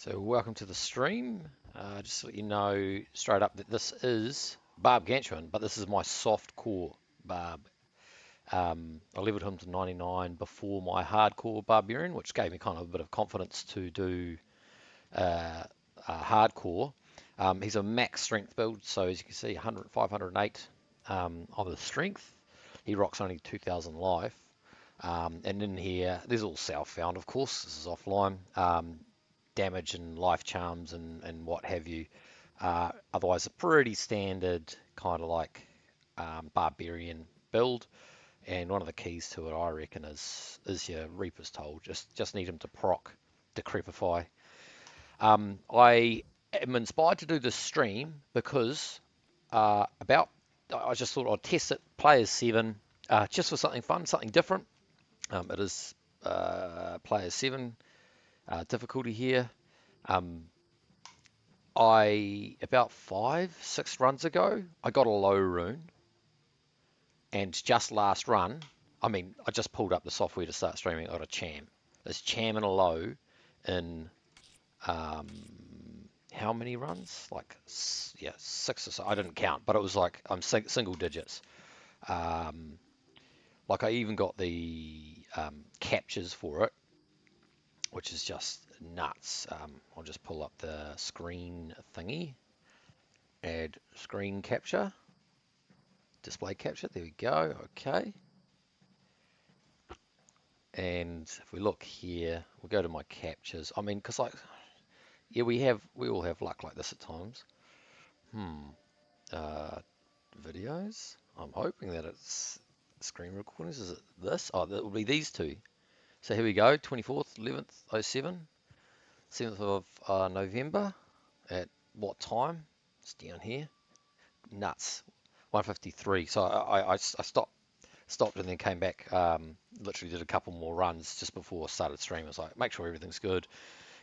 So welcome to the stream. Just to let you know straight up that this is Barb Ganchman, but this is my softcore Barb. I leveled him to 99 before my hardcore Barbarian, which gave me kind of a bit of confidence to do hardcore. He's a max strength build, so as you can see, 100, 508 of the strength. He rocks only 2,000 life. And in here, there's all self-found, of course. This is offline. Damage and life charms and what have you. Otherwise, a pretty standard kind of like barbarian build. And one of the keys to it, I reckon, is your Reaper's Toll. Just need him to proc Decrepify. I am inspired to do this stream because I just thought I'd test it, Players 7, just for something fun, something different. It is Players 7 difficulty here. About 5-6 runs ago, I got a low rune, and just last run, I just pulled up the software to start streaming. I got a cham. This cham and a low in how many runs? Like, yeah, 6 or so. I didn't count, but it was like single digits. Like I even got the captures for it, which is just nuts. I'll just pull up the screen thingy, add screen capture, display capture, there we go, okay. And if we look here, we'll go to my captures. Because like, yeah, we all have luck like this at times. Videos, I'm hoping that it's screen recordings. Is it this? Oh, that will be these two. So here we go, 24th, 11th, 07. 7th of November. At what time? It's down here. Nuts. 1:53. So I stopped and then came back. Literally did a couple more runs just before I started streaming. I was like, make sure everything's good.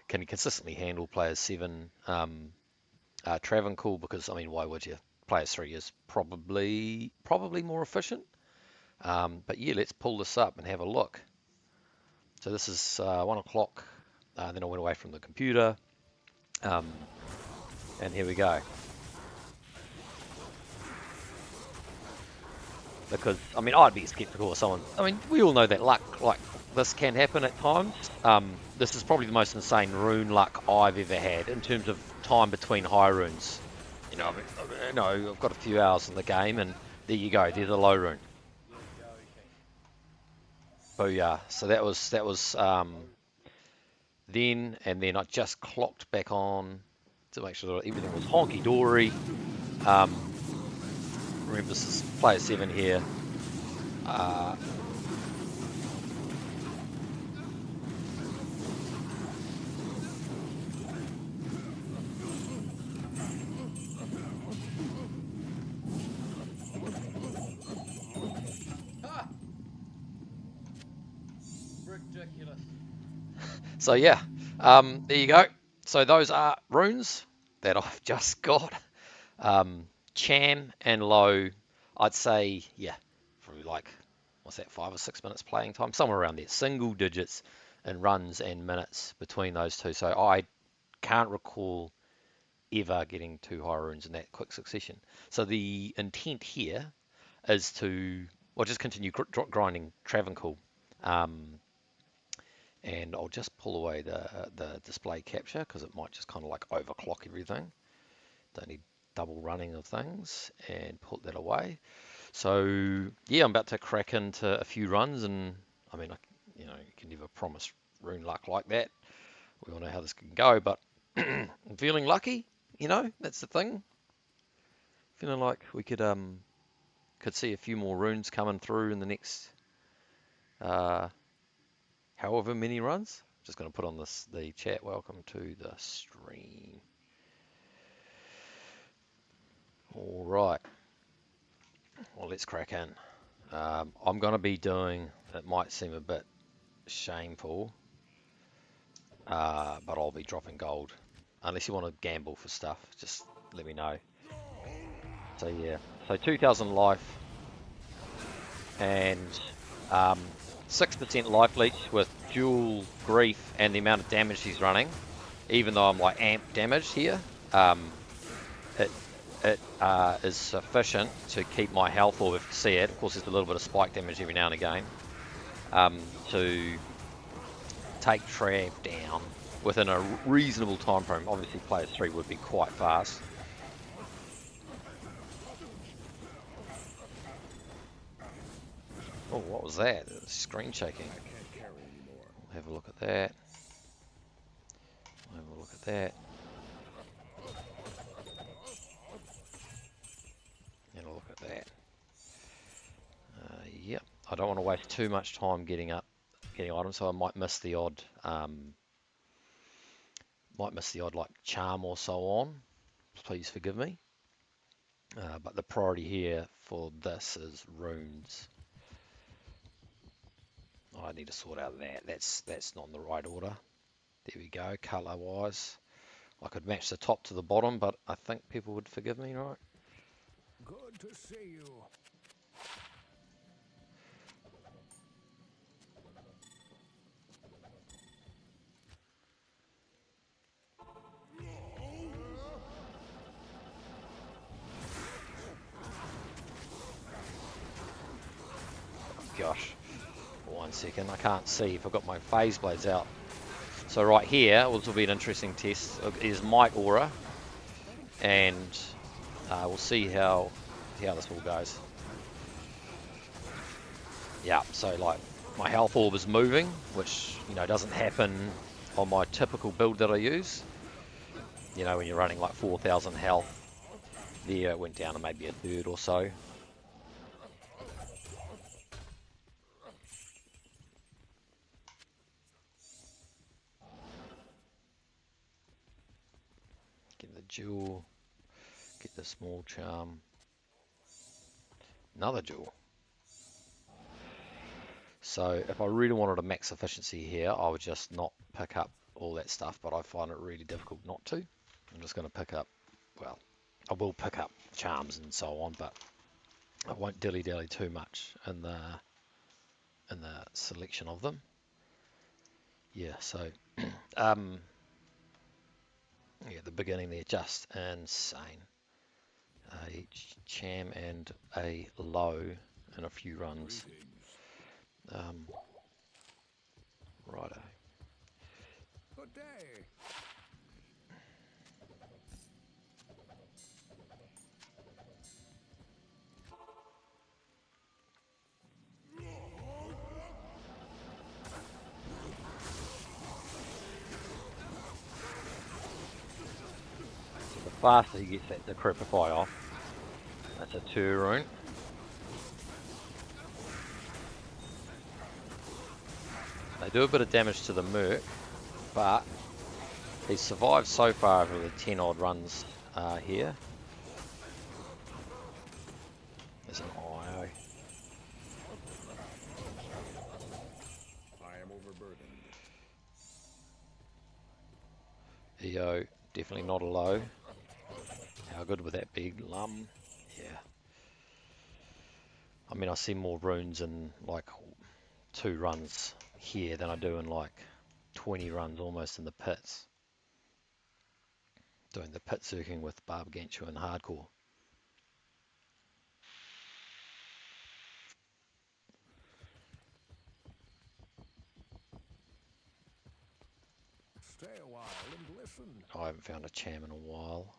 Can you consistently handle Players 7 Travancore? Because why would you? Players 3 is probably more efficient. But yeah, let's pull this up and have a look. So this is 1 o'clock. Then I went away from the computer, and here we go. Because, I'd be skeptical of someone. We all know that luck like this can happen at times. This is probably the most insane rune luck I've ever had in terms of time between high runes. I've got a few hours in the game, and there you go, there's a low rune. Booyah. So that was then, and then I just clocked back on to make sure that everything was honky-dory. Remember, this is Player 7 here. Ridiculous. So yeah, there you go. So those are runes that I've just got. Cham and low, I'd say, yeah, probably like, what's that, 5 or 6 minutes playing time? Somewhere around there. Single digits in runs and minutes between those two. So I can't recall ever getting 2 high runes in that quick succession. So the intent here is to, just continue grinding Travancore. And I'll just pull away the display capture because it might just kind of like overclock everything. Don't need double running of things, and put that away. So yeah, I'm about to crack into a few runs, and you can never promise rune luck like that. We all know how this can go, but I'm feeling lucky. That's the thing. Feeling like we could see a few more runes coming through in the next however many runs. Just going to put on the chat. Welcome to the stream. All right. Well, let's crack in. I'm going to be doing, it might seem a bit shameful, but I'll be dropping gold. Unless you want to gamble for stuff, just let me know. So yeah, so 2,000 life and 6% life leech with dual grief and the amount of damage he's running. even though I'm like amp damaged here, it is sufficient to keep my health orb, if you see it. Of course, there's a little bit of spike damage every now and again, to take Trav down within a reasonable time frame. Obviously, players 3 would be quite fast. Oh, what was that? Screen shaking. We'll have a look at that. We'll have a look at that. And a look at that. Yep. I don't want to waste too much time getting items, so I might miss the odd like charm or so on. Please forgive me. But the priority here for this is runes. Oh, I need to sort out that. That's not in the right order. There we go. Color wise, I could match the top to the bottom, but I think people would forgive me, right? Good to see you. Gosh, 1 second, I can't see if I've got my phase blades out. So right here, which will be an interesting test, is Might Aura, and we'll see how this all goes. Yeah, so like my health orb is moving, which doesn't happen on my typical build that I use. When you're running like 4,000 health, there it went down to maybe a third or so. Get the jewel, get the small charm, another jewel. So if I really wanted a max efficiency here, I would just not pick up all that stuff, but I find it really difficult not to. I'm just going to pick up, well, I will pick up charms and so on, but I won't dilly-dally too much in the selection of them. Yeah, so yeah, the beginning there, just insane. A cham and a low in a few runs. Righto. Good day. So the faster he gets that decrepify off, that's a 2 rune. They do a bit of damage to the Merc, but he's survived so far over the 10 odd runs here. There's an IO. I am overburdened. EO, definitely not a low. How good would that be? Yeah. I mean, I see more runes in like 2 runs here than I do in like 20 runs almost in the pits. Doing the pit circling with Barb and hardcore. Stay a while and listen. I haven't found a cham in a while.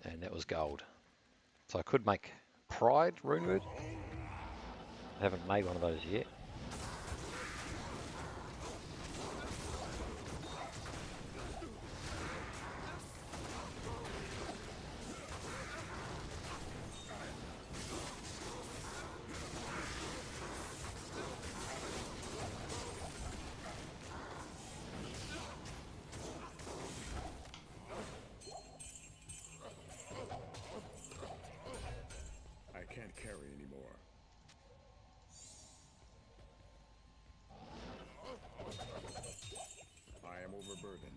And that was gold. So I could make Pride Runeward. I haven't made one of those yet. I can't carry anymore. I am overburdened.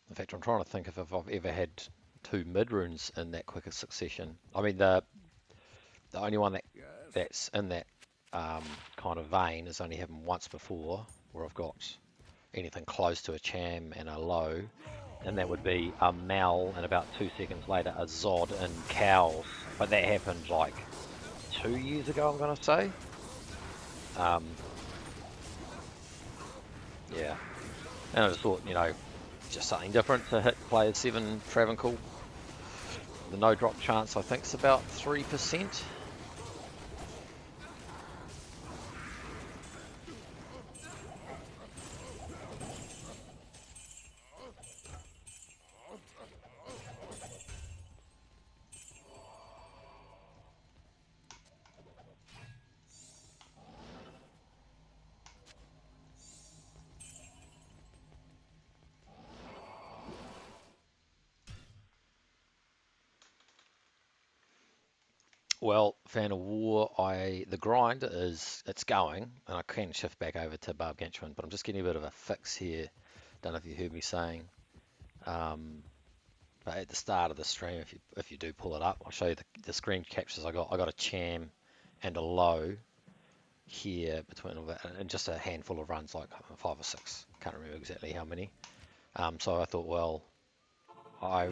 In fact, I'm trying to think if I've ever had 2 mid runes in that quicker succession. I mean, the only one Yes. that's in that kind of vein has only happened once before, where I've got anything close to a Cham and a low, and that would be a Mal, and about 2 seconds later a Zod in Cows. But that happened like 2 years ago, I'm gonna say. Yeah, and I just thought, just something different to hit player 7 Travancore. The no drop chance I think is about 3%. Well, Fan of War, the grind it's going, and I can shift back over to Barb Ganchman, but I'm just getting a bit of a fix here. Don't know if you heard me saying, um, but at the start of the stream, if you do pull it up, I'll show you the screen captures I got. I got a Cham and a low here between all that, and just a handful of runs, like 5 or 6. Can't remember exactly how many. So I thought, well, I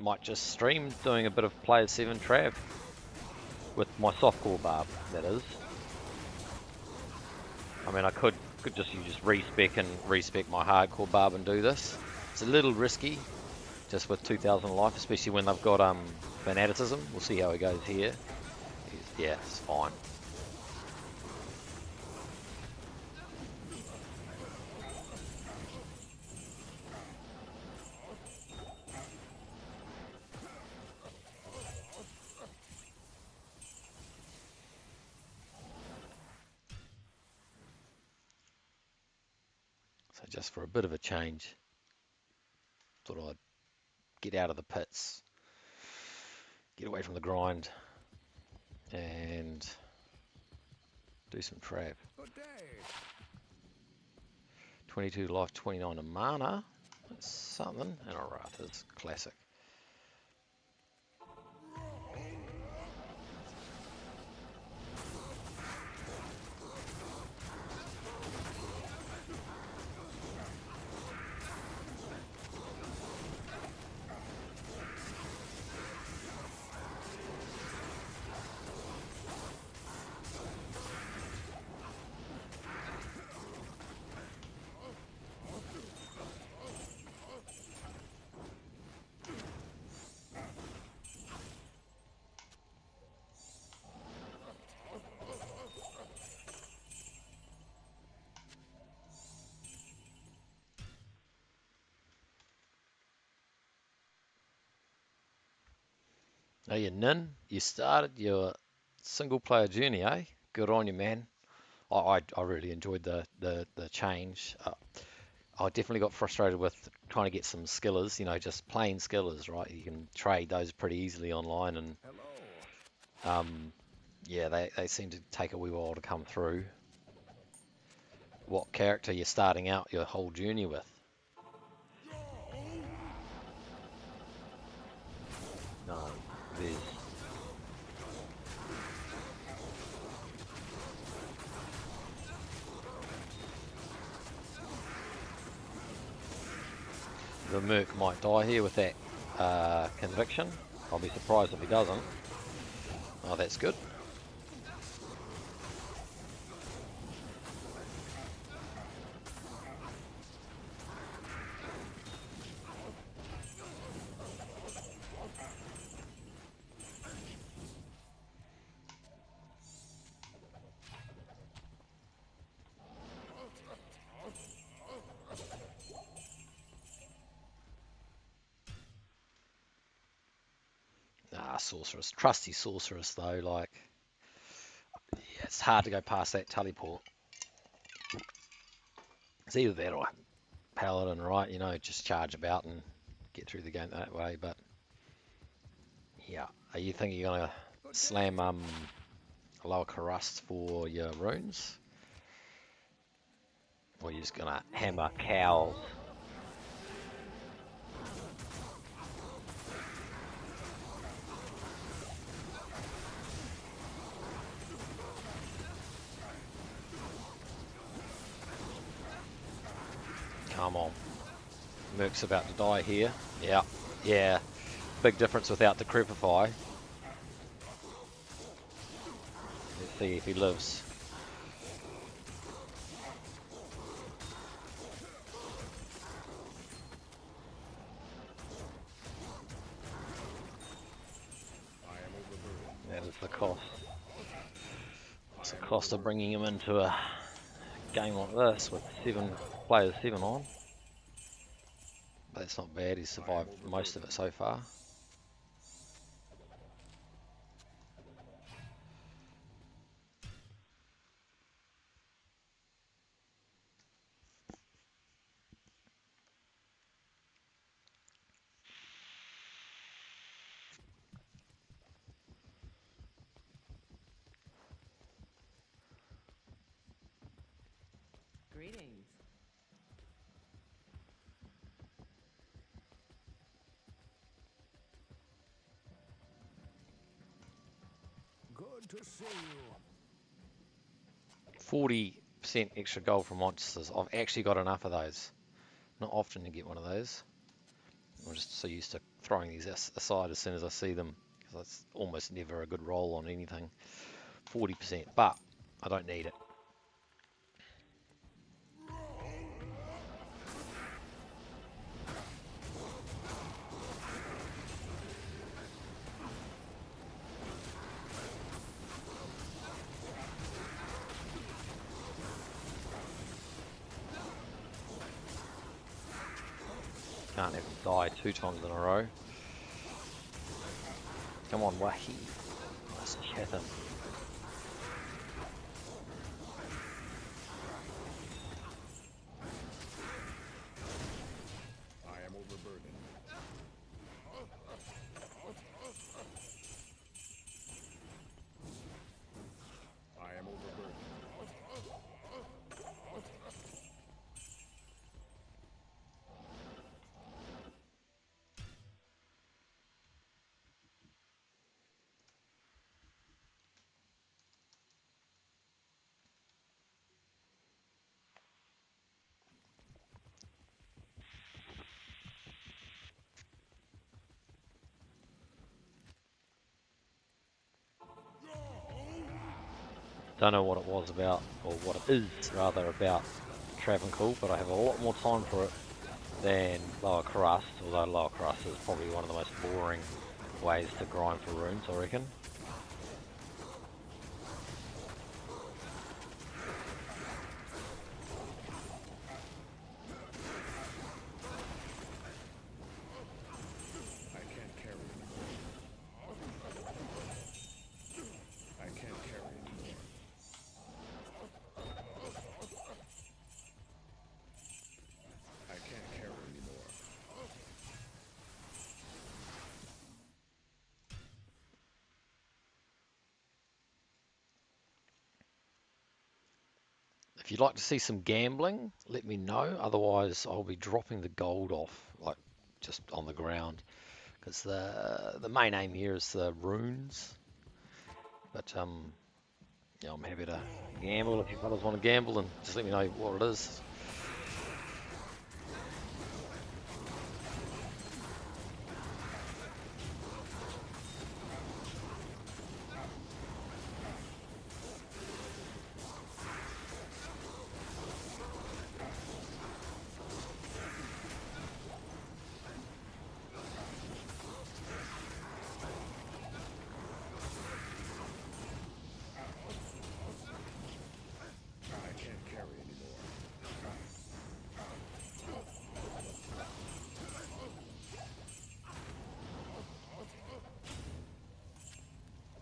might just stream doing a bit of Player 7 Trav with my softcore Barb, that is. I mean, I could just respec my hardcore Barb and do this. It's a little risky, just with 2,000 life, especially when they've got fanaticism. We'll see how he goes here. Yeah, it's fine. So just for a bit of a change, thought I'd get out of the pits, get away from the grind, and do some trap. Good day. 22 life, 29 of mana. That's something. And a Wrath's classic. Now you Nin, you started your single player journey, eh? Good on you, man. I really enjoyed the change. I definitely got frustrated with trying to get some skillers, just plain skillers, right? You can trade those pretty easily online, and Hello. yeah, they seem to take a wee while to come through. What character you're starting out your whole journey with? No, there's the Merc might die here with that conviction. I'll be surprised if he doesn't. Oh, that's good. Ah, Sorceress. Trusty Sorceress, though, like, yeah, it's hard to go past that teleport. It's either that or Paladin, right? Just charge about and get through the game that way. But yeah, are you thinking you're gonna slam lower Karust for your runes, or you're just gonna hammer cows? Merc's about to die here. Yeah, yeah. Big difference without the Crepify. Let's see if he lives. That is the cost. It's the cost of bringing him into a game like this with 7 players, 7 on. But it's not bad, he's survived most of it so far. Greetings. Good to see you. 40% extra gold from monsters. I've actually got enough of those. Not often to get one of those. I'm just so used to throwing these aside as soon as I see them, because that's almost never a good roll on anything. 40%, but I don't need it. Can't have him die 2 times in a row. Come on, Wahi. Let's chat him. I am overburdened. I am overburdened. Don't know what it was about, or what it is rather about Travancore, but I have a lot more time for it than Lower Crust, although Lower Crust is probably one of the most boring ways to grind for runes, I reckon. I can't carry anymore. I can't carry anymore. I can't carry anymore. If you'd like to see some gambling, let me know. Otherwise, I'll be dropping the gold off, like just on the ground, because the main aim here is the runes. But yeah, I'm happy to gamble. If you fellas want to gamble, then just let me know what it is. I can't carry anymore.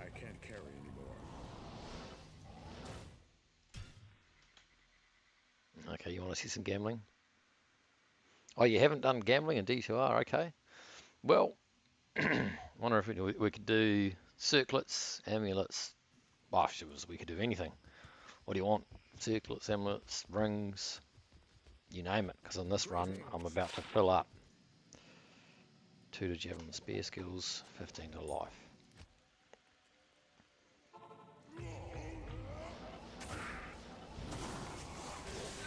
I can't carry anymore. Okay, you want to see some gambling? Oh, you haven't done gambling in D2R, okay. Well, wonder if we could do circlets, amulets. Oh, we could do anything. What do you want? Circlets, amulets, rings, you name it. Because on this run, I'm about to fill up. 2 to javelin spear skills, 15 to life.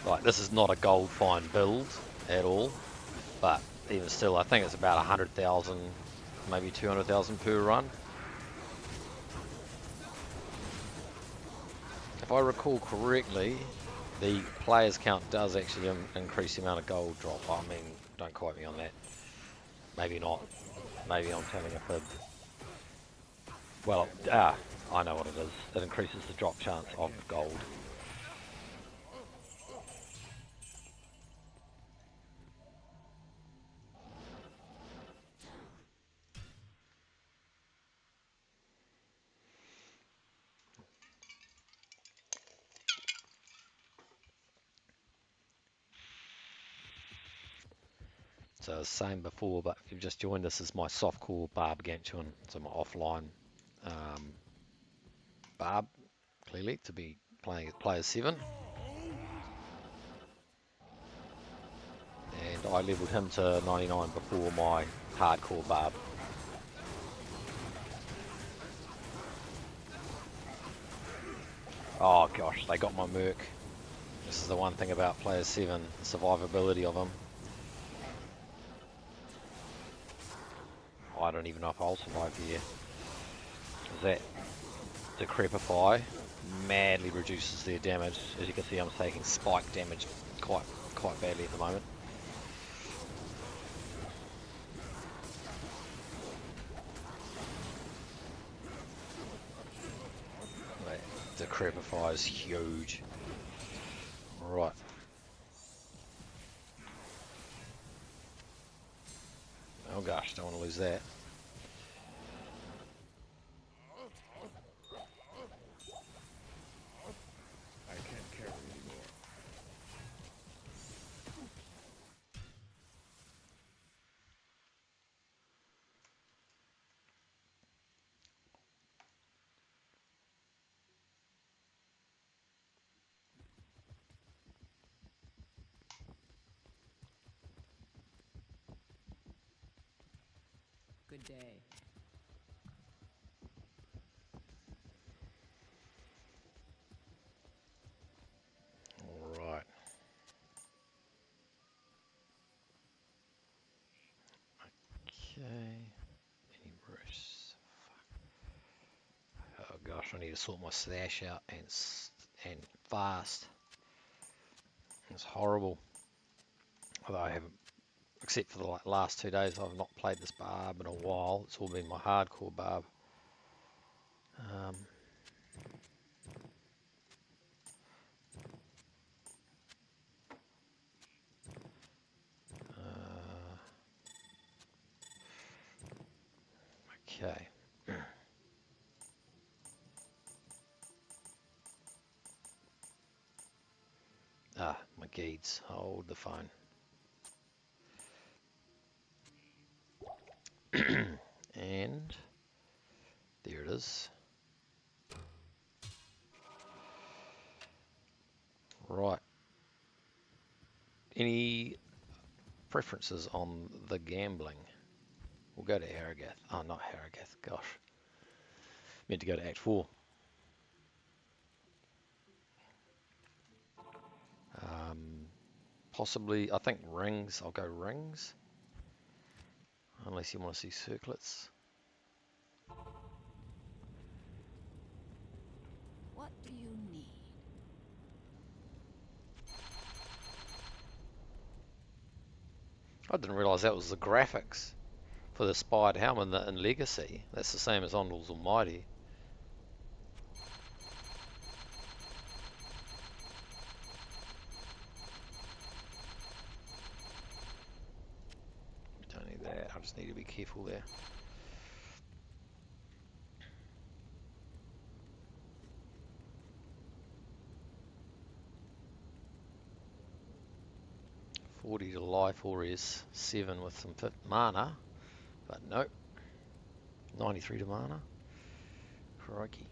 Right, this is not a gold fine build at all. but even still, I think it's about 100,000, maybe 200,000 per run. If I recall correctly, the players count does actually increase the amount of gold drop. I mean, don't quote me on that. Maybe not. Maybe I'm telling a fib. Well, I know what it is. It increases the drop chance of gold. So I was saying before, but if you've just joined us, this is my softcore Barb Ganchuan. So my offline Barb, clearly, to be playing at player 7. And I leveled him to 99 before my hardcore Barb. Oh gosh, they got my Merc. This is the one thing about player 7, the survivability of him. I don't even know if I'll survive here. That Decrepify madly reduces their damage. As you can see, I'm taking spike damage quite badly at the moment. That Decrepify is huge. Right. Oh gosh, don't want to lose that. I can't carry anymore. Good day. All right. Okay. Any Bruce? Oh gosh, I need to sort my slash out and fast. It's horrible. Although I haven't, except for the last 2 days, I've not played this Barb in a while. It's all been my hardcore Barb. Okay. My Geeds. Hold the phone. And there it is. Right. Any preferences on the gambling? We'll go to Harrogath. Oh, not Harrogath. Gosh. Meant to go to Act 4. Possibly, I think rings. I'll go rings. Unless you want to see circlets. What do you need? I didn't realise that was the graphics for the Spired Helm in Legacy. That's the same as Ondul's Almighty. Don't need that. I just need to be careful there. $40 to life or is 7 with some fit mana, but nope. 93 to mana. Crikey.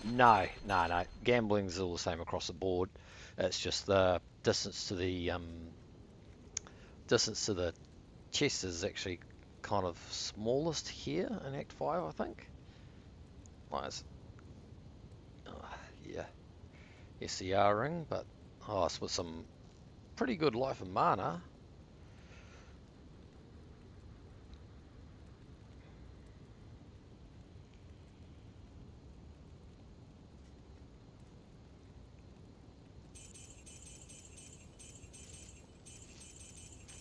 No. Gambling's all the same across the board. It's just the distance to the chest is actually kind of smallest here in Act 5, I think. Nice. Yeah, SCR ring, but it's with some pretty good life and mana.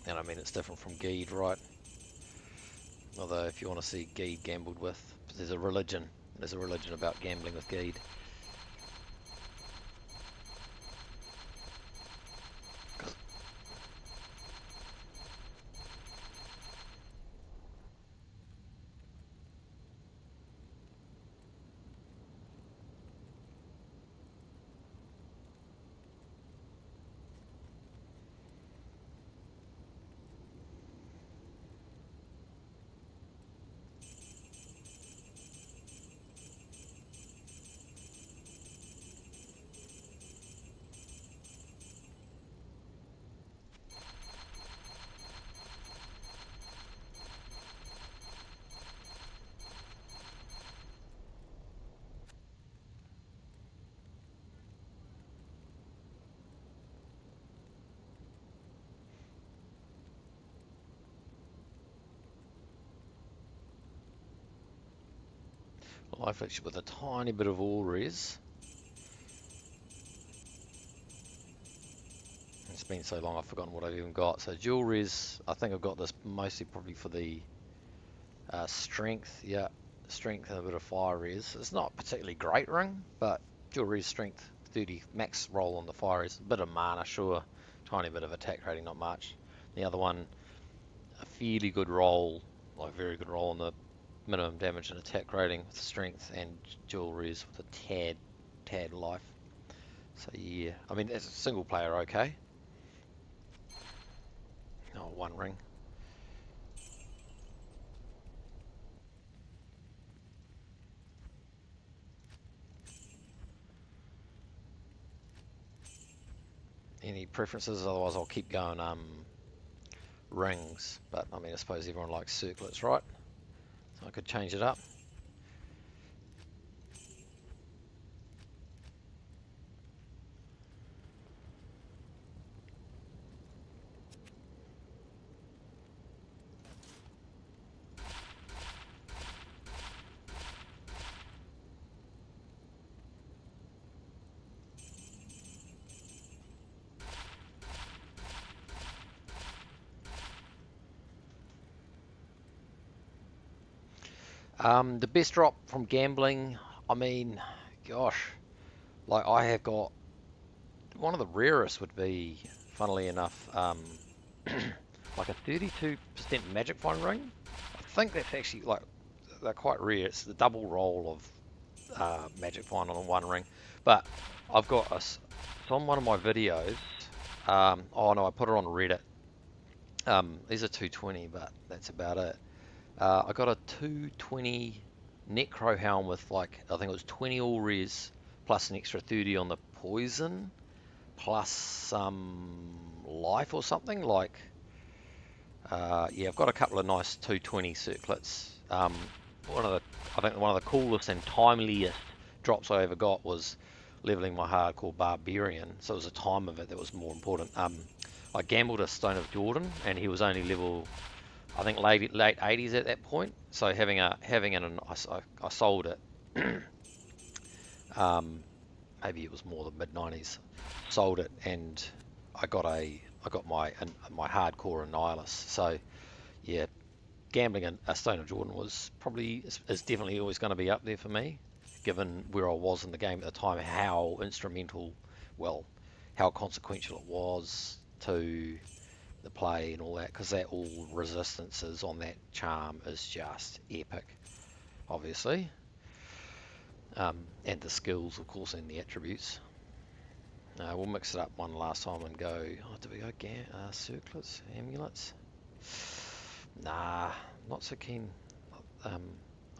And I mean, it's different from Geed, right? Although, if you want to see Geed gambled with, there's a religion. There's a religion about gambling with Geed. Life actually with a tiny bit of all res. It's been so long I've forgotten what I've even got. So dual res, I think I've got this mostly probably for the strength. Yeah, strength and a bit of fire res. It's not particularly great ring, but dual res strength 30 max roll on the fire res. A bit of mana, sure. Tiny bit of attack rating, not much. The other one, a fairly good roll, like very good roll on the minimum damage and attack rating with strength and dual res with a tad life. So yeah, I mean as a single player, okay. Oh, one ring. Any preferences? Otherwise, I'll keep going rings. But I mean, I suppose everyone likes circlets, right? So I could change it up. The best drop from gambling, I mean, gosh, like I have got one of the rarest would be, funnily enough, like a 32% magic find ring. I think that's actually like they're quite rare. It's the double roll of magic find on one ring. But I've got it's on one of my videos. Oh no, I put it on Reddit. These are 220, but that's about it. I got a 220 Necro Helm with like I think it was 20 all res plus an extra 30 on the poison plus some life or something like. Yeah, I've got a couple of nice 220 circlets. I think one of the coolest and timeliest drops I ever got was leveling my hardcore barbarian. So it was the time of it that was more important. I gambled a Stone of Jordan, and he was only level, I think late 80s at that point. So I sold it. Maybe it was more the mid 90s. Sold it, and I got my hardcore Annihilus. So yeah, gambling a Stone of Jordan is definitely always going to be up there for me, given where I was in the game at the time, how instrumental, well, how consequential it was to the play and all that, because that all resistances on that charm is just epic, obviously, and the skills, of course, and the attributes. We'll mix it up one last time and go. Oh, do we go circlets, amulets? Nah, not so keen. Um,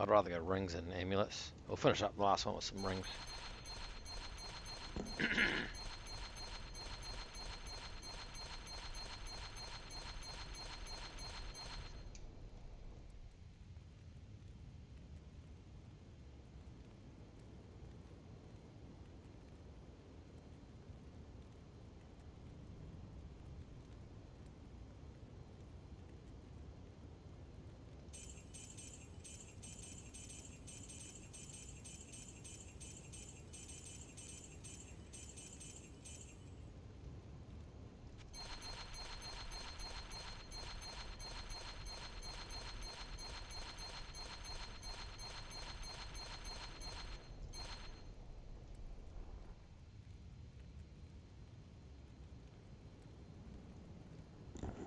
I'd rather go rings than amulets. We'll finish up the last one with some rings.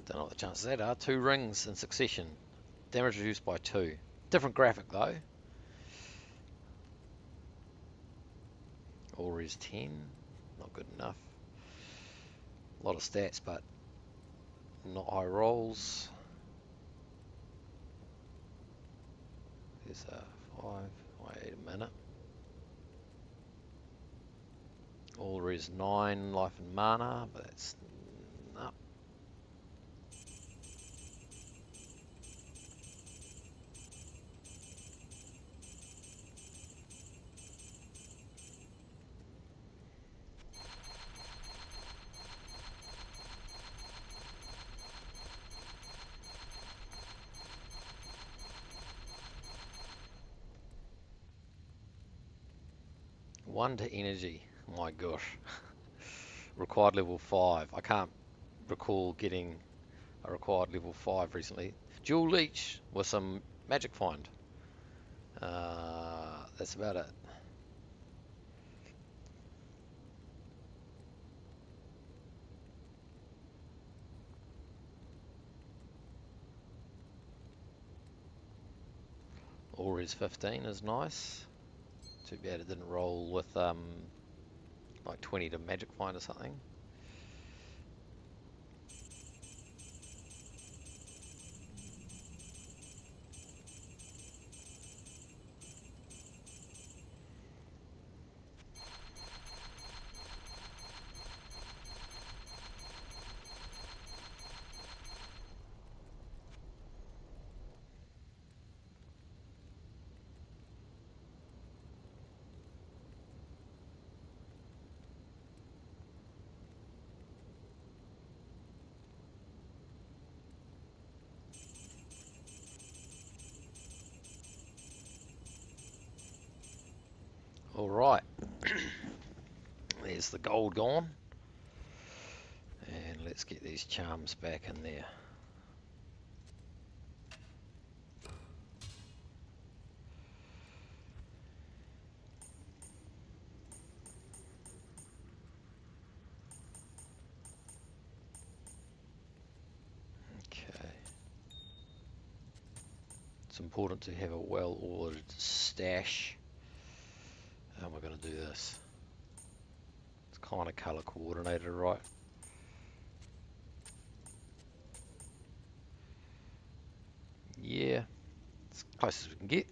Don't know what the chances of that are. 2 rings in succession. Damage reduced by 2. Different graphic though. Aura is 10. Not good enough. A lot of stats, but not high rolls. There's a 5. Wait a minute. Aura is 9 life and mana, but that's no. One to energy. My gosh. Required level 5. I can't recall getting a required level 5 recently. Dual leech with some magic find. That's about it. Aura's 15 is nice. Too bad it didn't roll with like 20 to magic find or something. All right. There's the gold gone. And let's get these charms back in there. Okay. It's important to have a well-ordered stash. How am I going to do this? It's kind of color coordinated, right? Yeah, it's close as we can get.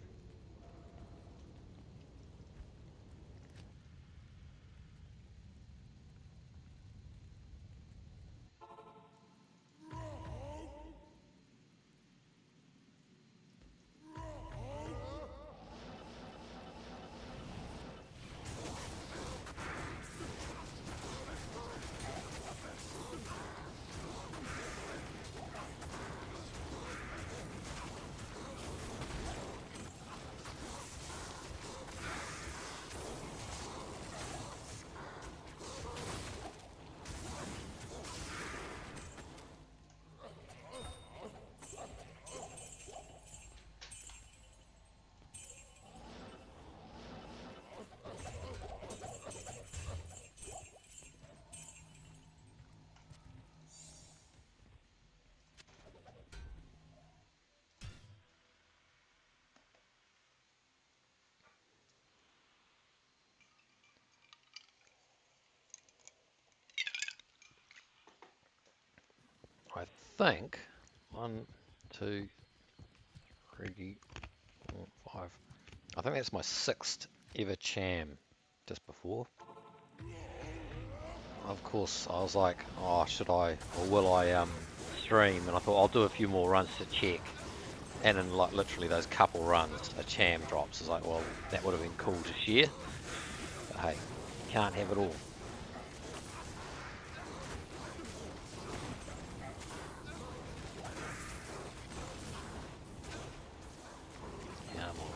I think 1, 2, 3, 4, 5. I think that's my 6th ever cham just before. Of course, I was like, oh, should I or will I stream? And I thought I'll do a few more runs to check. And in like literally those couple runs, a cham drops. It's like, well, that would have been cool to share. But hey, can't have it all. Come on.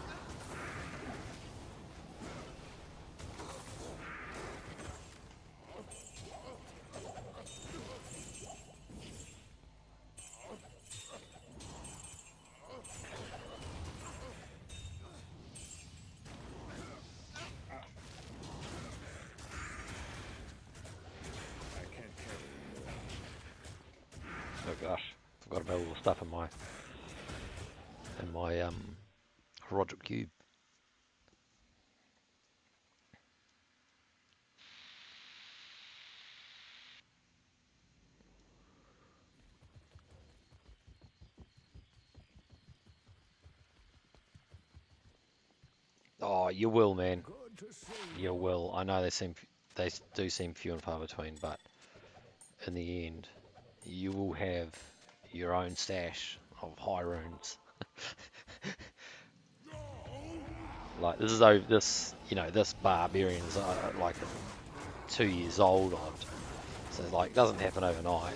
I can't carry anymore. Oh gosh, forgot about all the stuff in my Roderick cube. Oh, you will, man. Good to see You will. I know they do seem few and far between, but in the end, you will have your own stash of high runes. Like this is over this, this barbarian's like 2 years old odd, so like it doesn't happen overnight.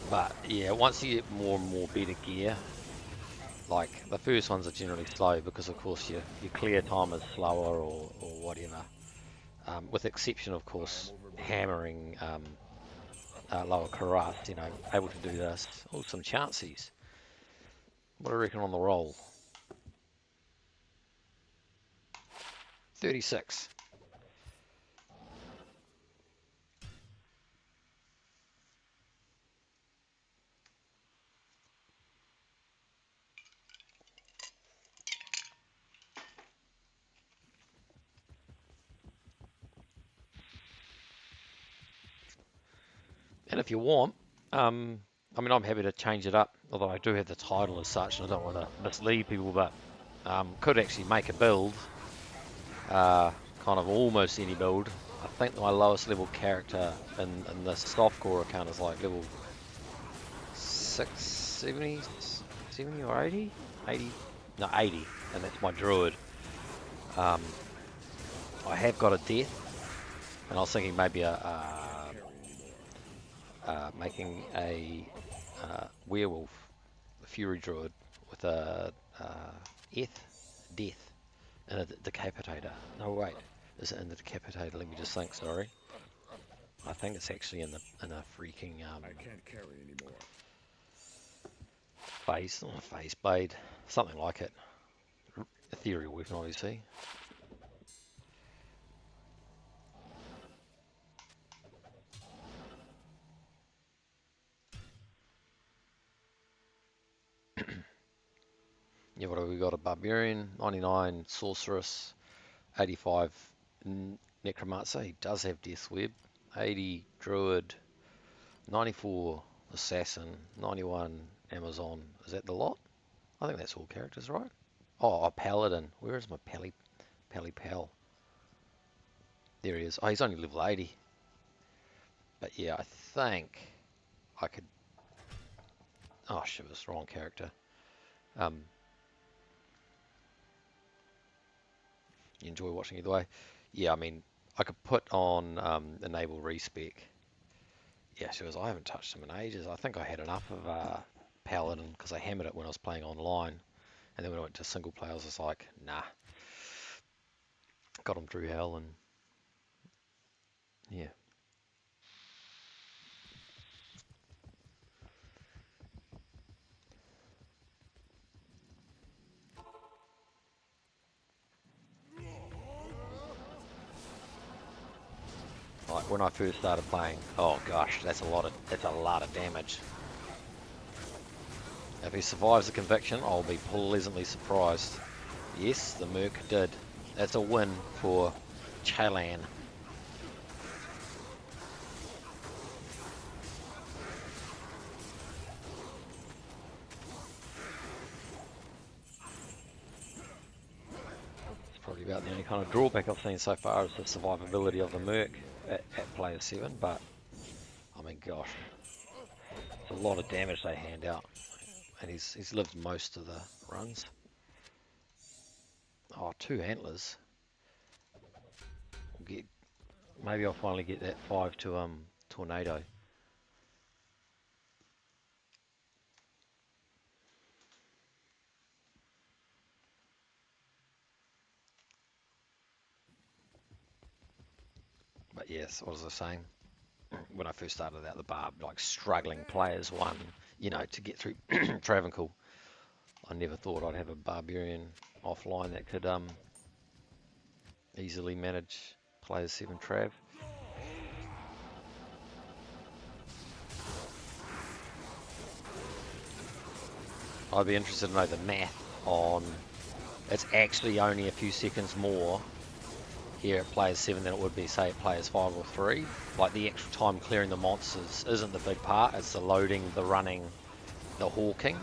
But yeah, once you get more and more better gear, like the first ones are generally slow because of course your clear time is slower or whatever. With the exception of course hammering lower Karat, able to do this. Oh, some chances. What do I reckon on the roll? 36. And if you want, I mean, I'm happy to change it up, although I do have the title as such, and I don't want to mislead people, but could actually make a build, kind of almost any build. I think my lowest level character in the Softcore account is like level 670, 70 or 80? 80? No, 80, and that's my druid. I have got a death, and I was thinking maybe making a werewolf, a fury druid with a death, and a decapitator. No wait, is it in the decapitator? Let me just think. Sorry, I think it's actually in a freaking I can't carry anymore. phase, not a phase blade, something like it. Ethereal weapon, obviously. Yeah, what have we got? A barbarian, 99 sorceress, 85 necromancer. He does have death web. 80 druid, 94 assassin, 91 Amazon. Is that the lot? I think that's all characters, right? Oh, a paladin. Where is my pally pal? There he is. Oh, he's only level 80. But yeah, I think I could. Oh, shit, it's the wrong character. You enjoy watching either way. Yeah, I mean, I could put on enable respec. Yeah, she was. I haven't touched him in ages. I think I had enough of paladin because I hammered it when I was playing online, and then when I went to single player, I was just like, nah. Got him through hell, and yeah. Like when I first started playing, oh gosh, that's a lot of damage. If he survives the conviction, I'll be pleasantly surprised. Yes, the Merc did. That's a win for Chalan. Probably about the only kind of drawback I've seen so far is the survivability of the Merc at player 7, but I mean, gosh, it's a lot of damage they hand out, and he's lived most of the runs. Oh, 2 antlers. Maybe I'll finally get that 5 to tornado. But yes, what was I saying? When I first started out the Barb, like struggling players one, to get through Travancore. I never thought I'd have a Barbarian offline that could easily manage players 7 Trav. I'd be interested to know the math on. It's actually only a few seconds more here at players 7 than it would be, say, at players 5 or 3. Like, the actual time clearing the monsters isn't the big part, it's the loading, the running, the hawking.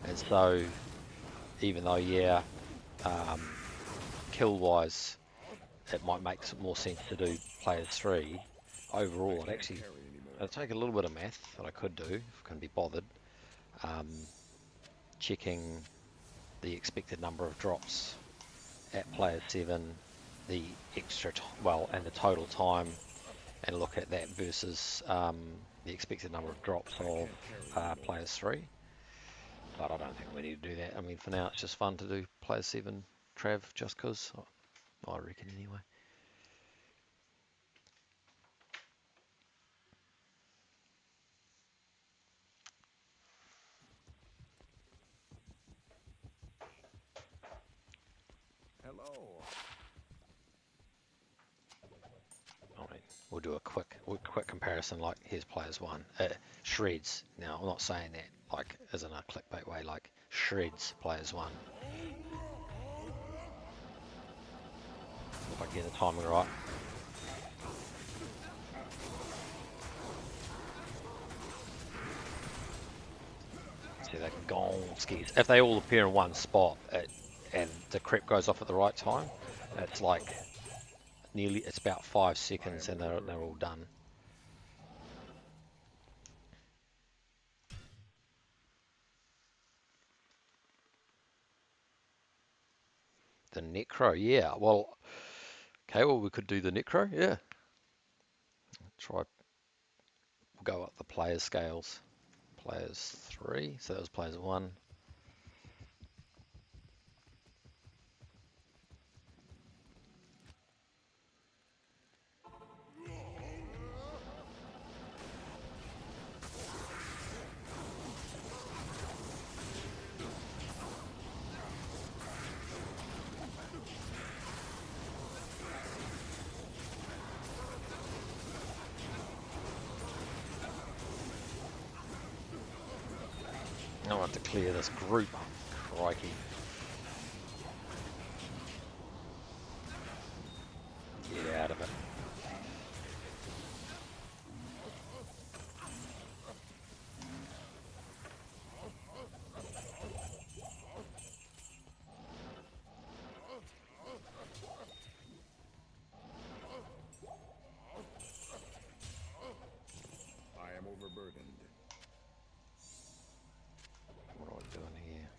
And so, even though, yeah, kill-wise, it might make more sense to do players 3, overall, it'd take a little bit of math that I could do, if I can be bothered. Checking the expected number of drops at player 7, the extra, and the total time, and look at that versus the expected number of drops of players 3. But I don't think we need to do that. I mean, for now, it's just fun to do player 7 Trav, just because, I reckon anyway. Hello. I mean, we'll do a quick comparison. Like, here's players 1, shreds. Now, I'm not saying that like as in a clickbait way. Like, shreds players 1. If I get the timing right. See, they can gong skis. If they all appear in one spot and the creep goes off at the right time, it's like it's about 5 seconds and they're all done. The Necro, yeah. Well, okay, we could do the Necro, yeah. We'll go up the player scales. Players 3, so that was players 1. I want to clear this group. Crikey. Get out of it. I am overburdened. What am I doing here?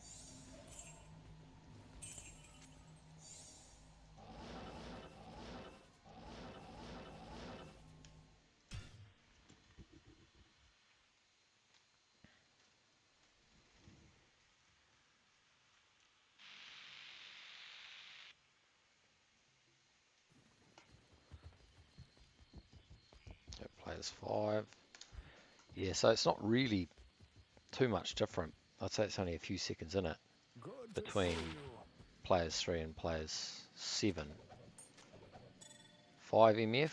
Players 5. Yeah, so it's not really too much different. I'd say it's only a few seconds in it between players 3 and players 7. 5 MF,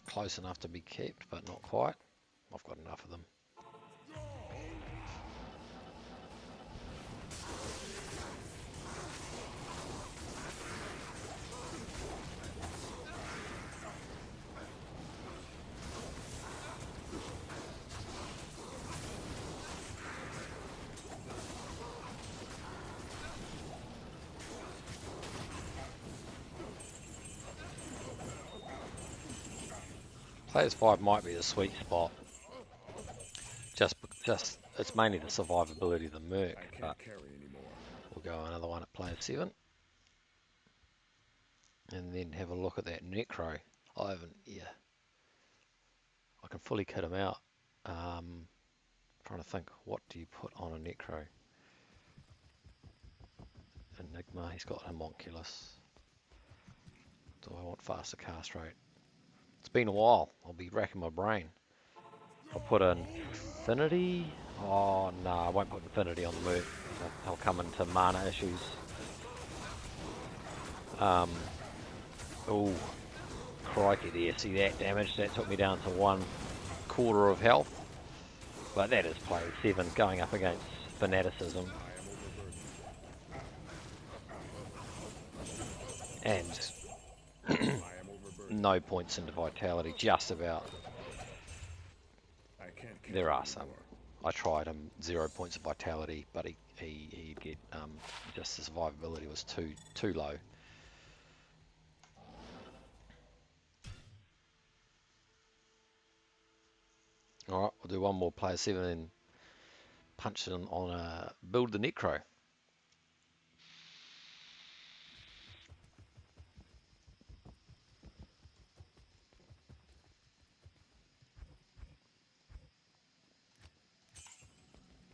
close enough to be kept, but not quite. I've got enough of them. Players 5 might be the sweet spot. Just it's mainly the survivability of the merc, I but can't carry anymore. we'll go another one at player 7. And then have a look at that necro. I haven't, yeah. I can fully kit him out. Trying to think, what do you put on a necro? Enigma, he's got homunculus. Do I want faster cast rate? It's been a while. I'll be racking my brain. I'll put in Infinity. Oh no, I won't put Infinity on the merc. I'll come into mana issues. Oh, crikey there. See that damage? That took me down to 1/4 of health. But that is play 7 going up against fanaticism. And no points into vitality, just about. I can't carry There are some. anymore. I tried him, 0 points of vitality, but he'd get just the survivability was too low. All right, we'll do one more player 7 and punch it on a build the necro.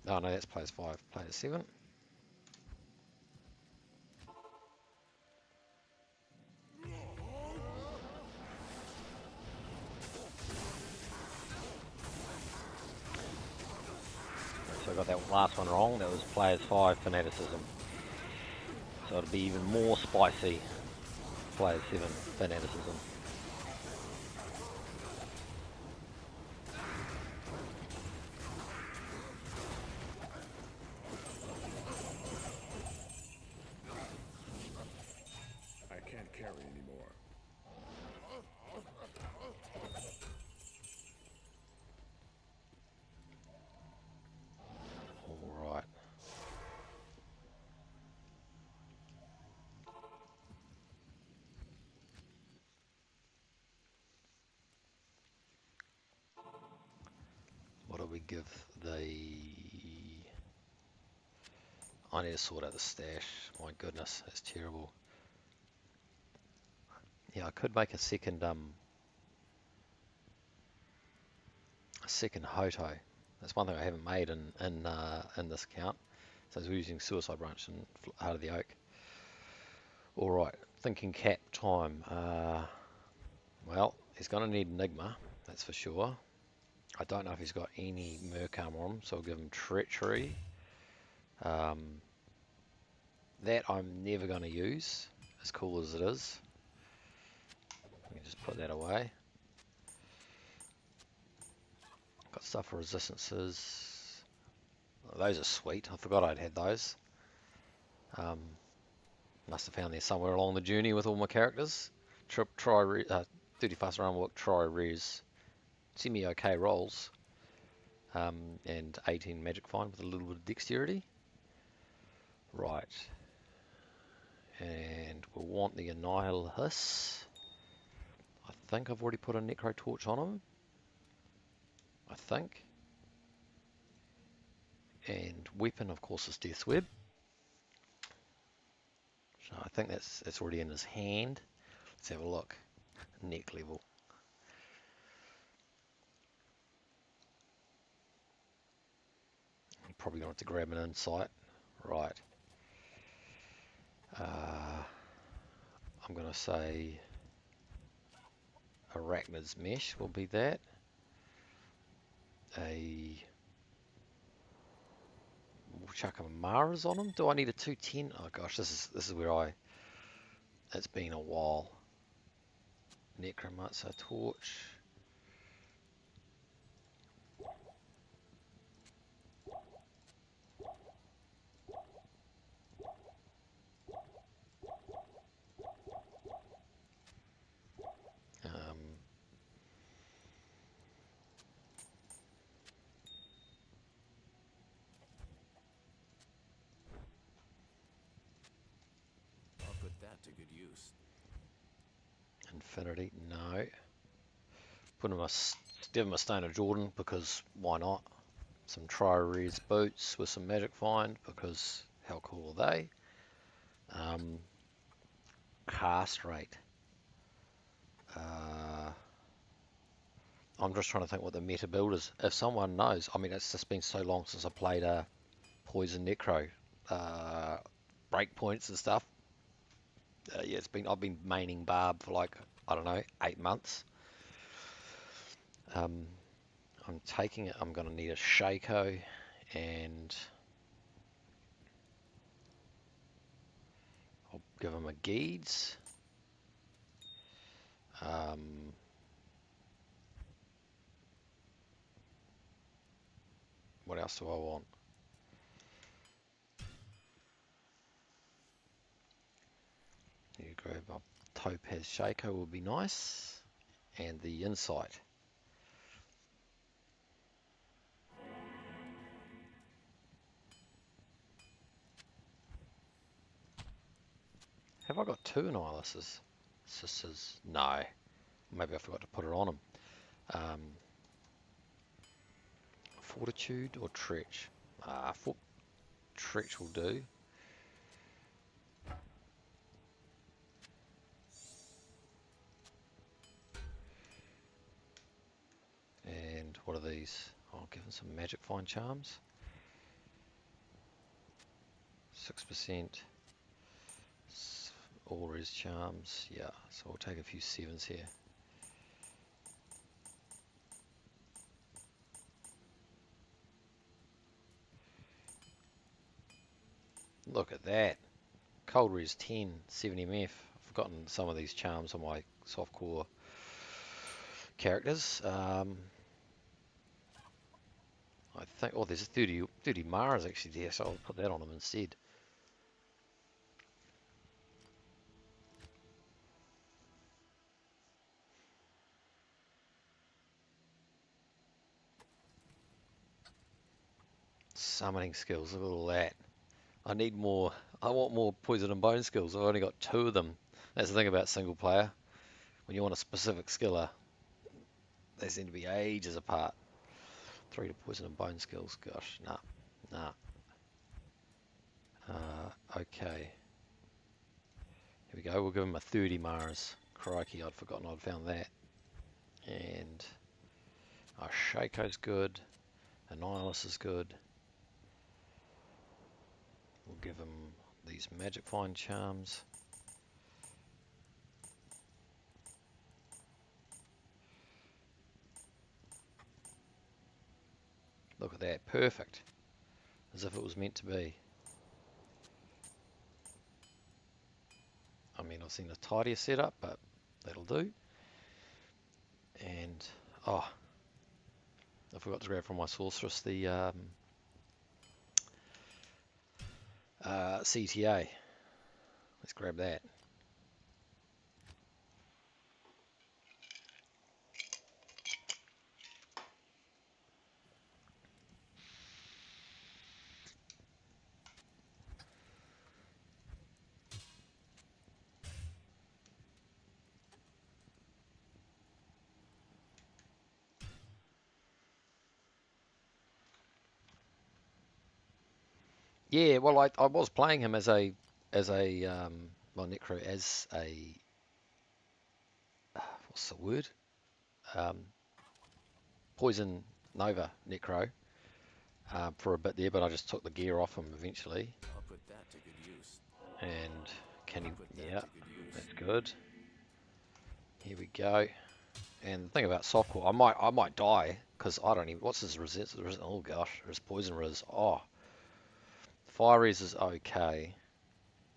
Oh no, that's players 5, player 7. So I got that last one wrong. That was players 5 fanaticism. So it'll be even more spicy. Players 7 fanaticism. I can't carry anymore. All right. What do we give the... I need to sort out the stash. My goodness, that's terrible. Yeah, I could make a second Hoto. That's one thing I haven't made in this account. So we're using Suicide Branch and Heart of the Oak. All right, thinking cap time. Well, he's going to need Enigma, that's for sure. I don't know if he's got any Merc armor on him, so I'll give him Treachery. That I'm never going to use, as cool as it is. Let me just put that away. Got stuff for resistances. Oh, those are sweet. I forgot I'd had those. Must have found these somewhere along the journey with all my characters. Try 30 faster armor work, try res, semi-okay rolls, and 18 magic find with a little bit of dexterity. Right. And we'll want the Annihilus. I think I've already put a Necro Torch on him. I think. And weapon, of course, is Death's Web. So I think that's already in his hand. Let's have a look. Neck level. I'm probably going to have to grab an insight. Right. I'm going to say Arachnid's Mesh will be that. We'll chuck a Mara's on him. Do I need a 210? Oh gosh, this is where it's been a while. Necromancer Torch. I'll put that to good use. Infinity, no. give him a Stone of Jordan because why not? Some Tri-Res boots with some Magic Find because how cool are they? Cast rate. I'm just trying to think what the meta build is. If someone knows, I mean, it's just been so long since I played a Poison Necro, breakpoints and stuff. Yeah, I've been maining Barb for like, I don't know, 8 months. I'm taking it. I'm going to need a Shaco and I'll give him a Geeds. What else do I want? You grab a Topaz Shaco would be nice. And the Insight. Have I got two Annihilus sisters? No. Maybe I forgot to put it on them. Fortitude or Tretch? Tretch will do. And what are these? I'll give them some Magic Find Charms. 6%. All res charms. Yeah, so we'll take a few 7s here. Look at that. Cold res 10, 70 MF. I've forgotten some of these charms on my softcore characters. I think, oh, there's a 30 Mars actually there, so I'll put that on them instead. Summoning skills, look at all that. I need more, I want more poison and bone skills. I've only got 2 of them. That's the thing about single player. When you want a specific skiller, they seem to be ages apart. 3 to poison and bone skills, gosh, nah. Okay. Here we go, we'll give him a 30 Mars. Crikey, I'd forgotten I'd found that. And our Shaco's good. Annihilus is good. We'll give him these Magic Find Charms. Look at that, perfect. As if it was meant to be. I mean, I've seen a tidier setup, but that'll do. And, oh, I forgot to grab from my sorceress the CTA. Let's grab that. Yeah, well, I was playing him as a well, Necro as a what's the word? Um, Poison Nova Necro for a bit there, but I just took the gear off him eventually. I'll put that to good use. And can he? Yeah, that's good. Here we go. And the thing about softcore, I might die because I don't even. What's his resist? Oh gosh, his poison res. Oh, fire res is okay.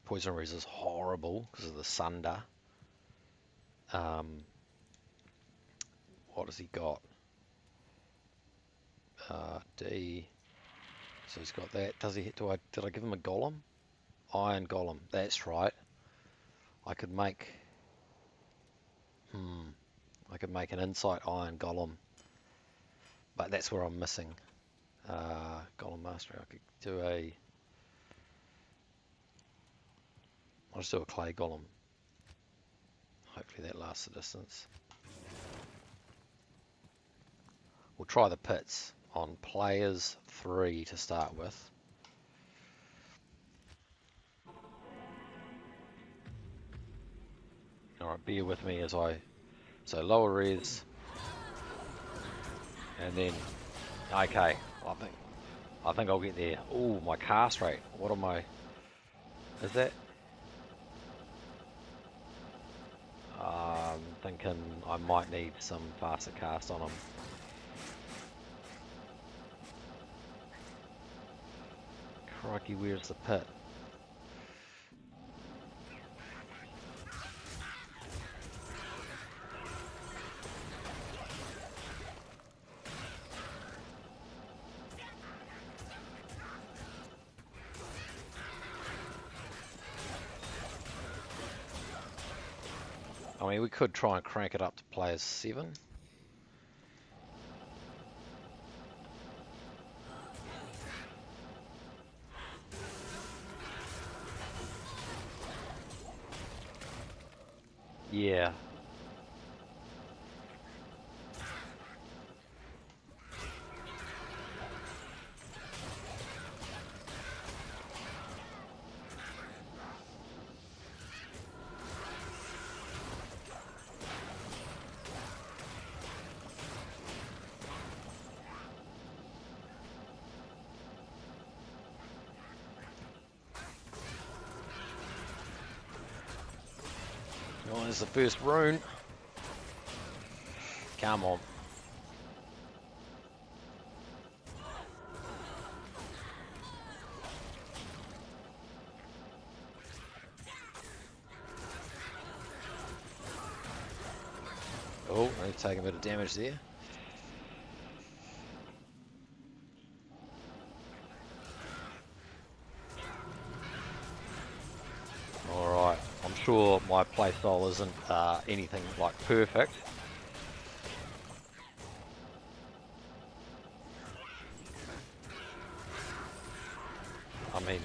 Poison res is horrible because of the sunder. What has he got? D. So he's got that. Does he? Did I give him a golem? Iron golem. That's right. I could make. I could make an insight iron golem, but that's where I'm missing. Golem mastery. I could do a. I'll just do a clay golem. Hopefully that lasts the distance. We'll try the pits on players 3 to start with. Alright, bear with me as so lower res, and then, okay, I think I'll get there. Oh, my cast rate, what am I, is that? I'm thinking I might need some faster cast on them. Crikey, where's the pit? I mean, we could try and crank it up to players 7. Yeah. Oh, there's the first rune. Come on. Oh, they've taken a bit of damage there. Alright, I'm sure my playstyle isn't anything like perfect. I mean,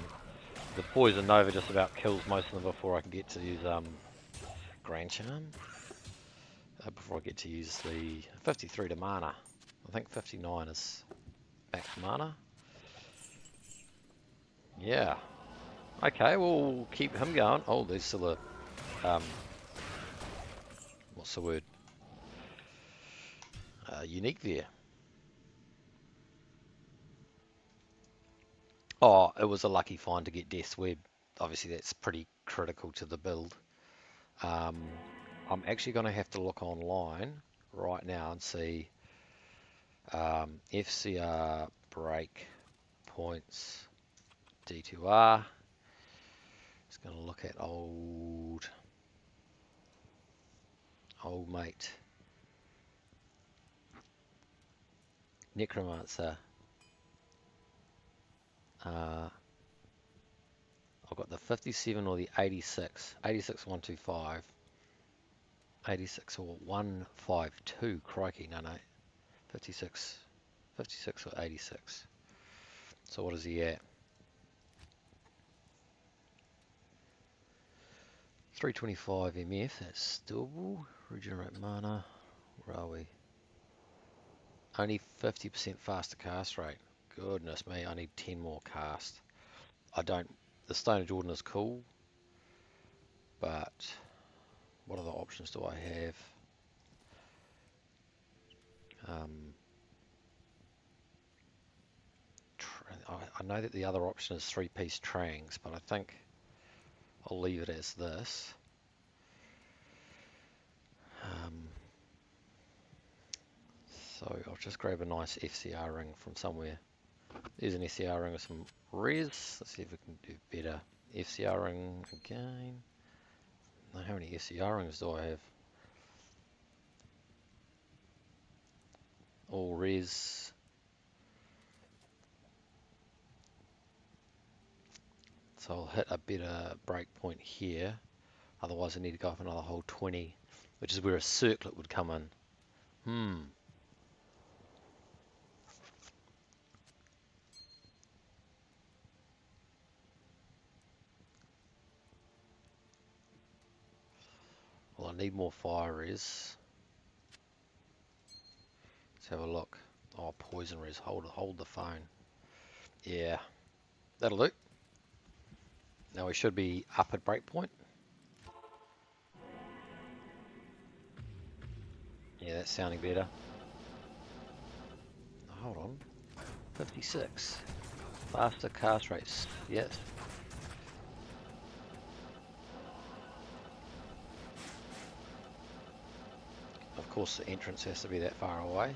the Poison Nova just about kills most of them before I can get to use Grand Charm. Before I get to use the 53 to mana. I think 59 is max mana. Yeah. Okay, we'll keep him going. Oh, there's still a... what's the word? Unique there. Oh, it was a lucky find to get Death's Web. Obviously, that's pretty critical to the build. I'm actually going to have to look online right now and see FCR break points D2R. Just going to look at old mate Necromancer. I've got the 57 or the 86. 86 125. 86 or 152. Crikey, no. 56 or 86. So what is he at? 325 MF, that's doable. Regenerate mana. Where are we? Only 50% faster cast rate. Goodness me, I need 10 more cast. The Stone of Jordan is cool, but what other options do I have? I know that the other option is 3-piece Trangs, but I think I'll leave it as this. So I'll just grab a nice FCR ring from somewhere. There's an FCR ring with some res. Let's see if we can do better. FCR ring again. Now, how many FCR rings do I have? All res. So I'll hit a better break point here. Otherwise I need to go up another whole 20, which is where a circlet would come in. Well, I need more fire res. Let's have a look. Oh, poison res. Hold the phone. Yeah, that'll do. Now we should be up at breakpoint. Yeah, that's sounding better. Hold on. 56. Faster cast rates. Yes. Of course, the entrance has to be that far away.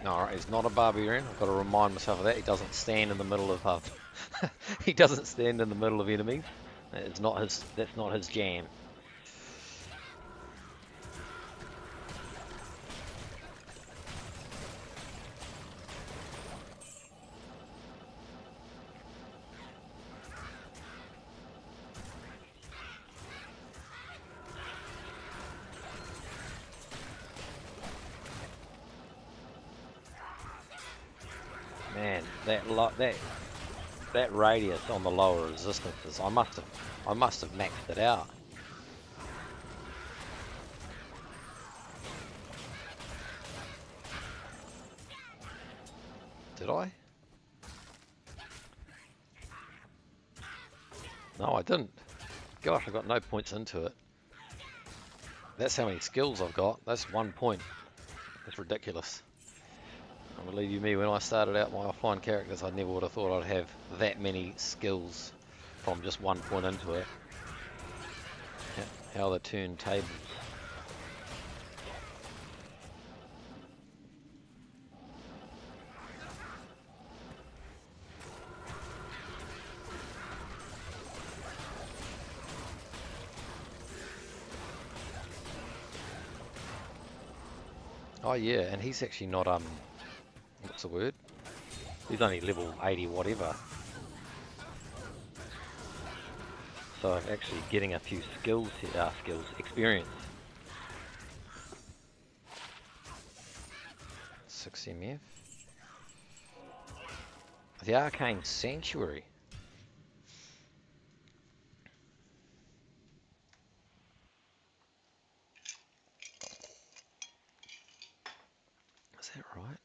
Alright, he's not a barbarian. I've got to remind myself of that. He doesn't stand in the middle of he doesn't stand in the middle of enemies. It's not his. That's not his jam. Man, that radius on the lower resistances, I must have maxed it out. Did I? No, I didn't. Gosh, I got no points into it. That's how many skills I've got. That's 1 point. That's ridiculous. I believe you me, when I started out my offline characters, I never would have thought I'd have that many skills from just 1 point into it. How they turn tables. Oh yeah, and he's actually not what's the word? He's only level 80 whatever. So actually getting a few skills here, experience. 6 MF. The Arcane Sanctuary. Is that right?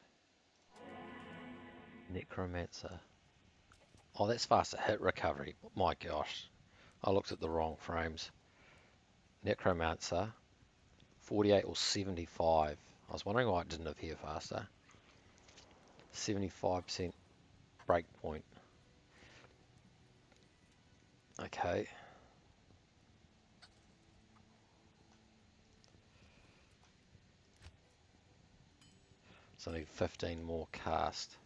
Necromancer. Oh, that's faster hit recovery. My gosh. I looked at the wrong frames. Necromancer. 48 or 75. I was wondering why it didn't appear faster. 75% breakpoint. Okay. So I need 15 more cast.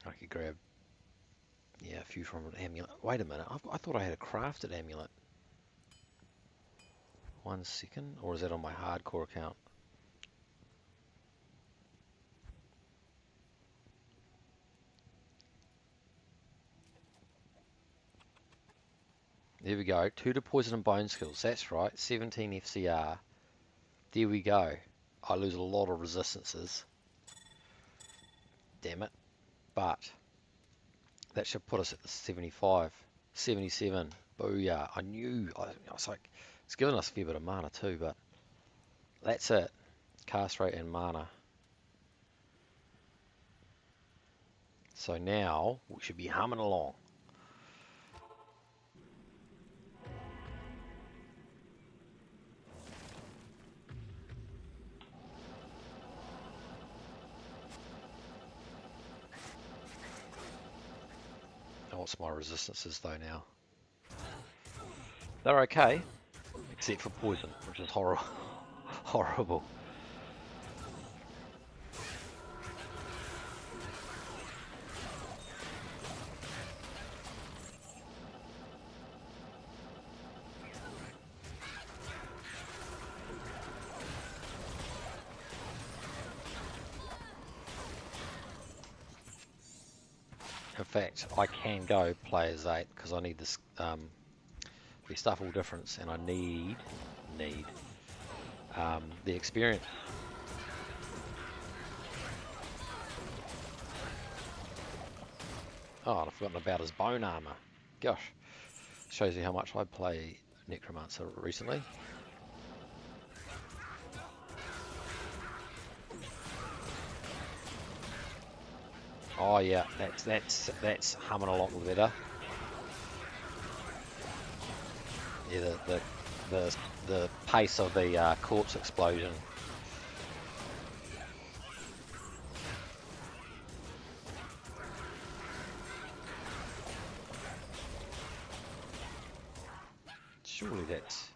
I could grab, yeah, a few from an amulet. Wait a minute, I thought I had a crafted amulet. 1 second, or is that on my hardcore account? There we go, 2 to poison and bone skills, that's right, 17 FCR. There we go. I lose a lot of resistances. Damn it. But that should put us at the 75, 77. Booyah. I was like, it's giving us a fair bit of mana too, but that's it. Cast rate and mana. So now we should be humming along. What's my resistances though now? They're okay, except for poison, which is horrible. Horrible. In fact, I can go play as 8 because I need this the stuff all difference, and I need the experience. Oh, I've forgotten about his bone armor. Gosh, shows you how much I play Necromancer recently. Oh yeah, that's humming a lot better. Yeah, the pace of the corpse explosion. Surely that's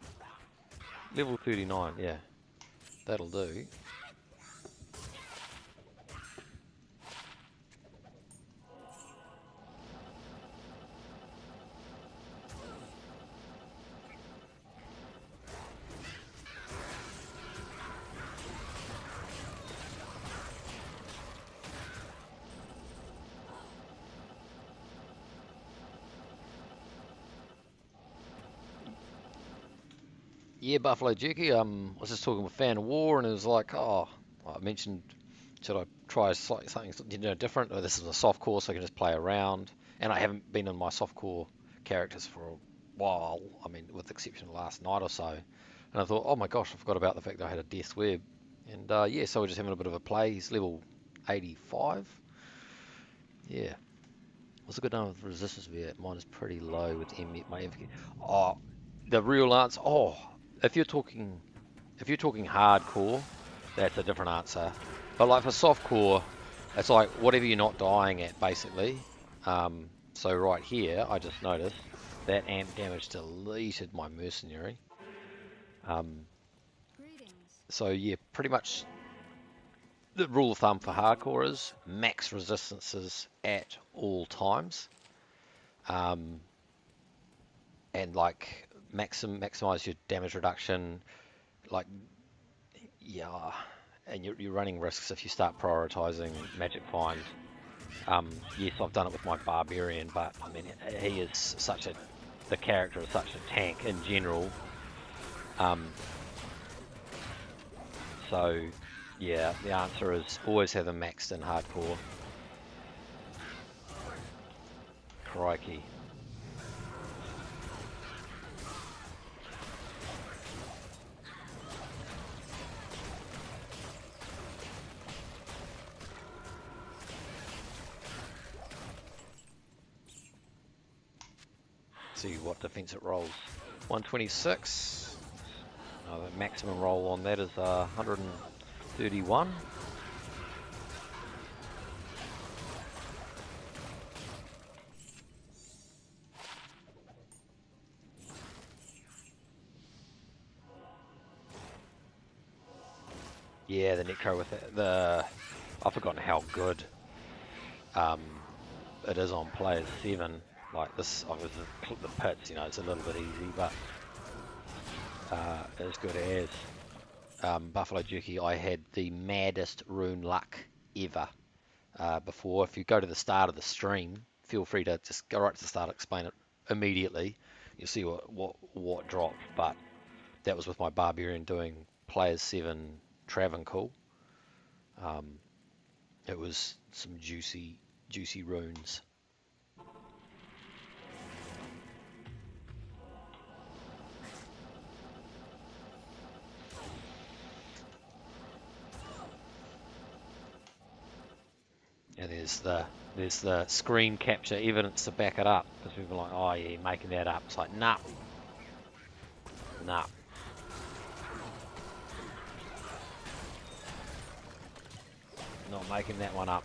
level 39. Yeah, that'll do. Yeah, Buffalo Jerky. I was just talking with Fan of War, and it was like, oh, I mentioned, should I try something different? Oh, this is a soft core, so I can just play around. And I haven't been in my soft core characters for a while. I mean, with the exception of last night or so. And I thought, oh my gosh, I forgot about the fact that I had a Death Web. And yeah, so we're just having a bit of a play. He's level 85. Yeah. What's a good number of resistance we at? Mine is pretty low with my MVK. Oh, the real answer. Oh, if you're talking hardcore, that's a different answer. But like for softcore, it's like whatever you're not dying at, basically. So right here, I just noticed that amp damage deleted my mercenary. So yeah, pretty much the rule of thumb for hardcore is max resistances at all times. And like maximize your damage reduction, like yeah, and you're running risks if you start prioritizing magic find. Yes, I've done it with my barbarian, but I mean he is the character is such a tank in general. So yeah, the answer is always have them maxed in hardcore. Crikey. See what defense it rolls. 126. The maximum roll on that is 131. Yeah, the Necro with I've forgotten how good it is on players 7. Like this, obviously the pits, it's a little bit easy, but as good as Buffalo Jerky. I had the maddest rune luck ever before. If you go to the start of the stream, feel free to just go right to the start, explain it immediately. You'll see what dropped, but that was with my barbarian doing players 7 Travancore. It was some juicy runes. And there's the screen capture evidence to back it up, because people are like, oh yeah, you're making that up. It's like, nah. Not making that one up.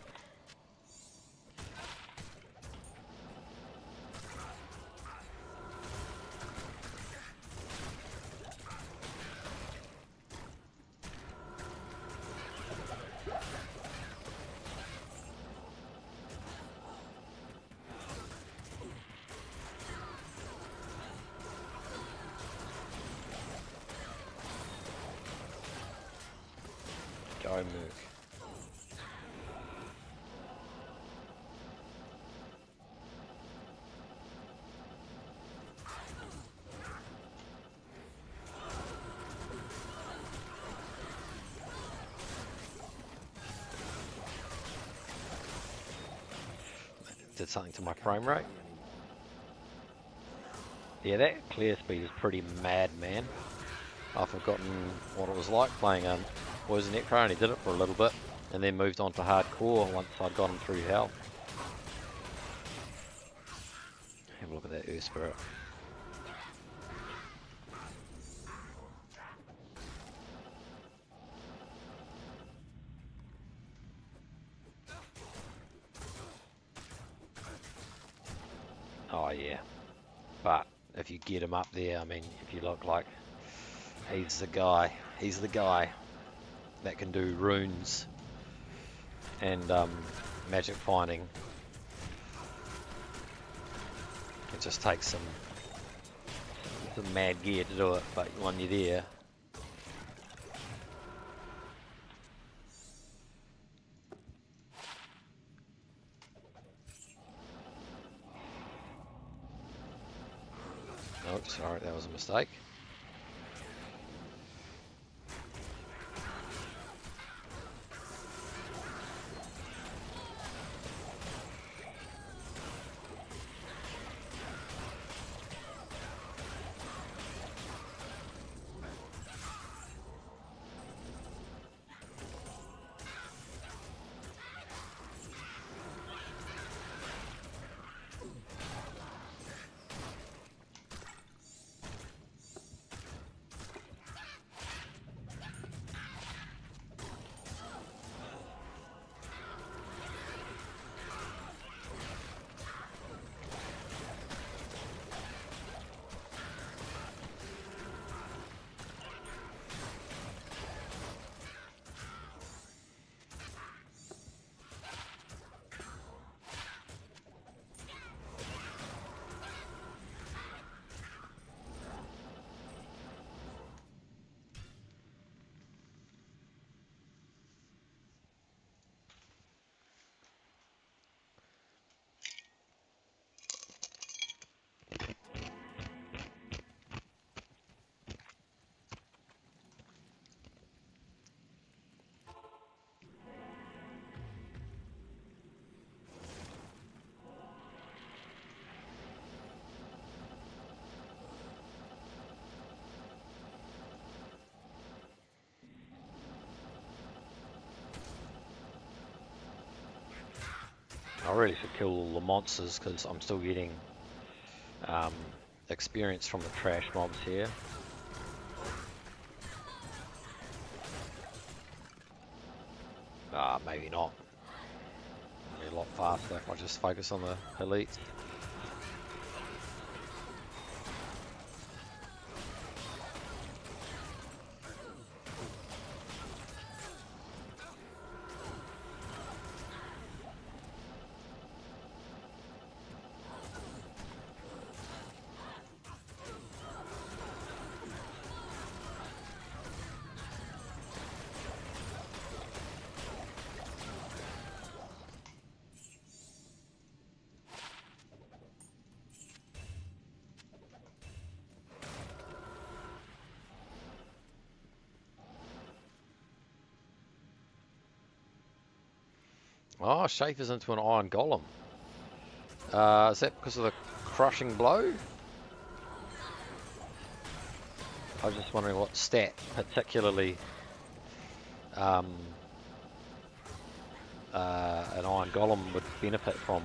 Go Mook. did something to my frame rate. Anymore. Yeah, that clear speed is pretty mad, man. I've forgotten what it was like playing Poison Necro. I only did it for a little bit, and then moved on to hardcore once I'd gotten through hell. Have a look at that Earth Spirit. Oh yeah, but if you get him up there, I mean, if you look like he's the guy that can do runes and magic finding. It just takes some mad gear to do it, but when you're there, oh sorry, that was a mistake. I really should kill all the monsters because I'm still getting experience from the trash mobs here. Maybe not. Be a lot faster if I just focus on the elites. Oh, Schaefer's into an iron golem. Is that because of the crushing blow? I was just wondering what stat particularly an iron golem would benefit from.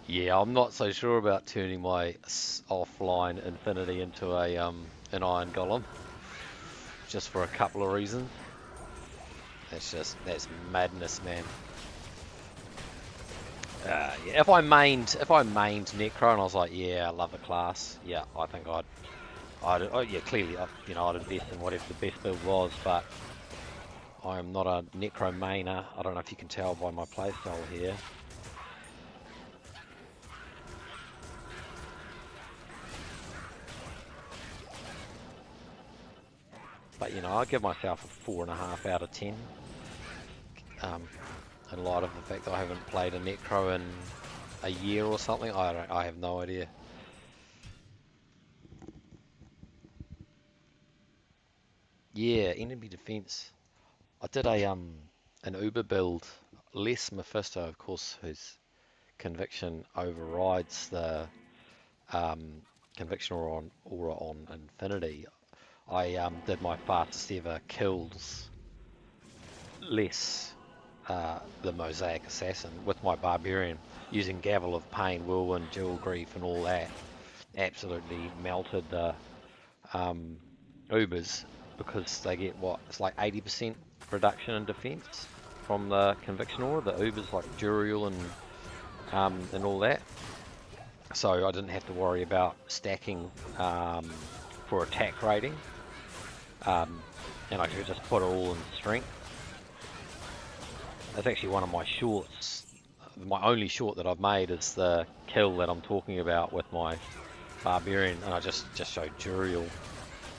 Yeah, I'm not so sure about turning my offline infinity into a an iron golem, just for a couple of reasons. That's madness, man. Yeah, if I mained Necro and I was like, yeah, I love the class. Yeah, I think yeah, clearly, I'd invest in whatever the best build was, but I am not a Necro mainer. I don't know if you can tell by my playstyle here. But I give myself a 4.5 out of 10. in light of the fact that I haven't played a Necro in a year or something. I have no idea. Yeah, enemy defense. I did an Uber build. Less Mephisto, of course, whose conviction overrides the um, conviction aura on Infinity. I did my fastest ever kills less the Mosaic Assassin with my Barbarian using Gavel of Pain, Whirlwind, Dual Grief, and all that. Absolutely melted the um, Ubers because they get what? It's like 80% reduction in defense from the conviction aura. The Ubers like Duriel and all that. So I didn't have to worry about stacking for attack rating, and I could just put it all in strength. That's actually one of my shorts. My only short that I've made is the kill that I'm talking about with my Barbarian, and I just showed Duriel.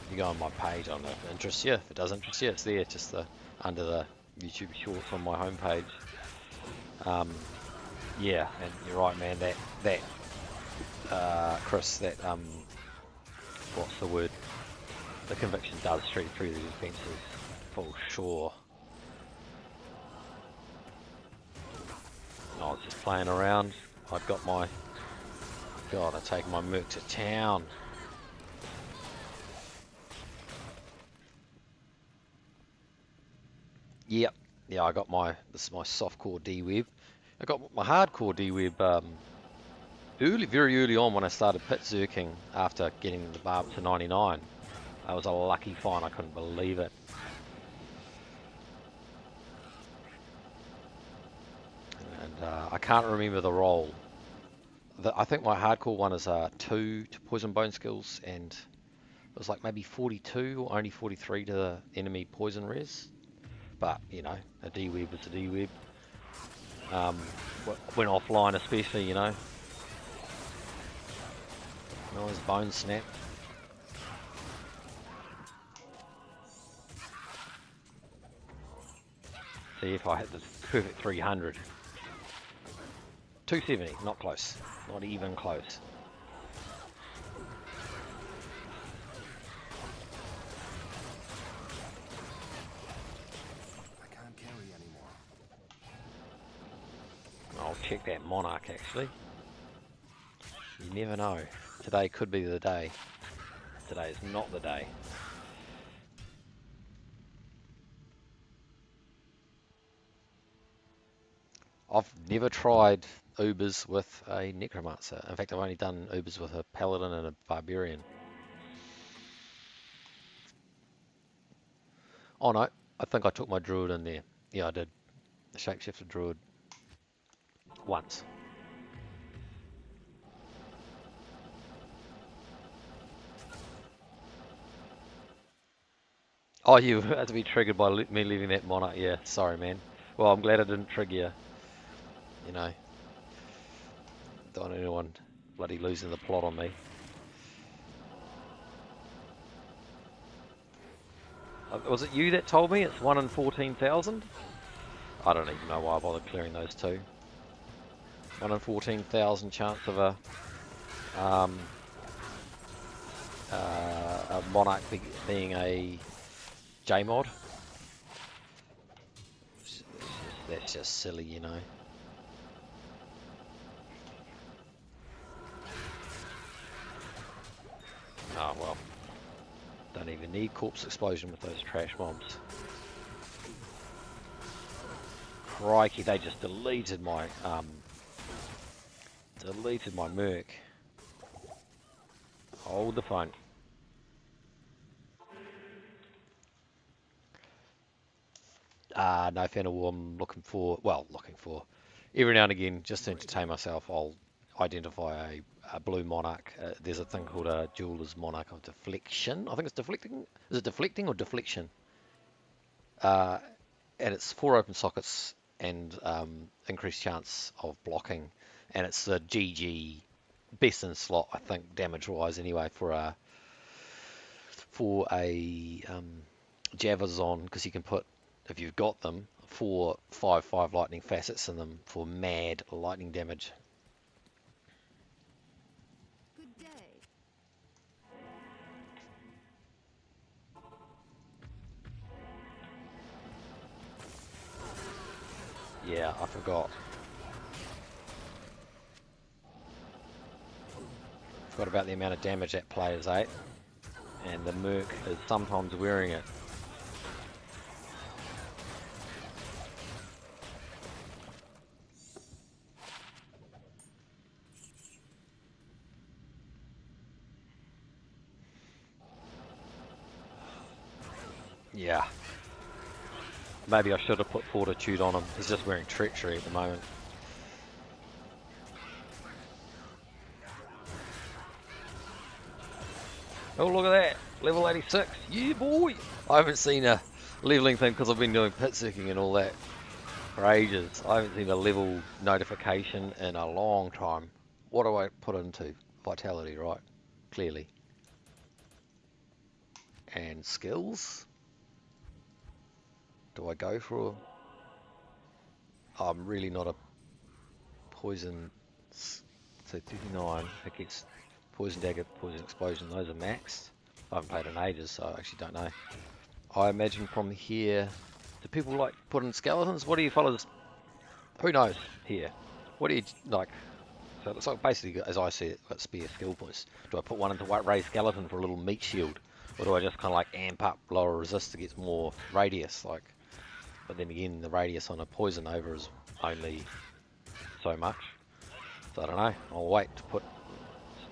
You go on my page, I don't know if it interests you. If it does interest you, it's there, just under the YouTube shorts on my homepage. Yeah, and you're right, man. Chris, what's the word? The conviction does straight through the defences for sure. I was just playing around. I'd got my God. I take my Merc to town. Yep. Yeah, I got this is my softcore D-Web. I got my hardcore D-Web very early on when I started pit zerking after getting the Barb to 99. That was a lucky find, I couldn't believe it. And I can't remember the roll. I think my hardcore one is 2 to poison bone skills, and it was like maybe 42 or only 43 to the enemy poison res. But, you know, a D-Web is a D-Web. Went offline especially, you know. No, his bone snapped. See if I hit the perfect 300. 270, not close. Not even close. I can't carry anymore. I'll check that Monarch actually. You never know. Today could be the day. Today is not the day. I've never tried Ubers with a Necromancer. In fact, I've only done Ubers with a Paladin and a Barbarian. Oh no, I think I took my Druid in there. Yeah, I did. The Shapeshifter Druid. Once. Oh, you had to be triggered by me leaving that Monarch. Yeah, sorry, man. Well, I'm glad I didn't trigger you. You know, don't want anyone bloody losing the plot on me. Was it you that told me it's 1 in 14,000? I don't even know why I bothered clearing those two. 1 in 14,000 chance of a Monarch being a J mod. That's just silly, you know. Oh well. Don't even need corpse explosion with those trash mobs. Crikey, they just deleted my Merc. Hold the phone. No fan of war. I'm looking for every now and again, just to entertain myself, I'll identify a blue Monarch. There's a thing called a Jeweler's Monarch of Deflection. I think it's deflecting. Is it deflecting or deflection? And it's 4 open sockets and increased chance of blocking. And it's the GG best in slot, I think, damage-wise anyway, for a Javazon, because you can put if you've got them, 4/5/5 lightning facets in them for mad lightning damage. Good day. Yeah, I forgot. Forgot about the amount of damage that plays, eh? And the Merc is sometimes wearing it. Yeah. Maybe I should have put Fortitude on him. He's just wearing Treachery at the moment. Oh, look at that. Level 86. Yeah, boy. I haven't seen a leveling thing because I've been doing pit seeking and all that for ages. I haven't seen a level notification in a long time. What do I put into? Vitality, right? Clearly. And skills? Do I go for... I'm really not a poison... So 39, it gets poison dagger, poison explosion. Those are maxed. I haven't played in ages, so I actually don't know. I imagine from here... Do people like put in skeletons? What do you fellas... Who knows here? What do you like? So it's like basically, as I see it, got spear skill points. Do I put one into White Ray Skeleton for a little meat shield? Or do I just kind of like amp up lower resist to get more radius? Like, but then again, the radius on a poison over is only so much. So I don't know. I'll wait to put.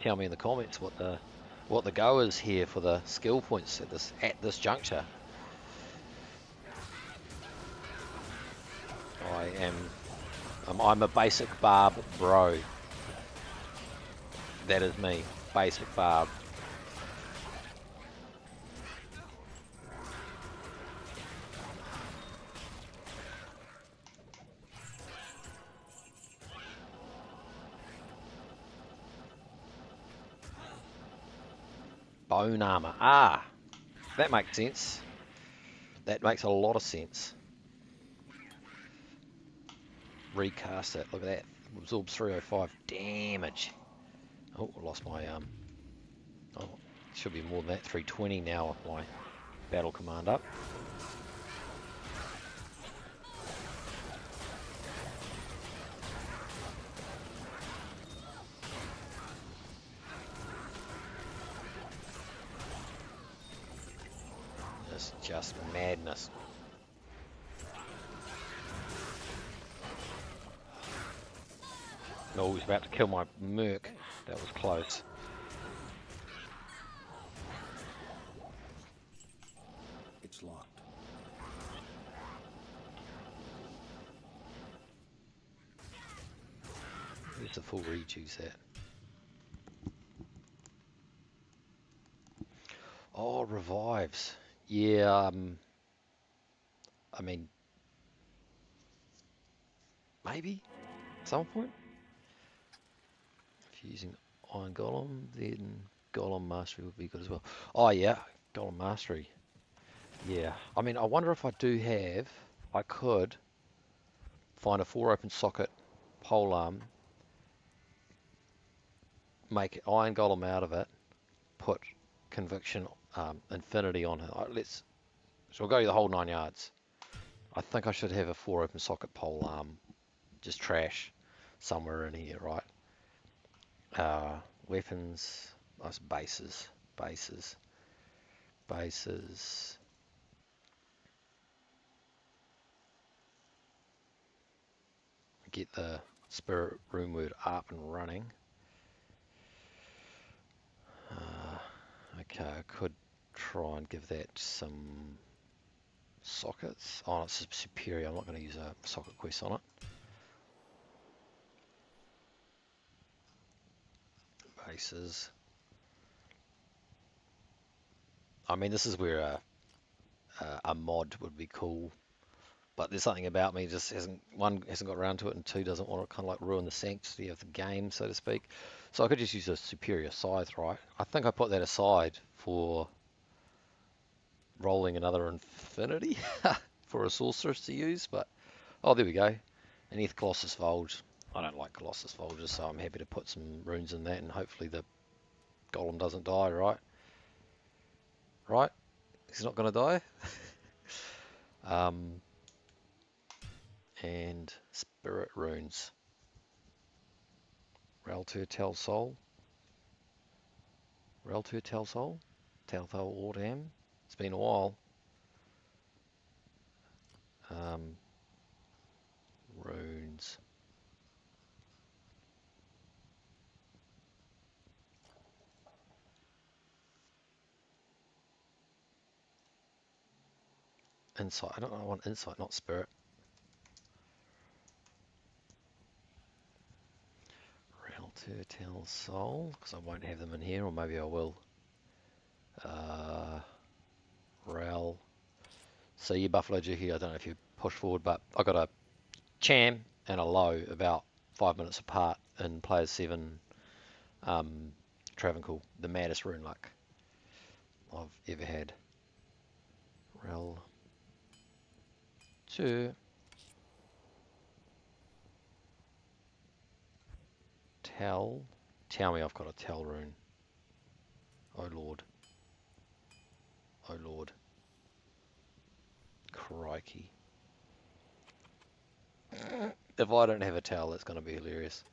Tell me in the comments what the go is here for the skill points at this juncture. I'm a basic Barb bro. That is me, basic Barb. Bone armor. Ah, that makes sense. That makes a lot of sense. Recast it. Look at that. Absorbs 305 damage. Oh, I lost my Oh, should be more than that. 320 now with my battle command up. It's just madness. Oh, he's about to kill my Merc. That was close. It's locked. Where's the full rejuice at? Oh, revives. Yeah, I mean, maybe at some point. If you're using Iron Golem, then Golem Mastery would be good as well. Oh yeah, Golem Mastery. Yeah, I mean, I wonder if I do have, I could find a 4 open socket polearm, make Iron Golem out of it, put Conviction Infinity on it. So we'll go the whole 9 yards. I think I should have a 4 open socket polearm, just trash somewhere in here, right? Weapons, that's bases. Get the Spirit Room Word up and running. Okay, I could try and give that some sockets. Oh, it's superior. I'm not going to use a socket quest on it. Bases. I mean, this is where a mod would be cool, but there's something about me just hasn't got around to it, and two doesn't want to kind of like ruin the sanctity of the game, so to speak. So I could just use a superior scythe, right? I think I put that aside for rolling another infinity for a sorceress to use, but oh, there we go. An Eth Colossus Vulge. I don't like Colossus Vulges, so I'm happy to put some runes in that, and hopefully the golem doesn't die, right? Right? He's not going to die. And Spirit Runes. Reltur Tel Sol. Reltur Tel Sol. Telthal Ordam. It's been a while. Runes. Insight. I don't know. I want insight, not spirit. Reltur Tel Sol. Because I won't have them in here, or maybe I will. Rel. So you Buffalo Juki, I don't know if you push forward, but I got a Cham and a Low about 5 minutes apart in Players 7 Travancore. The maddest rune luck I've ever had. Rel 2. Tell. Tell me I've got a Tell rune. Oh Lord. Oh Lord. Crikey. If I don't have a Tell, it's going to be hilarious.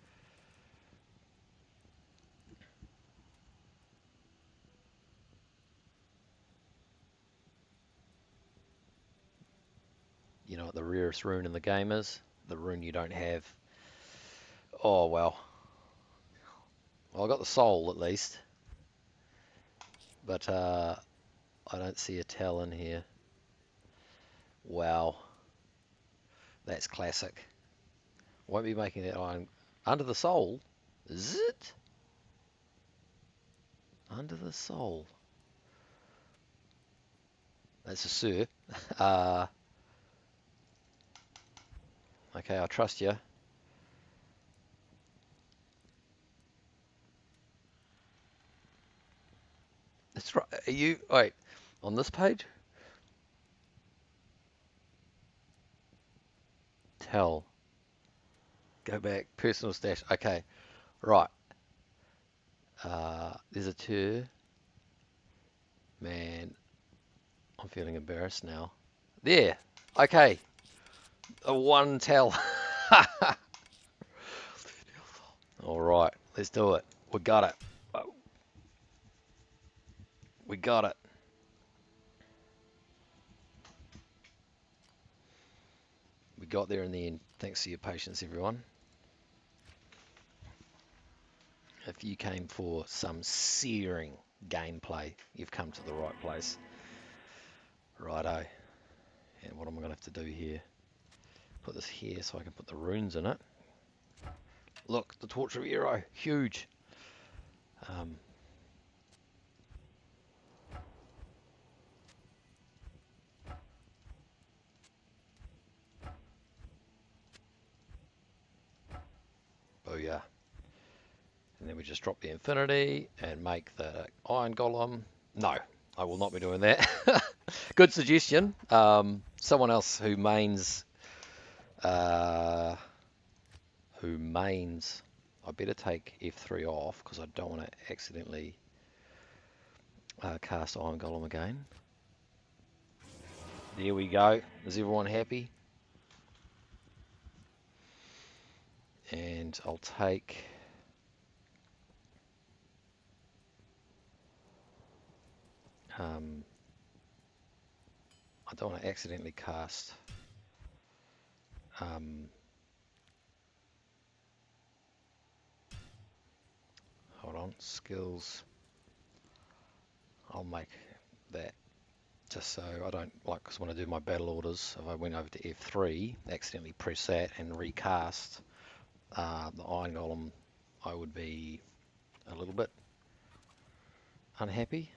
You know what the rarest rune in the game is? The rune you don't have. Oh well. Well, I got the soul at least. But I don't see a Tell in here. Wow. That's classic. Won't be making that iron. Under the soul? Is it? Under the soul. That's a sir. Okay, I trust you. That's right. Are you... Wait. On this page? Tell. Go back. Personal stash. Okay. Right. There's a two. Man. I'm feeling embarrassed now. There. Okay. A one Tell. All right. Let's do it. We got it. We got it. We got there in the end. Thanks for your patience, everyone. If you came for some searing gameplay, you've come to the right place. Righto. And what am I going to have to do here? Put this here so I can put the runes in it. Look, the Torch of Arrow. Huge. Booyah. And then we just drop the Infinity and make the Iron Golem. No, I will not be doing that. Good suggestion. Someone else who mains... I better take F3 off because I don't want to accidentally cast Iron Golem again. There we go. Is everyone happy? And I'll take... I don't want to accidentally cast... hold on, skills. I'll make that just so I don't, like, because when I do my battle orders, if I went over to F3, accidentally press that and recast the Iron Golem, I would be a little bit unhappy.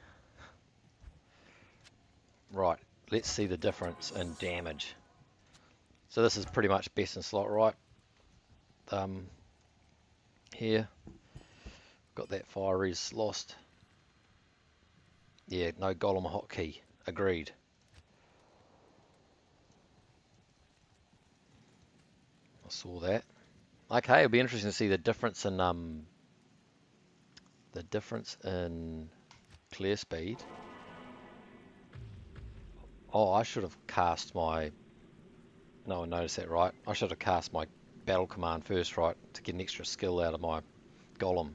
Right, let's see the difference in damage. So this is pretty much best in slot, right? Here, got that fire res lost. Yeah, no Golem hotkey, agreed. I saw that. Okay, it'll be interesting to see the difference in clear speed. Oh, I should have cast my. No one noticed that, right? I should have cast my battle command first, right, to get an extra skill out of my golem.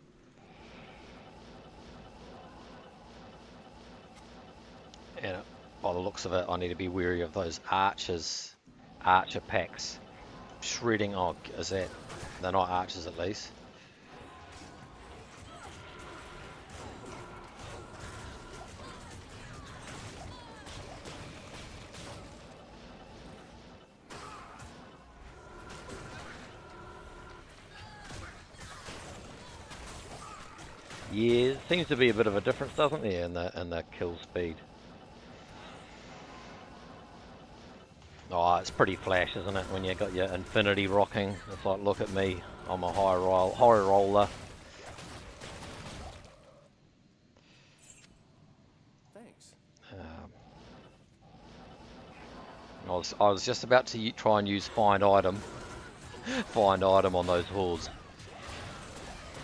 And by the looks of it, I need to be wary of those archer packs shredding. Oh, is that? They're not archers, at least. Yeah, seems to be a bit of a difference, doesn't there, in the kill speed. Oh, it's pretty flash, isn't it? When you got your infinity rocking, it's like, look at me, I'm a high roller. Thanks. I was just about to try and use find item on those hordes.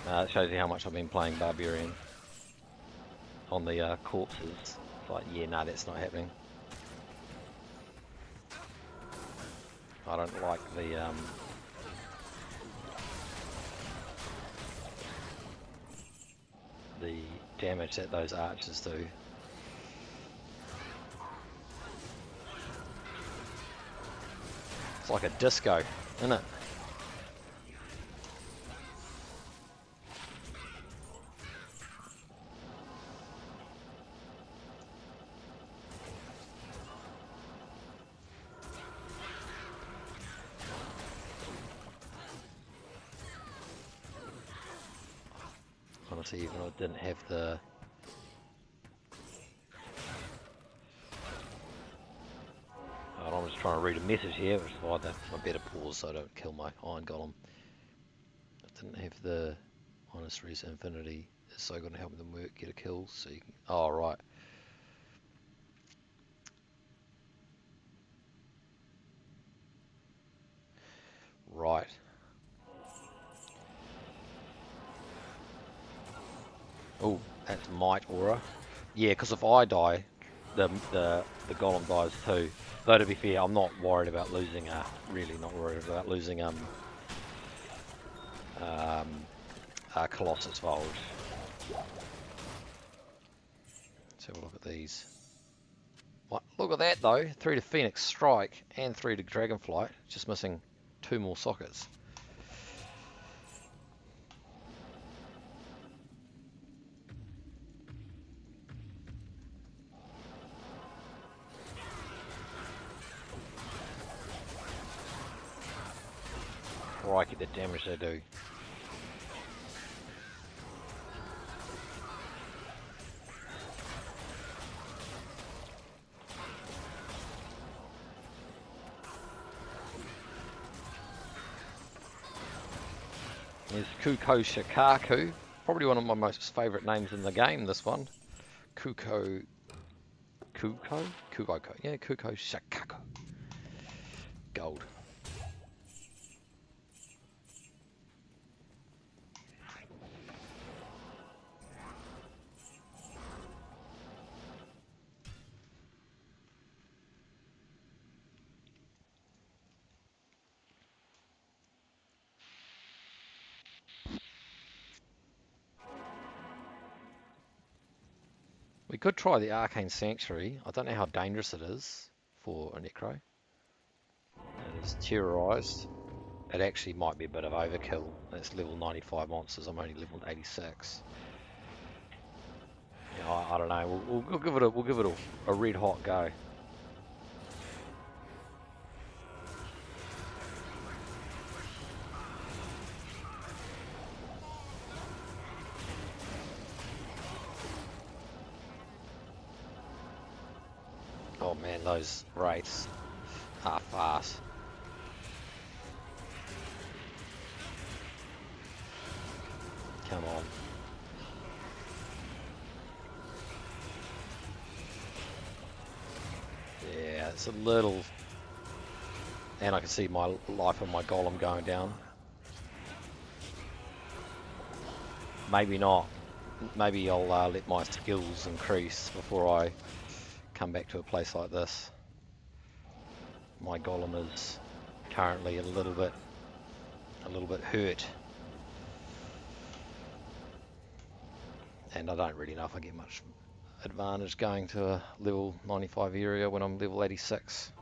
It shows you how much I've been playing Barbarian on the corpses. It's like, yeah, no, that's not happening. I don't like the damage that those archers do. It's like a disco, isn't it? Honestly, even though I didn't have the... I'm just trying to read a message here, which is why I better pause so I don't kill my Iron Golem. I didn't have the minus res infinity. It's so going to help them work, get a kill, so you can... Oh, right. Right. Oh, that's Might Aura. Yeah, because if I die, the golem dies too. Though to be fair, I'm not worried about losing really not worried about losing Colossus Bulge. Let's have a look at these. What? Look at that though, 3 to Phoenix Strike and 3 to Dragonflight, just missing 2 more sockets. Crikey, the damage they do. There's Kuko Shikaku, probably one of my most favourite names in the game, this one. Kuko Shikaku. Gold. We could try the Arcane Sanctuary. I don't know how dangerous it is for a Necro. It is terrorized. It actually might be a bit of overkill. It's level 95 monsters. I'm only level 86. Yeah, I don't know. We'll give it a red hot go. Oh man, those wraiths are fast. Come on. Yeah, it's a little And I can see my life of my golem going down. Maybe not. Maybe I'll let my skills increase before I come back to a place like this. My golem is currently a little bit hurt. And I don't really know if I get much advantage going to a level 95 area when I'm level 86.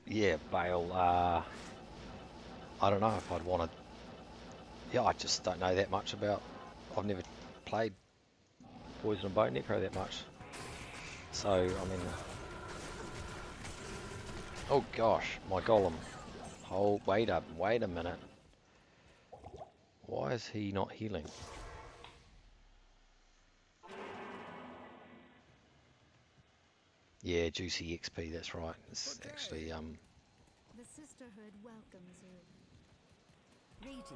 Yeah, Bale, I don't know if I'd want to. Yeah, I just don't know that much about. I've never played Poison and Bone Necro that much. So, I mean. Oh gosh, my golem. Oh, wait a minute. Why is he not healing? Yeah, juicy XP, that's right. It's actually, The sisterhood welcomes you. Greetings.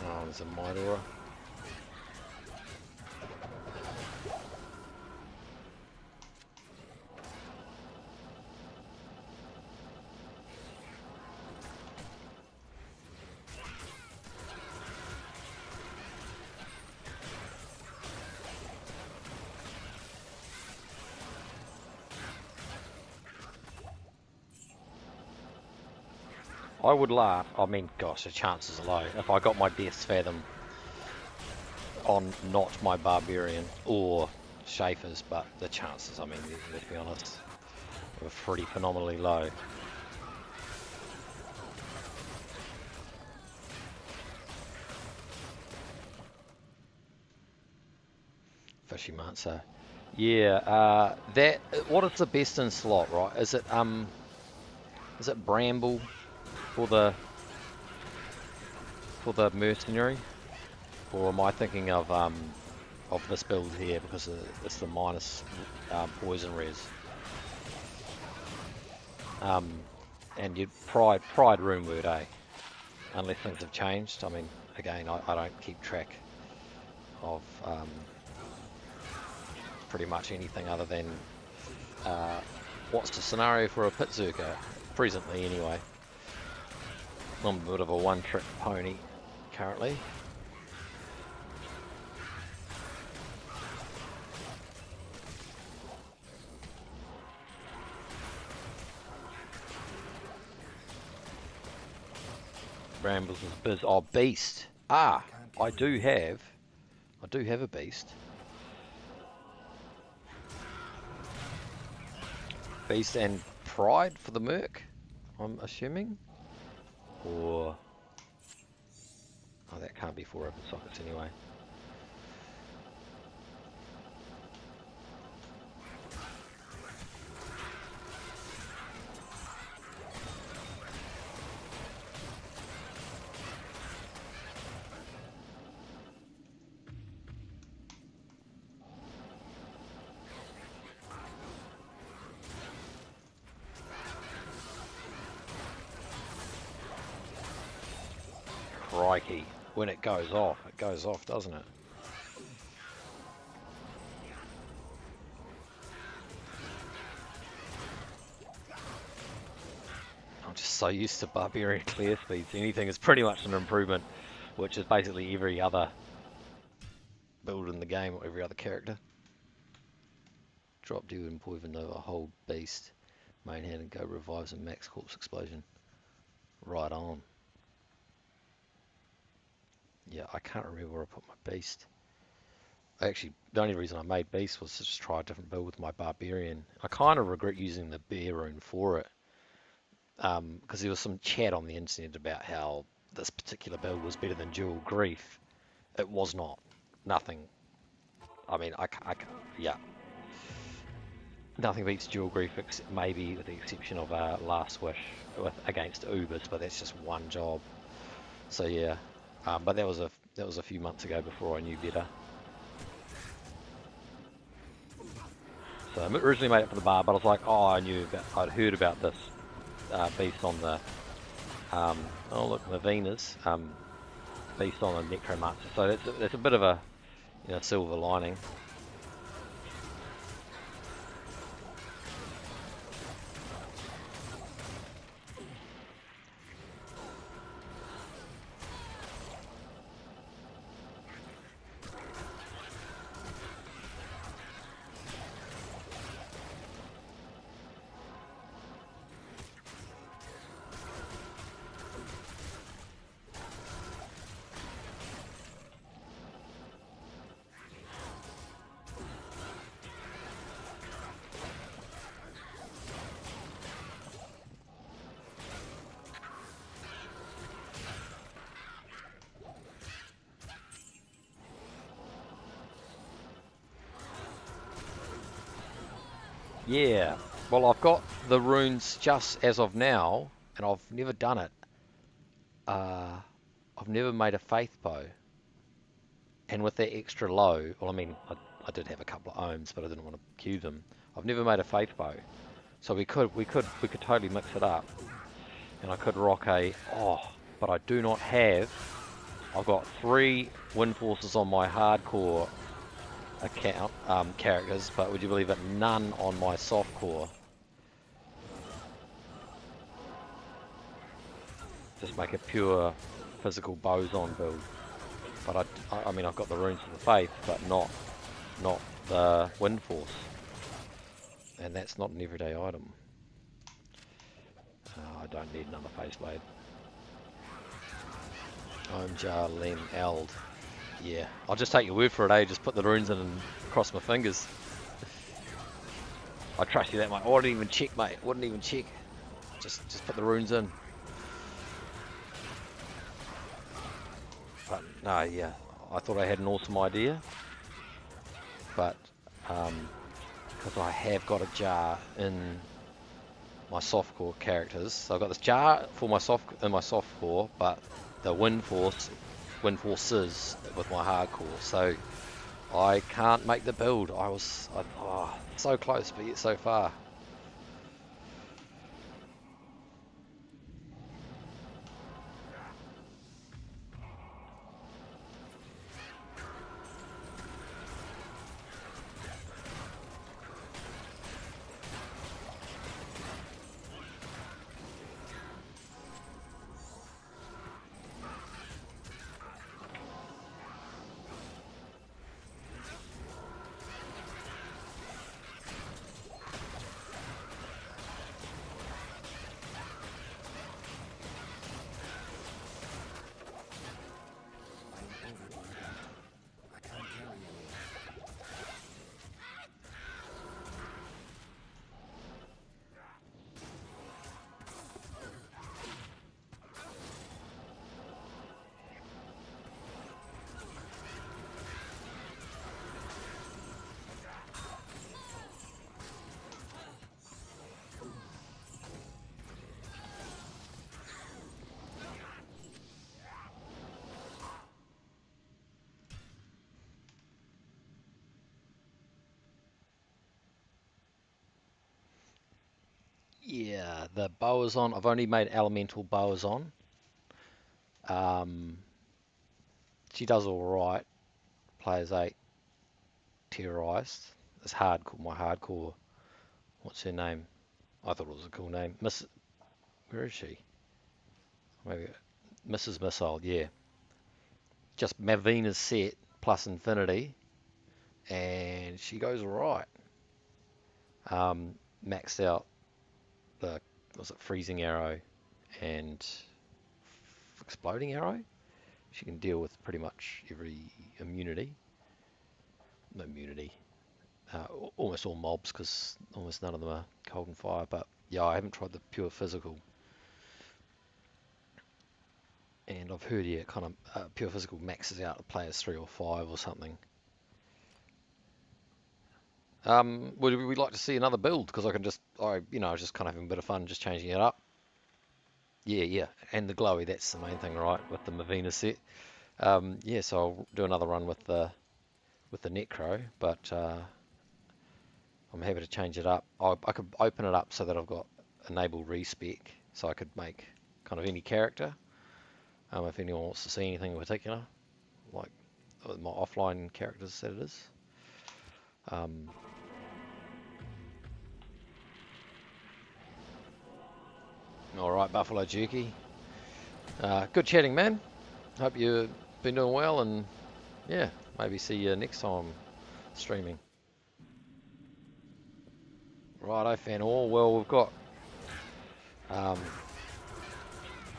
oh, there's a Midora. I would laugh. I mean, gosh, the chances are low. If I got my best Fathom on not my Barbarian or Schaefer's, but the chances, I mean, let's be honest, were pretty phenomenally low. Fishy Mansa. Yeah, that. What is the best in slot, right? Is it Bramble for the mercenary, or am I thinking of this build here because it's the minus poison res? And you'd pride rune word, eh? Unless things have changed. I mean, again, I don't keep track of pretty much anything other than what's the scenario for a Pitzurker, presently anyway. I'm a bit of a one-trick pony currently. Brambles is biz. Oh, beast. Ah, I do have a beast. Beast and pride for the merc, I'm assuming. Or oh, that can't be 4 open sockets anyway. Crikey, when it goes off, doesn't it? I'm just so used to Barbarian clear speeds. Anything is pretty much an improvement, which is basically every other build in the game or every other character. Drop deal and Poison Nova, hold beast, main hand and go revives and max corpse explosion. Right on. Yeah, I can't remember where I put my beast. Actually, the only reason I made beast was to just try a different build with my Barbarian. I kind of regret using the bear rune for it. Because there was some chat on the internet about how this particular build was better than Dual Grief. It was not. Nothing. I mean, yeah. Nothing beats Dual Grief, maybe with the exception of Last Wish against Ubers, but that's just one job. So yeah, but that was a few months ago before I knew better. So I originally made it for the bar, but I was like, oh, I'd heard about this beast on the oh look, the Venus beast on the Necromancer. So that's a bit of a silver lining. Yeah, well, I've got the runes just as of now, and I've never done it. Uh, I've never made a faith bow, and with that extra low, well, I mean, I did have a couple of ohms, but I didn't want to queue them. I've never made a faith bow, so we could totally mix it up, and I could rock but I do not have. I've got 3 wind forces on my hardcore account characters, but would you believe it, none on my softcore. Just make a pure physical boson build. But I mean, I've got the runes of the faith, but not the wind force, and that's not an everyday item. I don't need another face blade. Omjar Lem Eld. Yeah, I'll just take your word for it, eh? Just put the runes in and cross my fingers. I trust you that, mate. I wouldn't even check, mate. Wouldn't even check. Just put the runes in. But no, yeah, I thought I had an awesome idea, but because I have got a jar in my softcore characters, so I've got this jar for my softcore, but the wind forces with my hardcore, so I can't make the build. So close, but yet so far. I am overburdened. I can't carry anymore. Yeah, the boazon. I've only made elemental boazon. Um, she does all right. Players 8 terrorized. It's hardcore. My hardcore. What's her name? I thought it was a cool name. Where is she? Maybe Mrs. Missile. Yeah, just Mavina's set plus infinity, and she goes all right. Maxed out the was it freezing arrow and exploding arrow. She can deal with pretty much every immunity. No immunity. Almost all mobs, because almost none of them are cold and fire. But yeah, I haven't tried the pure physical, and I've heard kind of pure physical maxes out at players 3 or 5 or something. Would we like to see another build? Because I was just kind of having a bit of fun, just changing it up. Yeah, and the glowy, that's the main thing, right, with the Mavina set. Yeah, so I'll do another run with the Necro, but I'm happy to change it up. I could open it up so that I've got enable respec, so I could make kind of any character. If anyone wants to see anything in particular, like my offline characters that it is. All right, Buffalo Jerky. Good chatting, man. Hope you've been doing well, and yeah, maybe see you next time streaming. Righto, fan all. Well, um,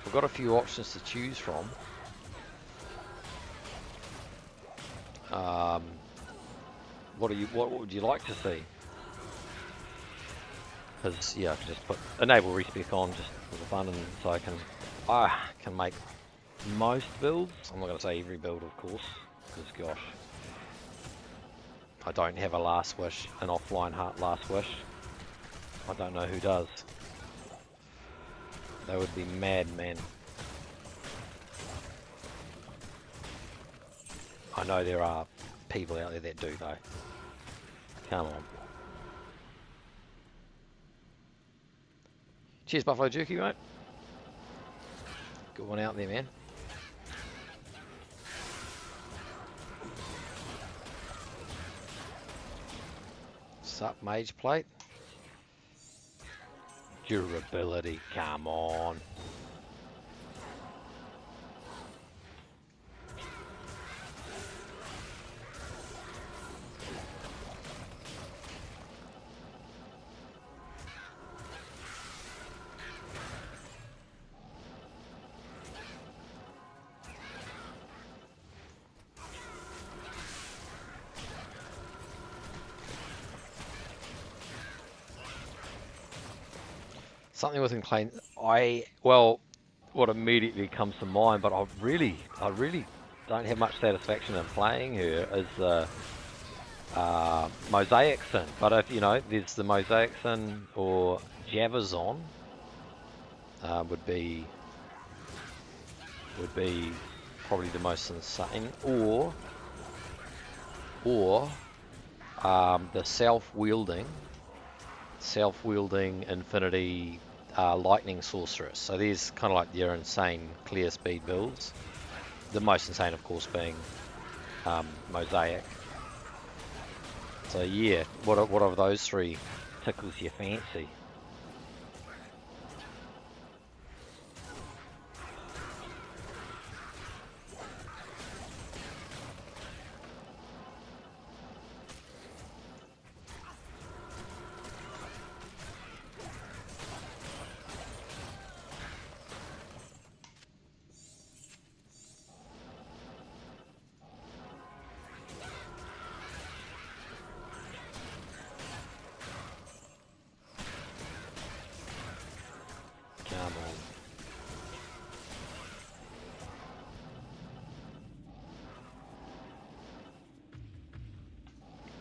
we've got a few options to choose from. What would you like to see? Because yeah, I can just put enable respec on just for the fun, and so I can make most builds. I'm not going to say every build, of course, because gosh, I don't have a last wish, an offline heart last wish. I don't know who does. They would be madmen. I know there are people out there that do though. Come on. Cheers, Buffalo Jerky, mate. Good one out there, man. Sup, Mage Plate? Durability, come on. Something with Incline. Well, what immediately comes to mind, but I really don't have much satisfaction in playing her, is the Mosaic Sin. But if you know, there's the Mosaic Sin or Javazon would be probably the most insane, or the self-wielding infinity lightning sorceress. So there's kind of like your insane clear speed builds. The most insane, of course, being Mosaic. So yeah, what of those three tickles your fancy? Come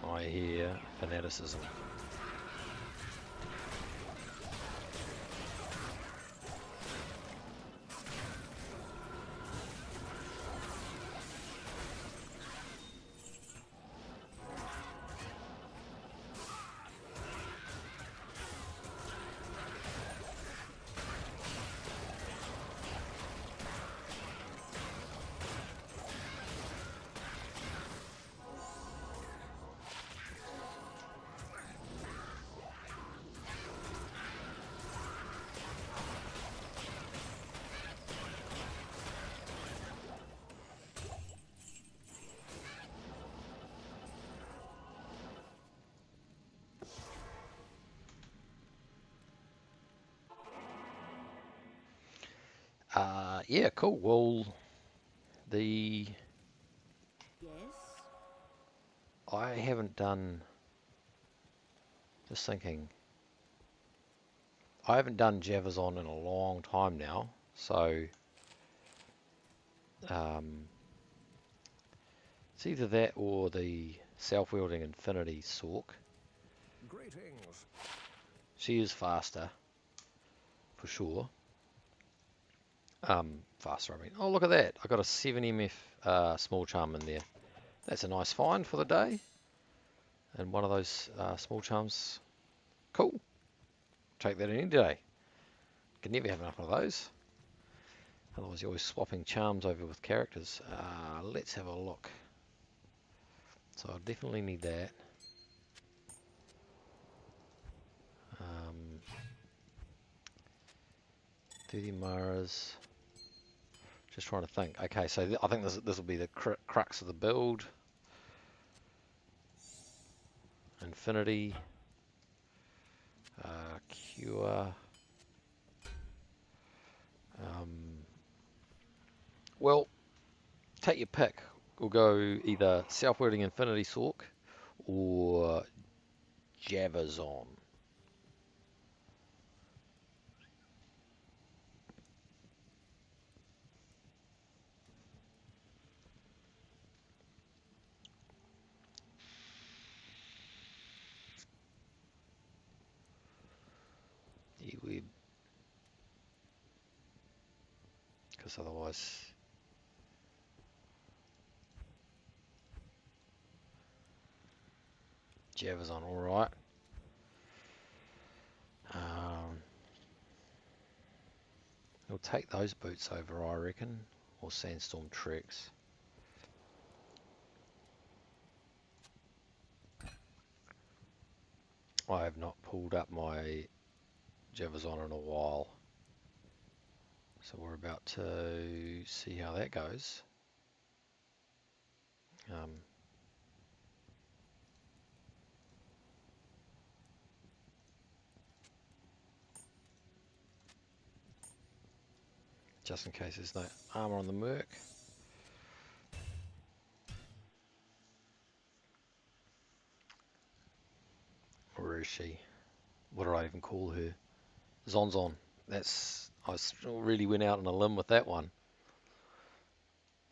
on. I hear fanaticism. Yeah, cool. Well, the Yes. I haven't done. Just thinking. I haven't done Javazon in a long time now, so it's either that or the self-wielding Infinity Sork. Greetings. She is faster, for sure. Faster, I mean. Oh, look at that. I got a 7 MF small charm in there. That's a nice find for the day. And one of those small charms. Cool. Take that any day. Can never have enough of those. Otherwise, you're always swapping charms over with characters. Let's have a look. So I'll definitely need that. 30 Maras. Just trying to think. Okay, so I think this will be the crux of the build. Infinity. Cure. Well, take your pick. We'll go either self-wielding Infinity Sork or Javazon. E-Web. Because otherwise... Javazon, alright. We'll take those boots over, I reckon. Or Sandstorm Treks. I have not pulled up my Javazon in a while. So we're about to see how that goes. Just in case there's no armor on the Merc. Where is she? What did I even call her? Zonzon. I really went out on a limb with that one.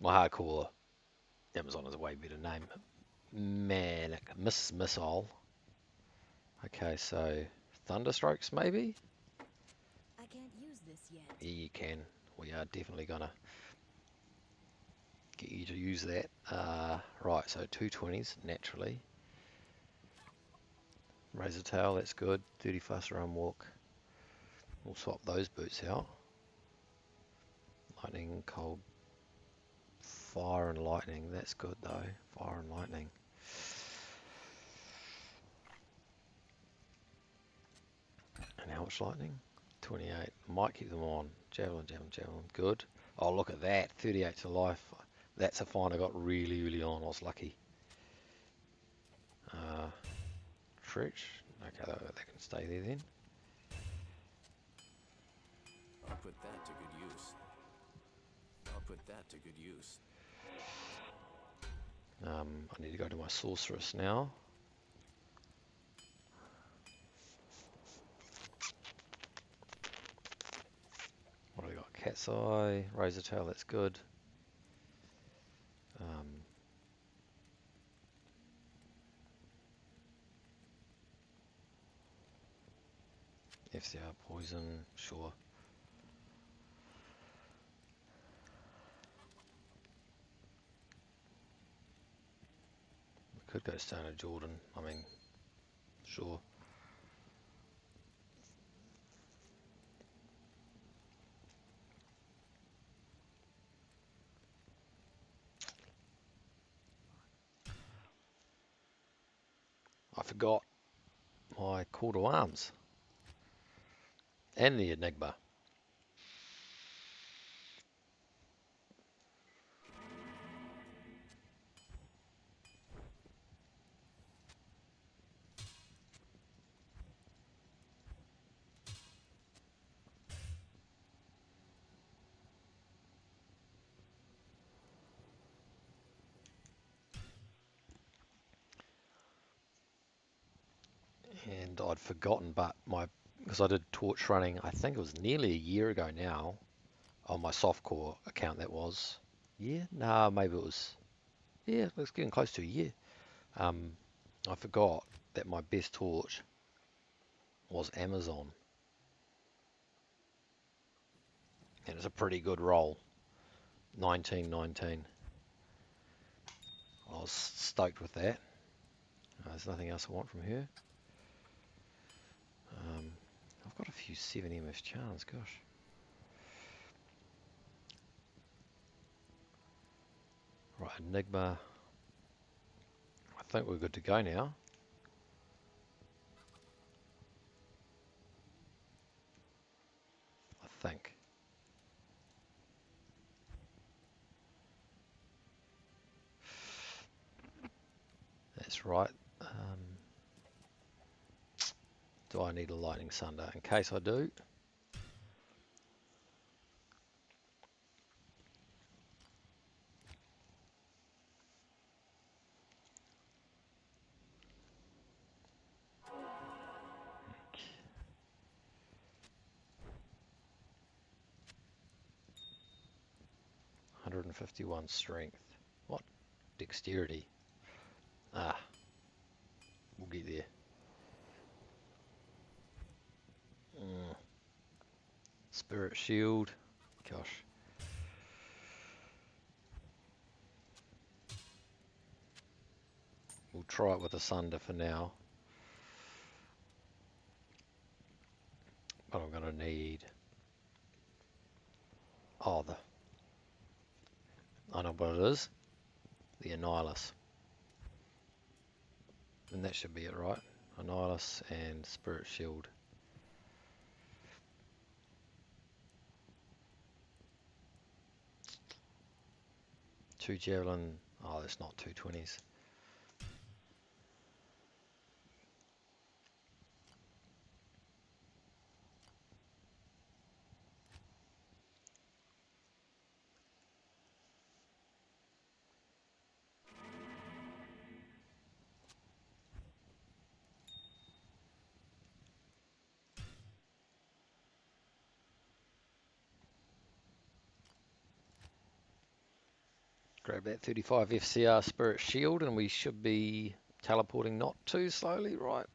My hardcore Amazon is a way better name. Manic. Miss Missile. Okay, so Thunderstrokes maybe? I can't use this yet. Yeah, you can. We are definitely gonna get you to use that. Right, so 220s naturally. Razor Tail, that's good. 30 faster run walk. We'll swap those boots out. Lightning, cold, fire and lightning. That's good though. Fire and lightning. And how much lightning? 28. Might keep them on. Javelin, javelin, javelin. Good. Oh, look at that. 38 to life. That's a find I got really, really on. I was lucky. Tretch. Okay, that can stay there then. I'll put that to good use. I'll put that to good use. I need to go to my sorceress now. What do we got? Cat's Eye, Razor Tail, that's good. FCR poison, sure. We could go Stoner Jordan, I mean, sure. I forgot my call to arms and the Enigma. And I'd forgotten, but because I did torch running, I think it was nearly a year ago now, on my Softcore account that was. Yeah, no, maybe it was, yeah, it's getting close to a year. I forgot that my best torch was Amazon. And it's a pretty good roll. 1919. I was stoked with that. There's nothing else I want from her. I've got a few 7 MS charms, gosh. Right, Enigma. I think we're good to go now. I think. That's right. Do I need a lightning sunder? In case I do. $151 strength. What? Dexterity. Ah, we'll get there. Spirit shield. Gosh. We'll try it with a sunder for now. But I'm going to need... Oh, I know what it is. The Annihilus. And that should be it, right? Annihilus and Spirit Shield. Two Javelin. Oh, that's not 220s. Grab that 35 FCR Spirit Shield and we should be teleporting not too slowly, right?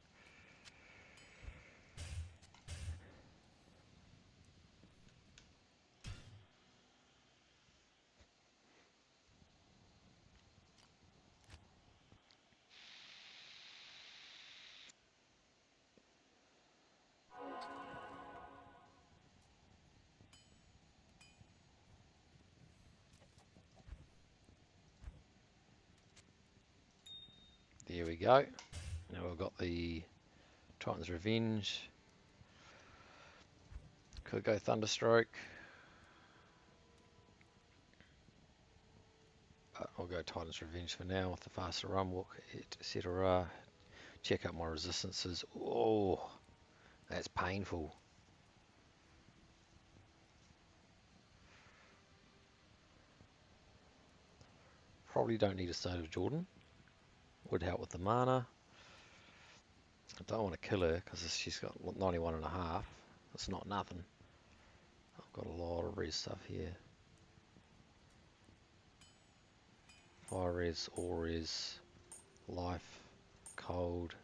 There we go. Now we've got the Titan's Revenge. Could go Thunderstroke. But I'll go Titan's Revenge for now with the faster run walk, etc. Check out my resistances. Oh, that's painful. Probably don't need a Stone of Jordan. Would help with the mana. I don't want to kill her because she's got 91 and a half. It's not nothing. I've got a lot of res stuff here. Fire res, all res, life, cold,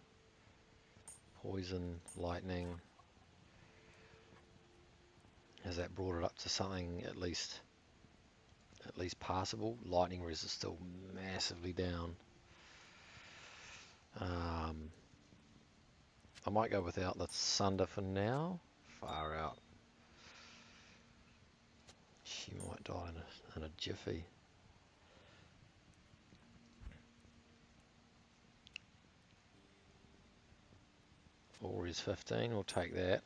poison, lightning. Has that brought it up to something at least passable? Lightning res is still massively down. I might go without the Sunder for now. Far out. She might die in a jiffy. All is 15, we'll take that.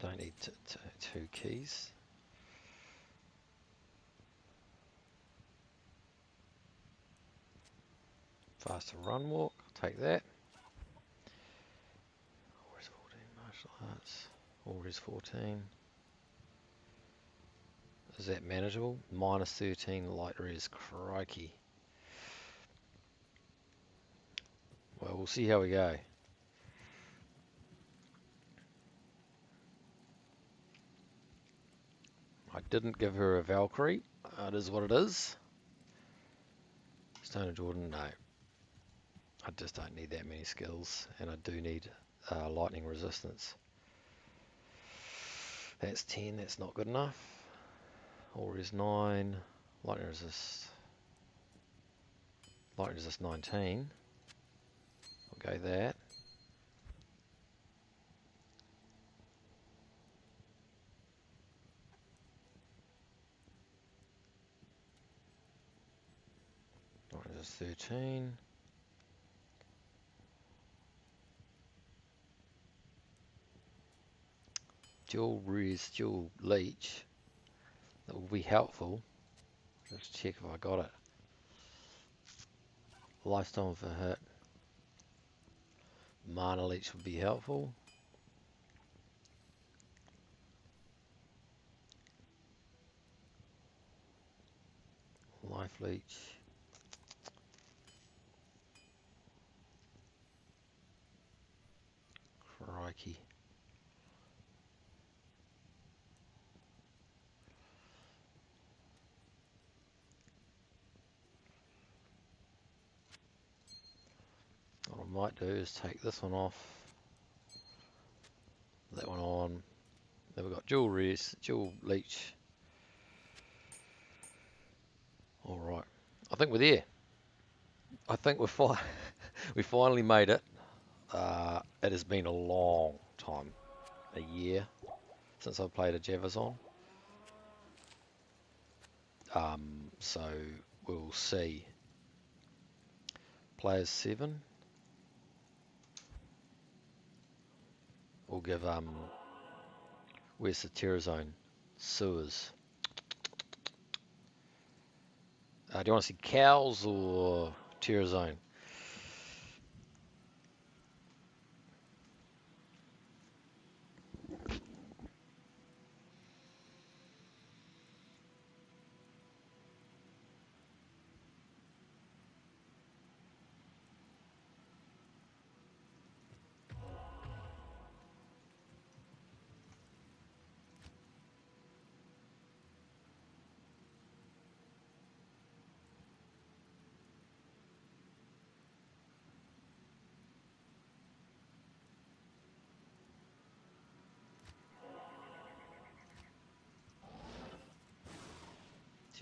Don't need two keys. Faster run walk, I'll take that. All is 14, martial arts. All is 14. Is that manageable? Minus 13 light res, crikey. Well, we'll see how we go. I didn't give her a Valkyrie. It is what it is. Stone of Jordan, no. I just don't need that many skills, and I do need lightning resistance. That's 10, that's not good enough. Or is 9, lightning resist 19. We'll go that. Lightning resist 13. Dual res, dual leech. That will be helpful. Let's check if I got it. Lifetime for hit. Mana leech would be helpful. Life leech. Crikey. What I might do is take this one off, that one on. Then we've got dual res, dual leech. Alright, I think we're there. I think we finally made it. It has been a long time, a year, since I've played a Javazon. So we'll see. Players 7. We'll give where's the Terror Zone? Sewers. Do you want to see cows or Terror Zone?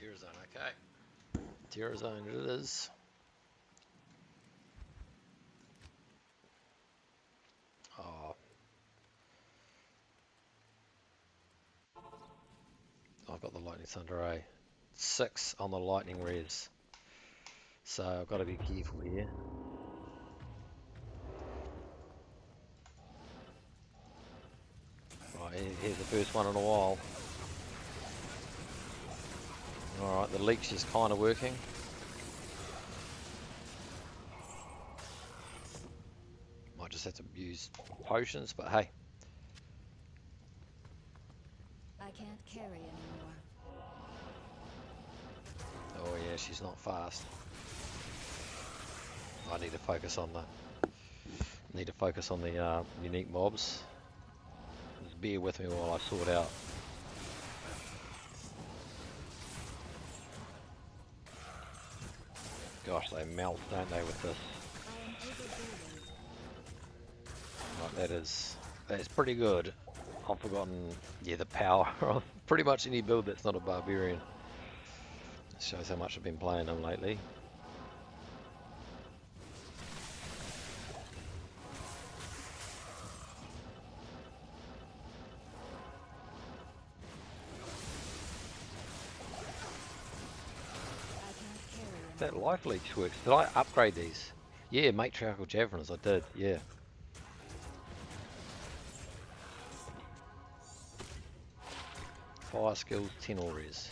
Terror Zone, okay. Terror Zone it is. Oh. I've got the Lightning Thunder A. 6 on the Lightning Res. So I've got to be careful here. Right, here's the first one in a while. Alright, the leech is kind of working. Might just have to use potions, but hey. I can't carry anymore. Oh yeah, she's not fast. I need to focus on the unique mobs. Just bear with me while I sort out. Gosh, they melt, don't they, with this? Right, that's pretty good. I've forgotten, yeah, the power of pretty much any build that's not a barbarian. It shows how much I've been playing them lately. That life leech works. Did I upgrade these? Yeah, matriarchal javelins, I did, yeah. Fire skills, 10 all res.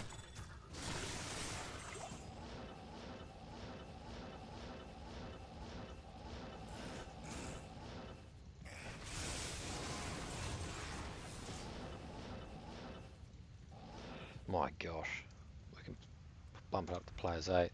My gosh, we can bump it up to players 8.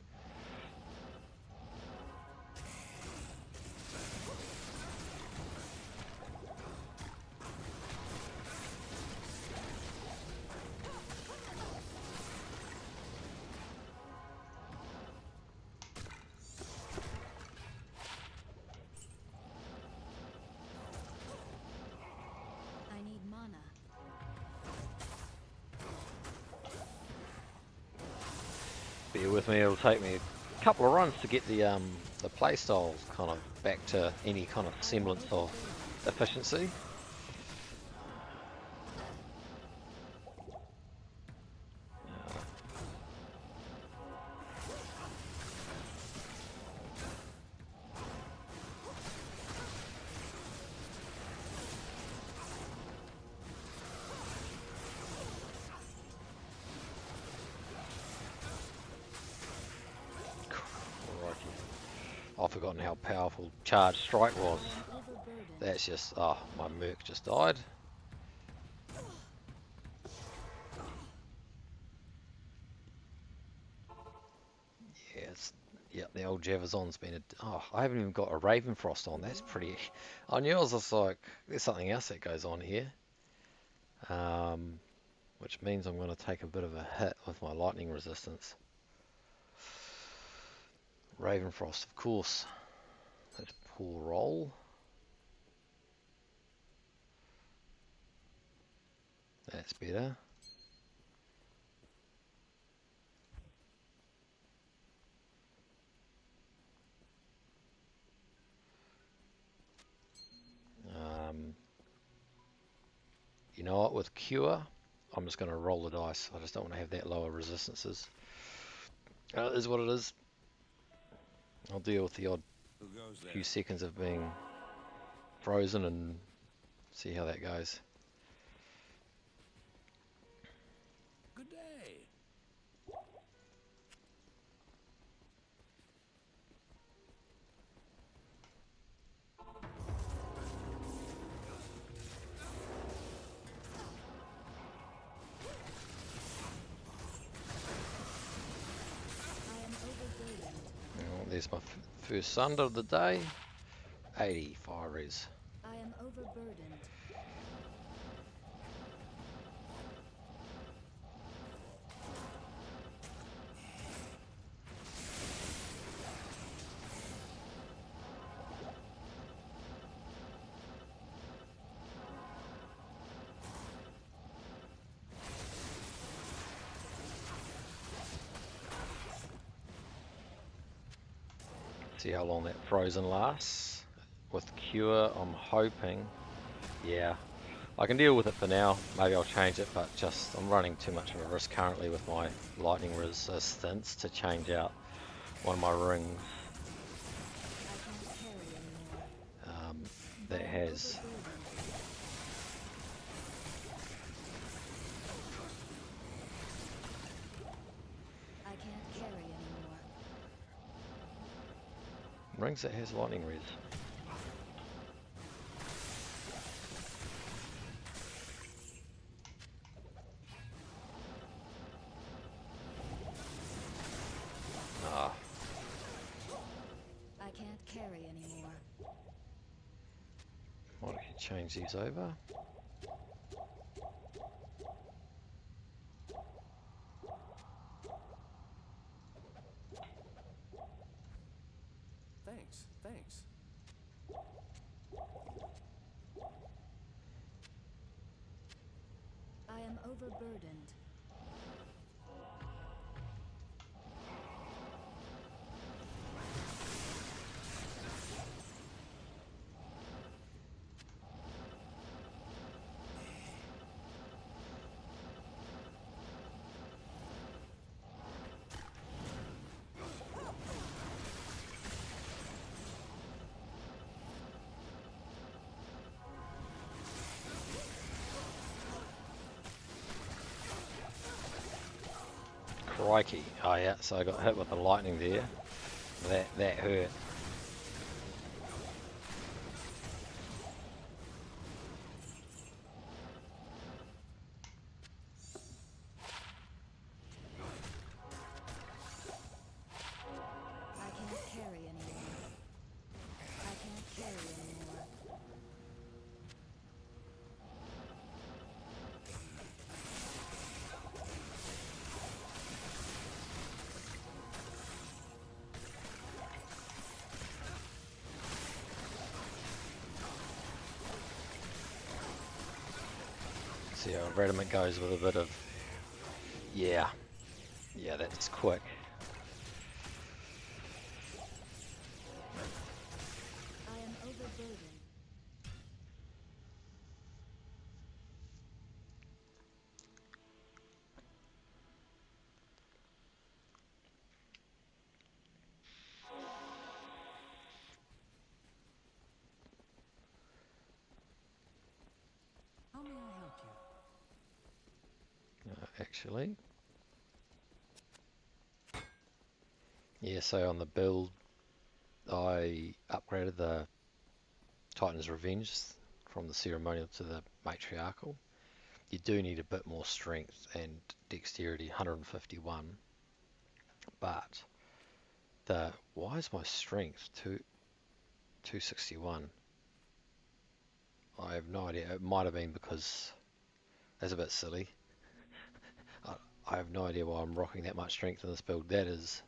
with me. It'll take me a couple of runs to get the playstyle kind of back to any kind of semblance of efficiency. I've forgotten how powerful Charge Strike was. That's just, oh, my Merc just died. Yes, yeah, the old Javazon's been a, oh, I haven't even got a Ravenfrost on. That's pretty, I knew I was just like, there's something else that goes on here. Which means I'm going to take a bit of a hit with my lightning resistance. Ravenfrost, of course. That's poor roll. That's better. You know what, with Cure, I'm just going to roll the dice. I just don't want to have that lower resistances. It is what it is. I'll deal with the odd few seconds of being frozen and see how that goes. Good day. Oh, there's my first Sunder of the day. 80 fire res. I am overburdened. See how long that frozen lasts. With Cure, I'm hoping, yeah, I can deal with it for now. Maybe I'll change it, but just I'm running too much of a risk currently with my lightning resistance to change out one of my rings that has. I can't carry anymore. Rings that has lightning res. Ah. I can't carry anymore. Might have to change these over. Thanks. I am overburdened. Crikey. Oh yeah, so I got hit with the lightning there. That hurt. I can't carry anymore. I can't carry anymore. See how Rediment goes with a bit of, yeah, that's quick. overburdened. How may I help you? Actually, yeah. So on the build, I upgraded the Titan's Revenge from the ceremonial to the matriarchal. You do need a bit more strength and dexterity, 151. But why is my strength 261? I have no idea. It might have been because that's a bit silly. I, I have no idea why I'm rocking that much strength in this build. That is,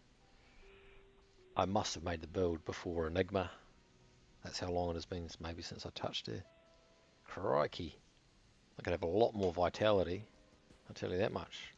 I must have made the build before Enigma. That's how long it has been, maybe since I touched her. Crikey. I could have a lot more vitality, I'll tell you that much.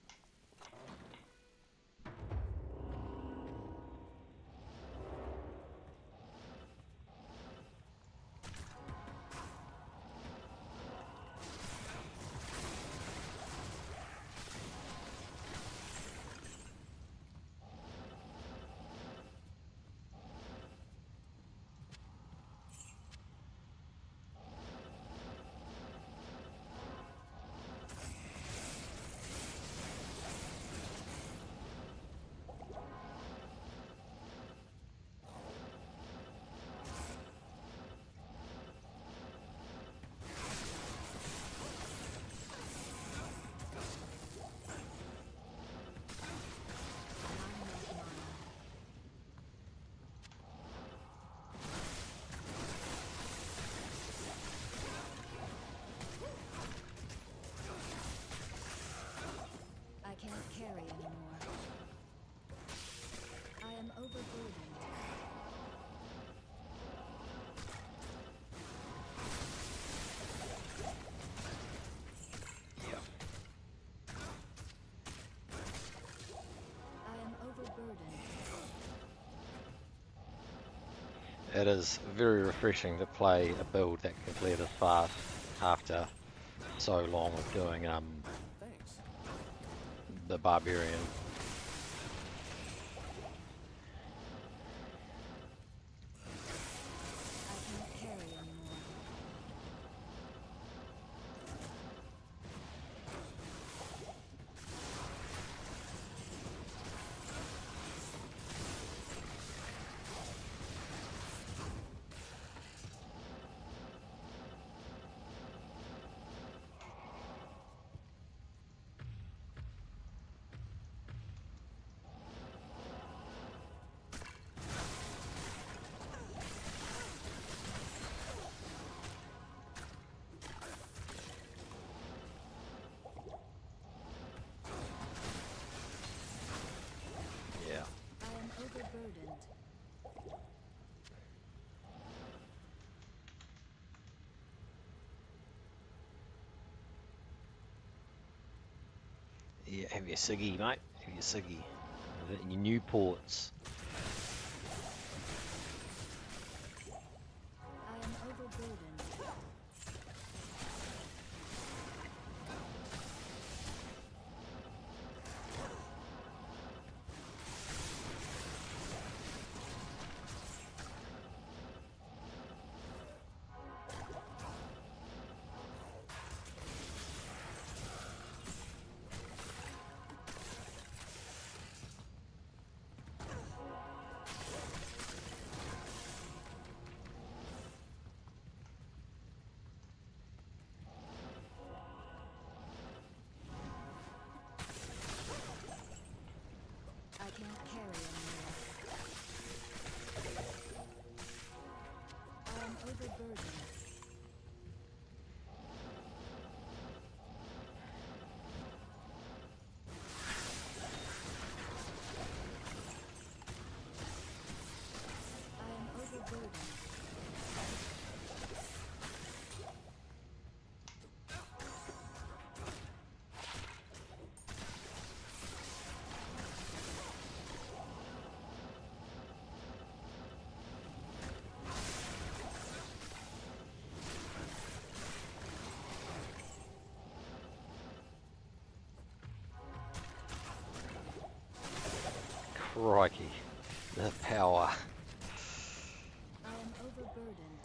I can't carry anymore. I am overburdened. Yeah. I am overburdened. It is very refreshing to play a build that can clear this fast after so long of doing Thanks. the Barbarian. I can't carry anymore. Yeah. I am overburdened. Yeah, have your ciggy, mate. Have your ciggy. And your Newports. I am overburdened. I can't carry anymore. I am overburdened. I am overburdened. Crikey. The power. I am overburdened.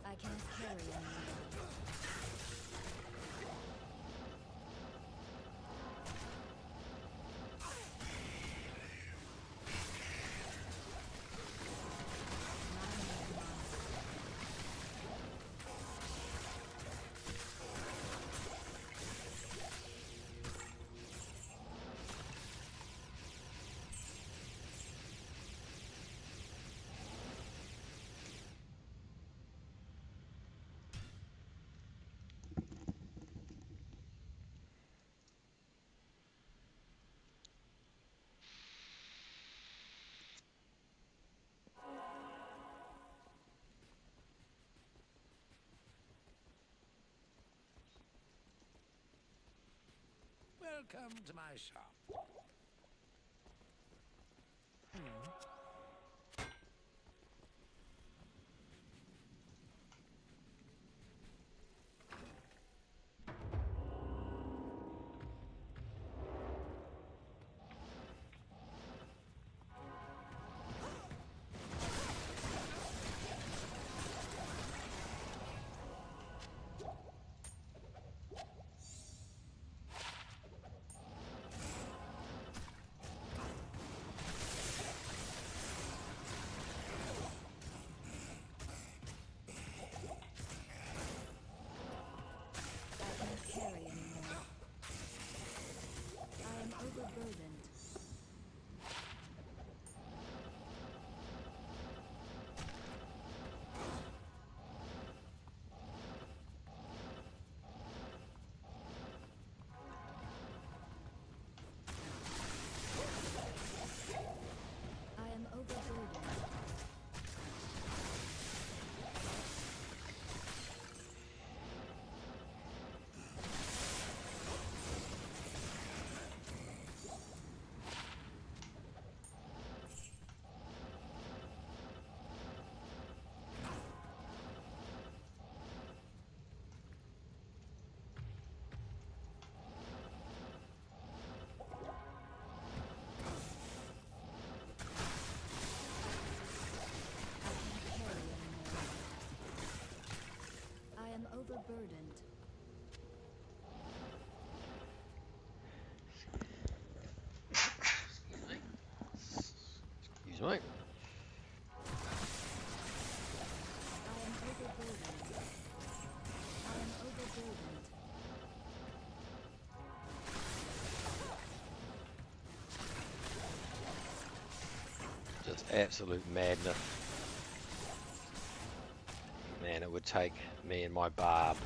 I cannot carry anymore. Welcome to my shop. I cannot carry anymore. I am overburdened. I am overburdened. I cannot carry anymore. I am overburdened. Excuse me. I am overburdened. I am overburdened. Just absolute madness. Man, it would take me and my Barb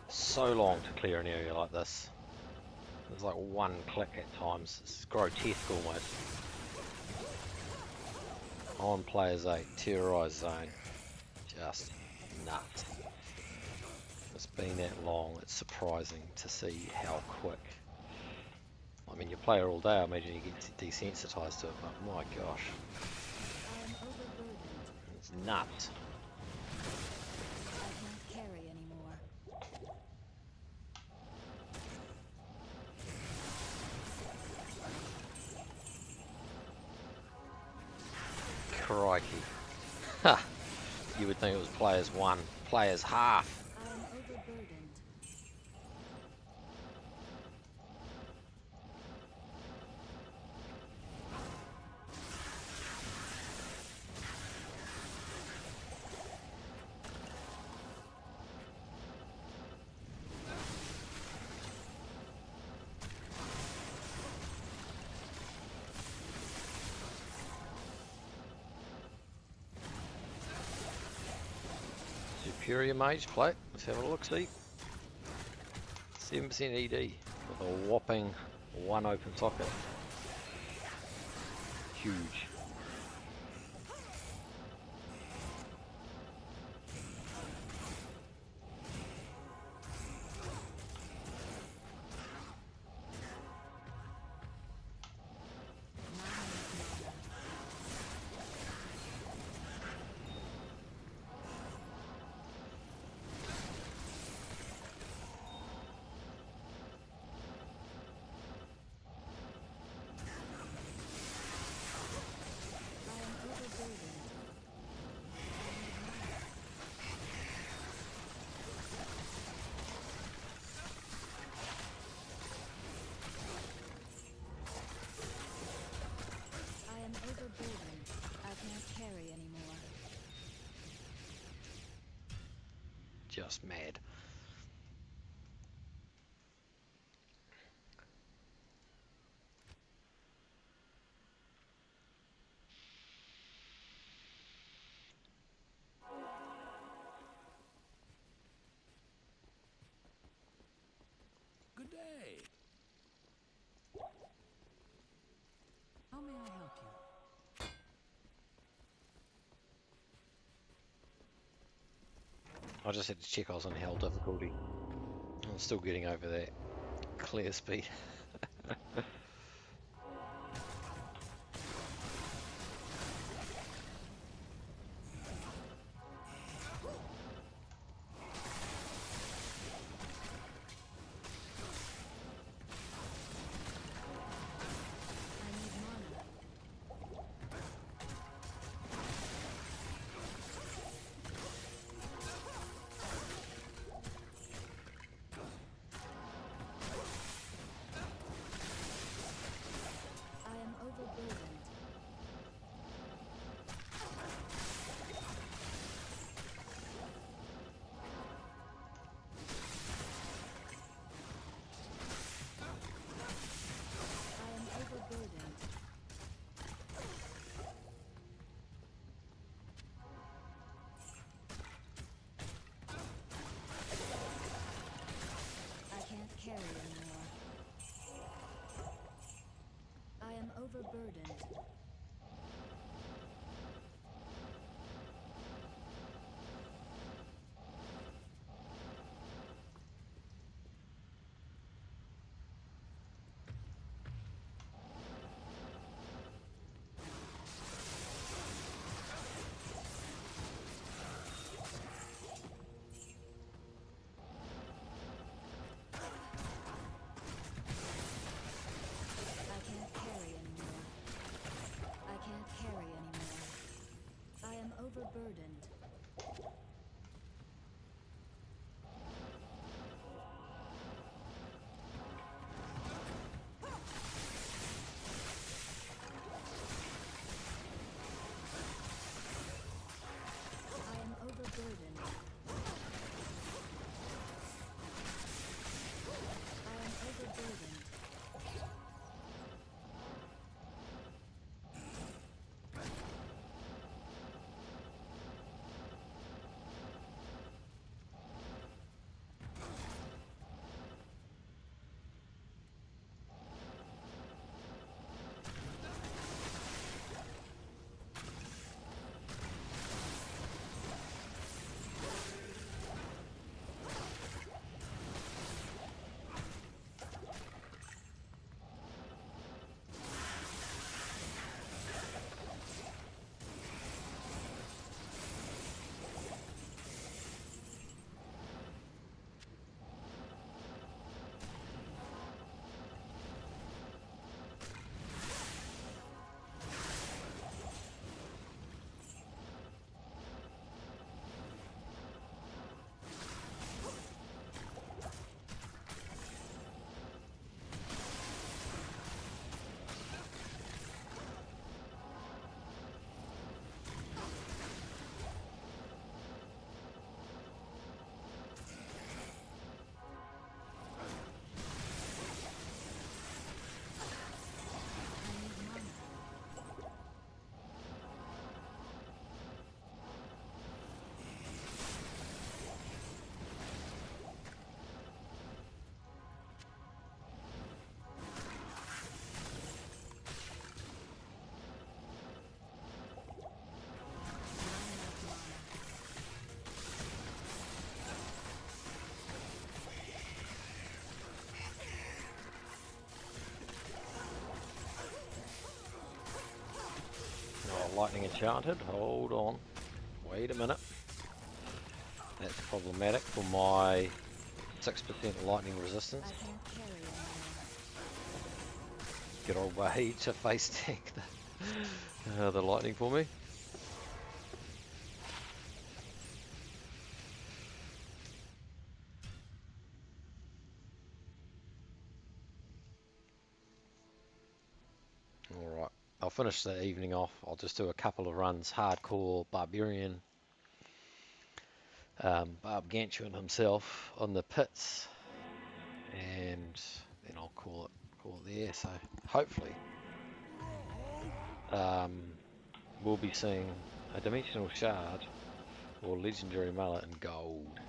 so long to clear an area like this. There's like one click at times. It's grotesque almost. On players 8, terrorized zone. Just nuts. It's been that long, it's surprising to see how quick. I mean, you play her all day, I imagine you get desensitized to it, but my gosh, I am overburdened. it's nuts. I cannot carry anymore. Crikey. Ha! You would think it was players 1, players half. I am overburdened. Superior Mage plate, let's have a look, see. 7% ED with a whopping 1 open socket. Huge. just mad. Good day. How may I help you? I just had to check I was on hell difficulty. I'm still getting over that clear speed. I need mana. I am overburdened. I am overburdened. I can't carry anymore. I am overburdened. I can't carry anymore. I can't carry anymore. I am overburdened. I am overburdened. I am overburdened. I need mana. Not enough mana. Oh, lightning enchanted. Hold on. Wait a minute. That's problematic for my 6% lightning I resistance. can't carry anymore. Get old way to face tank the lightning for me. Alright, I'll finish the evening off. I'll just do a couple of runs, hardcore, barbarian, Barb himself on the pits, and then I'll call it there. So hopefully we'll be seeing a dimensional shard or legendary mallet in gold.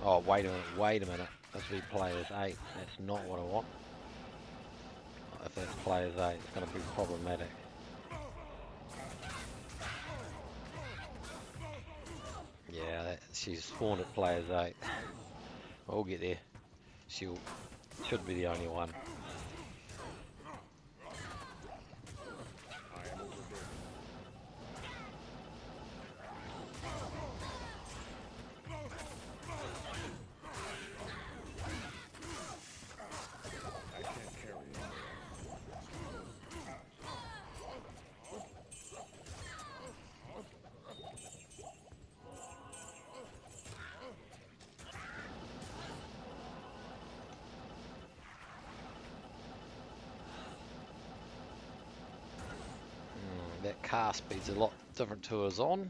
Oh, wait a minute. That's be players 8. That's not what I want. If that's players 8, it's going to be problematic. Yeah, she's spawned at players 8. We'll get there. Should be the only one. That car speed's a lot different to us on.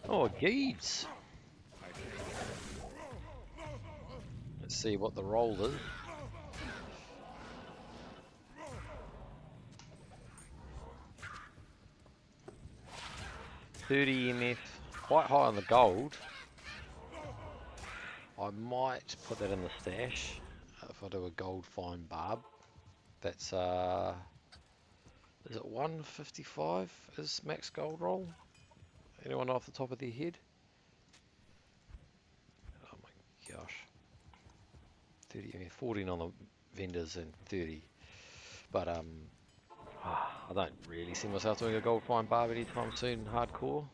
Oh, geez. Let's see what the roll is. $30 EMF, quite high on the gold. I might put that in the stash if I do a gold find Barb. That's is it 155 is max gold roll? Anyone off the top of their head? Oh my gosh. 30, I mean 14 on the vendors and 30. But I don't really see myself doing a gold find Barb anytime soon hardcore.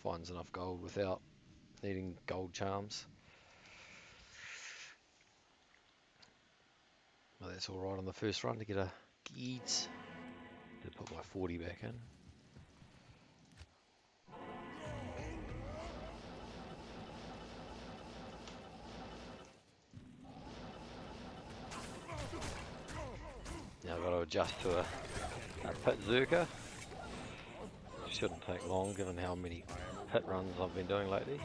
Finds enough gold without needing gold charms. Well, that's alright on the first run to get a Geeds. Did put my 40 back in. Now I've got to adjust to a pit Zerker. Shouldn't take long given how many pit runs I've been doing lately.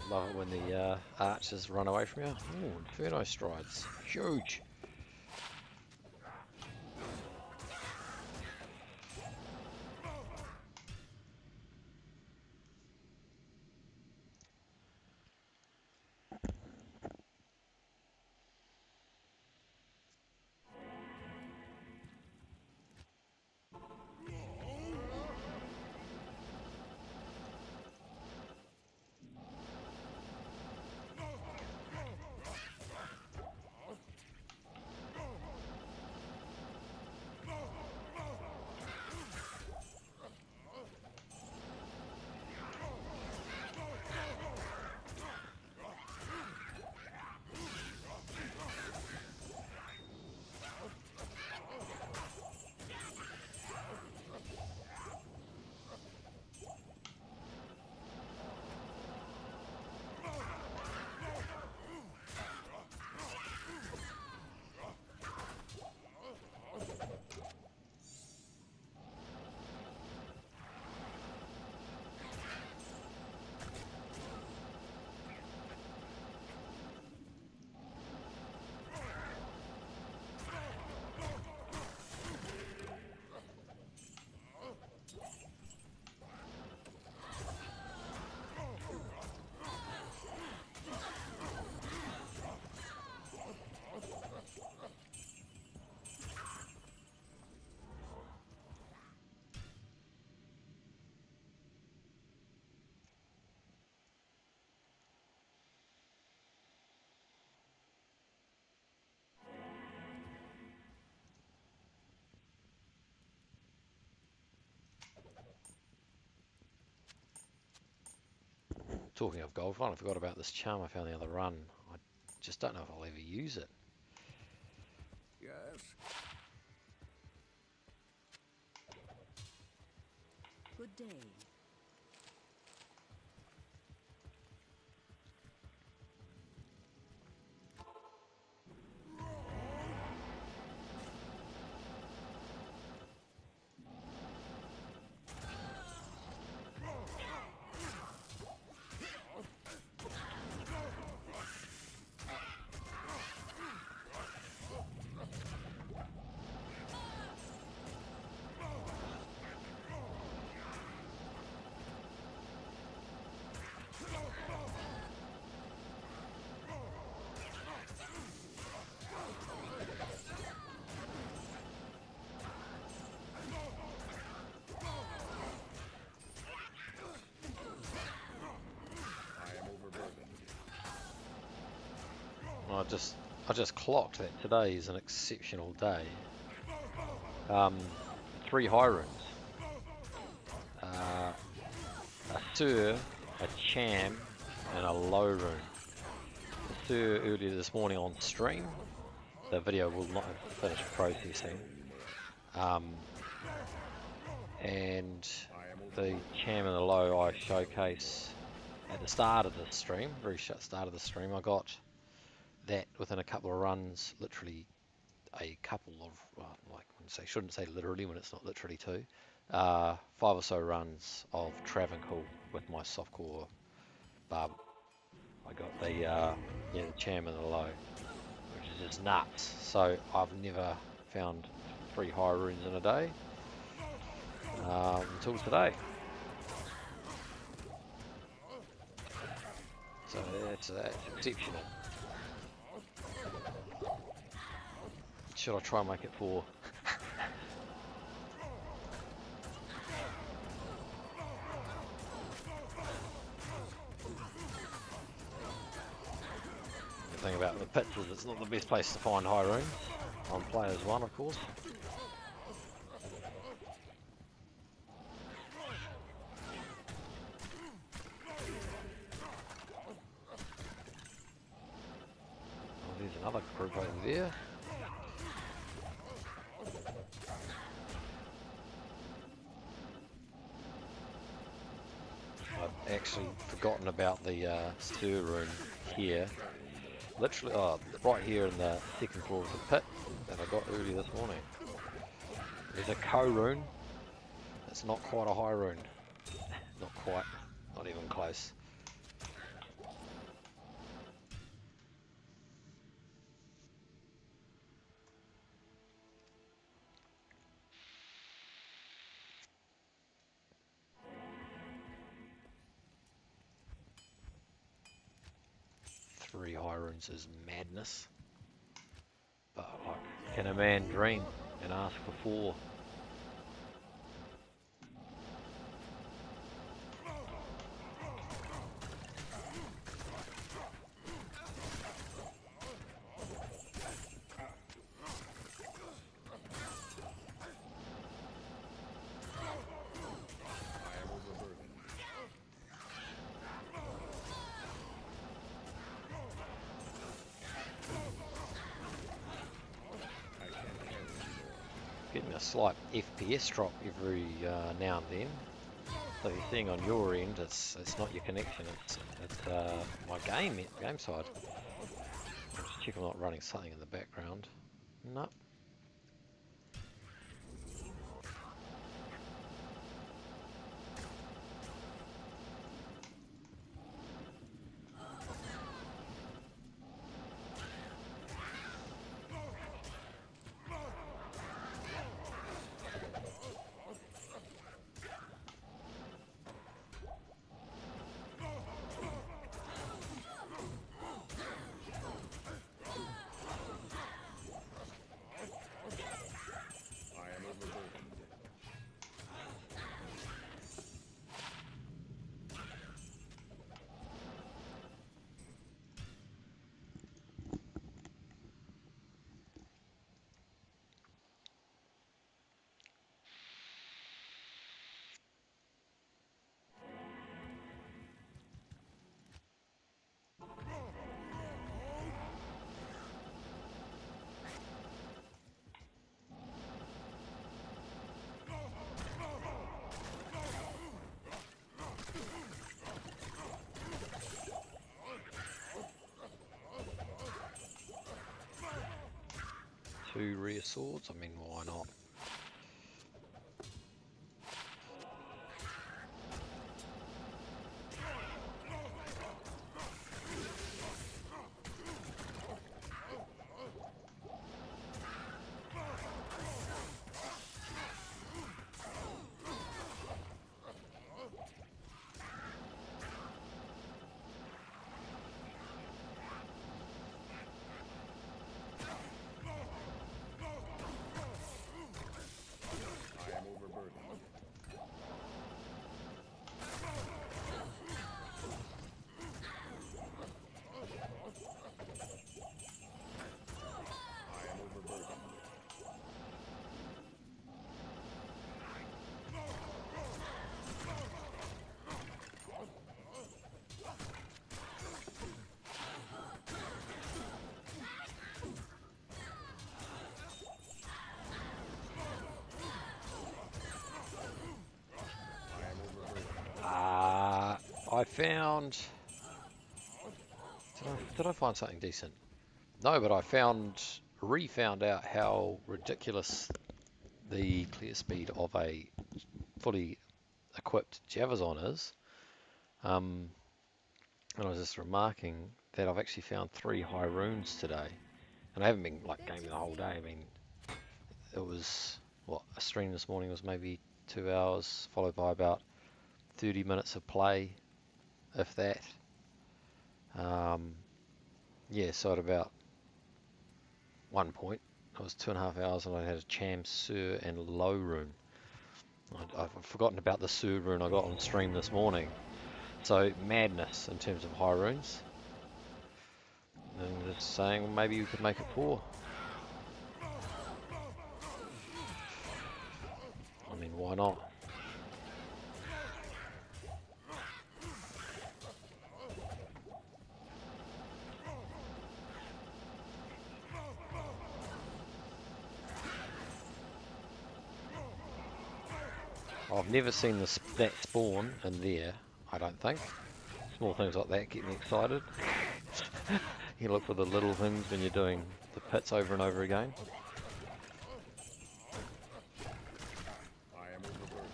Love it when the archers run away from you. Ooh, Inferno strides. Huge. Talking of gold, I forgot about this charm I found the other run. I just don't know if I'll ever use it. Yes. Good day. I just clocked that today is an exceptional day. 3 high runes. A Sur, a Cham, and a low rune. The Sur earlier this morning on stream. The video will not have finished processing. And the Cham and the low I showcase at the start of the stream, very start of the stream. I got that within a couple of runs, literally a couple of, well, like, I shouldn't say literally when it's not literally 2, 5 or so runs of Travancore with my softcore Barb. I got the Cham and the low, which is just nuts. So I've never found 3 high runes in a day until today. So that's exceptional. Should I try and make it 4? The thing about the pits is it's not the best place to find high runes on players 1, of course. Oh, there's another group over there. I've actually forgotten about the Stir rune here. Literally, right here in the second floor of the pit that I got earlier this morning. There's a Co rune. It's not quite a high rune. Not quite. Not even close. Three high runes is madness. But like, can a man dream and ask for 4? Getting a slight FPS drop every now and then. So you're seeing on your end, it's not your connection, it's my game side. Just check I'm not running something in the background. Nope. 2 rear swords. I mean, why not? I am overburdened. I am overburdened. I am overburdened. I found... Did I find something decent? No, but I refound out how ridiculous the clear speed of a fully equipped Javazon is. And I was just remarking that I've actually found 3 high runes today. And I haven't been like gaming the whole day. I mean, it was, what, a stream this morning was maybe 2 hours, followed by about 30 minutes of play, if that. Yeah, so at about one point, it was 2.5 hours and I had a Cham, Sur and Low rune. I've forgotten about the Sur rune I got on stream this morning. So madness in terms of high runes. And just saying, well, maybe you could make it 4. I mean, why not? I've never seen that spawn in there, I don't think. Small things like that get me excited. You look for the little things when you're doing the pits over and over again. I am overburdened.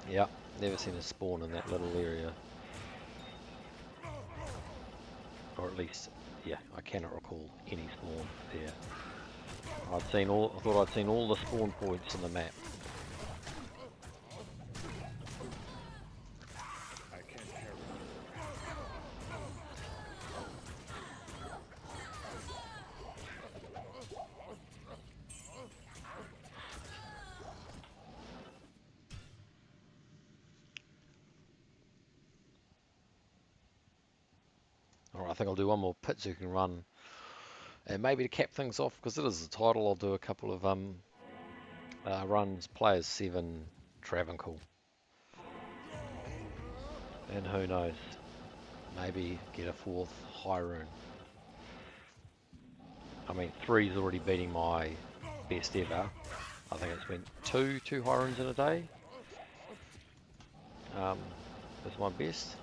Yeah, never seen a spawn in that little area. Or at least, yeah, I cannot recall any spawn there. I thought I'd seen all the spawn points in the map. I can't carry it. Alright, I think I'll do one more pit so you can run. And maybe to cap things off, because it is the title, I'll do a couple of runs, players 7, Travancore. And who knows, maybe get a 4th high rune. I mean, 3's already beating my best ever. I think it's been two high runes in a day. That's my best.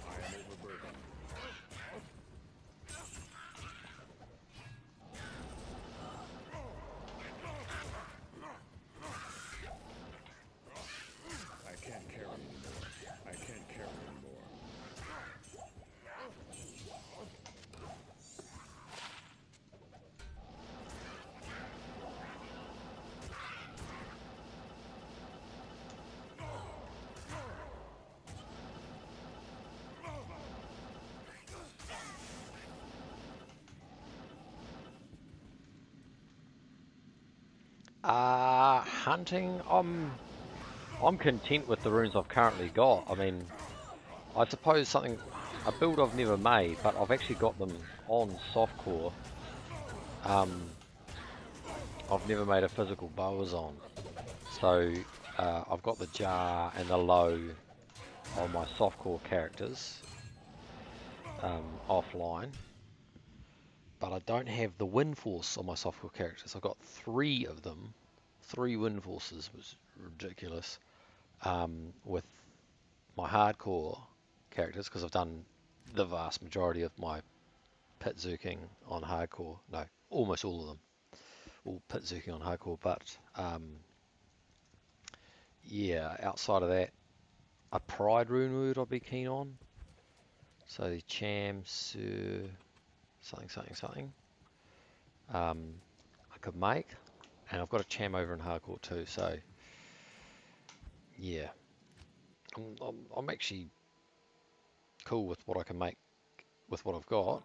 I am overburdened. I can't carry anymore. I can't carry anymore. Hunting, I'm content with the runes I've currently got. I mean, I suppose a build I've never made, but I've actually got them on Softcore. I've never made a physical Boazon. So I've got the Jar and the Low on my Softcore characters offline. But I don't have the Wind Force on my Softcore characters. I've got 3 of them. 3 wind forces was ridiculous. With my hardcore characters, because I've done the vast majority of my pit zuking on hardcore. No, almost all of them. All pit zuking on hardcore, but yeah, outside of that, a pride rune word I'd be keen on. So the Cham, Sir, something. I could make, and I've got a Cham over in hardcore too. So yeah, I'm actually cool with what I can make with what I've got.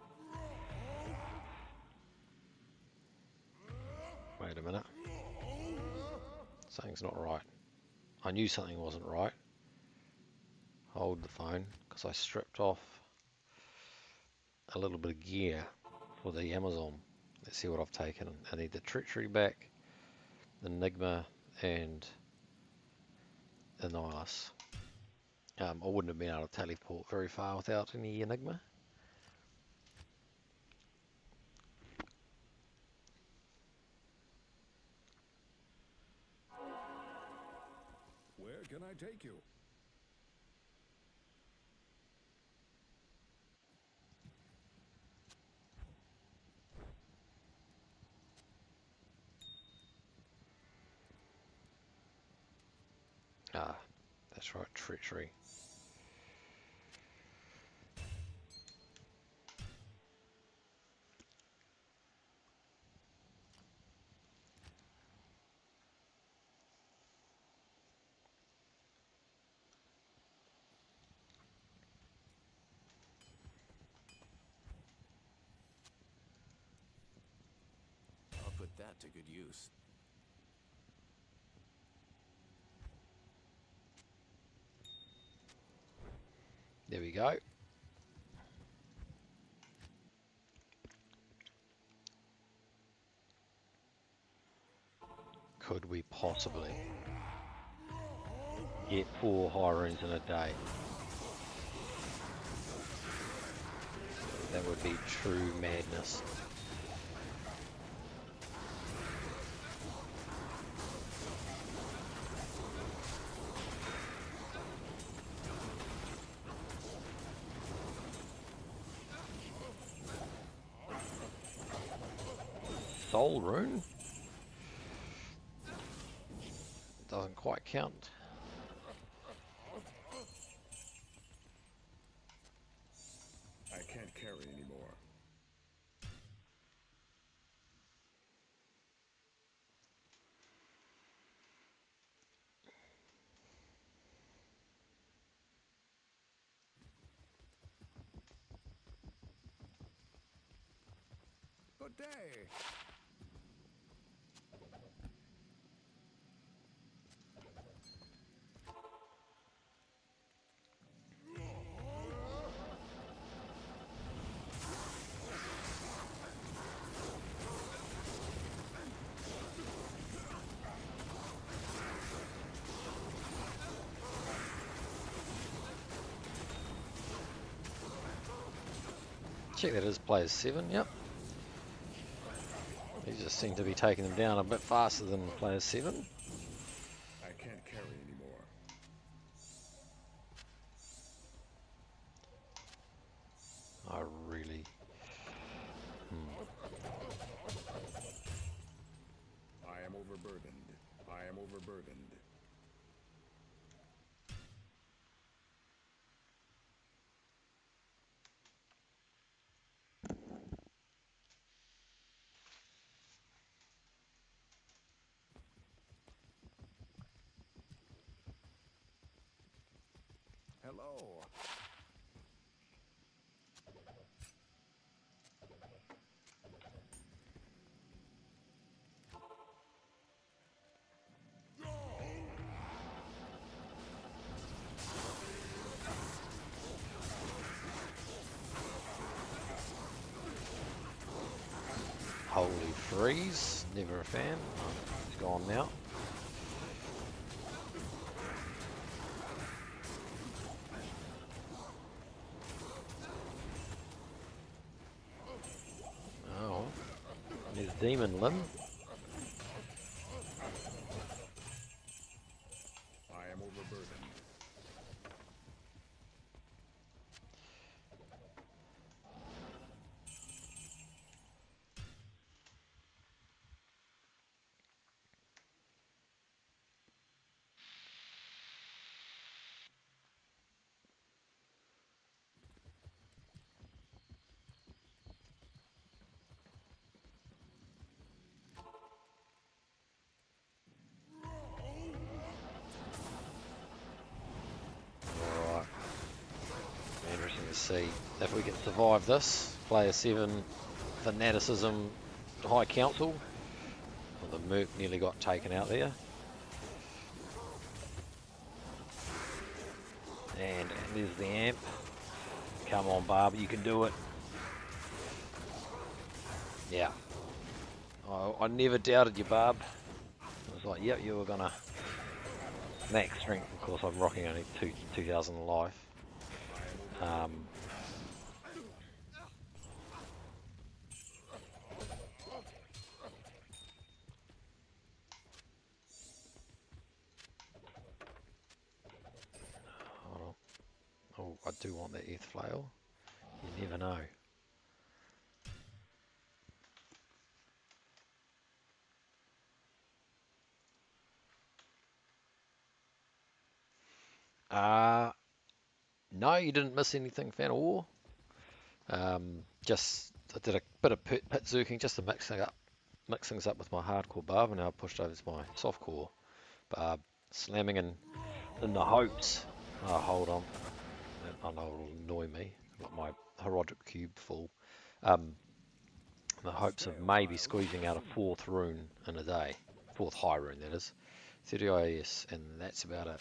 Wait a minute, something's not right. I knew something wasn't right. Hold the phone, because I stripped off a little bit of gear for the Amazon. Let's see what I've taken. I need the Treachery back, the Enigma, and the Nihilus. I wouldn't have been able to teleport very far without any Enigma. Where can I take you? Ah, that's right, Treachery. I'll put that to good use. There we go. Could we possibly get 4 high runes in a day? That would be true madness. Soul rune? Doesn't quite count. I can't carry anymore. Good day. Check that is players 7, yep. They just seem to be taking them down a bit faster than players 7. I can't carry anymore. I really... I am overburdened. I am overburdened. Hello. Holy freeze, never a fan. Oh, he's gone now. Oh, there's Demon Limb. Let's see if we can survive this. Player 7, Fanaticism High Council. Well, the Merc nearly got taken out there. And there's the amp. Come on, Barb, you can do it. Yeah. I never doubted you, Barb. I was like, yep, you were gonna max strength. Of course, I'm rocking only 2,000 life. Oh, I do want that earth flail. You never know. No, you didn't miss anything, Fan of War. Just I did a bit of pit zerking just to mix things up with my hardcore Barb, and now I pushed over to my softcore Barb, slamming in the hopes. Oh, hold on, I know it'll annoy me. I've got my Herodic cube full. The hopes of maybe squeezing out a 4th rune in a day, 4th high rune that is, 30 IAS, and that's about it.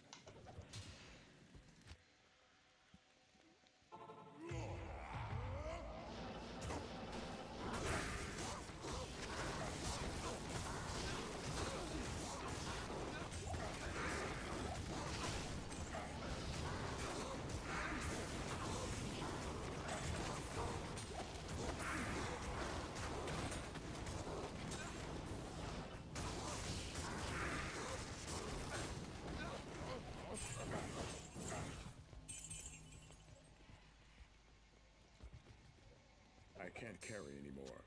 I can't carry anymore.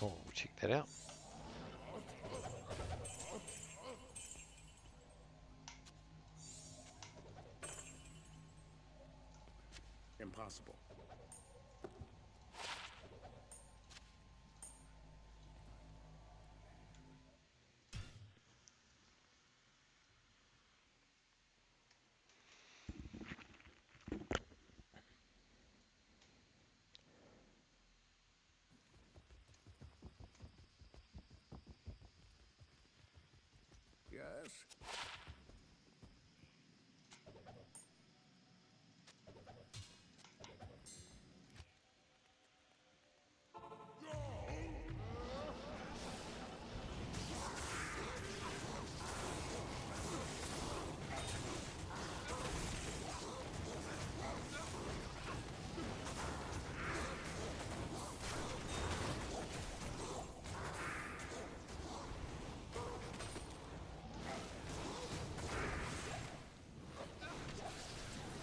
Oh, we'll check that out. Impossible. Yes.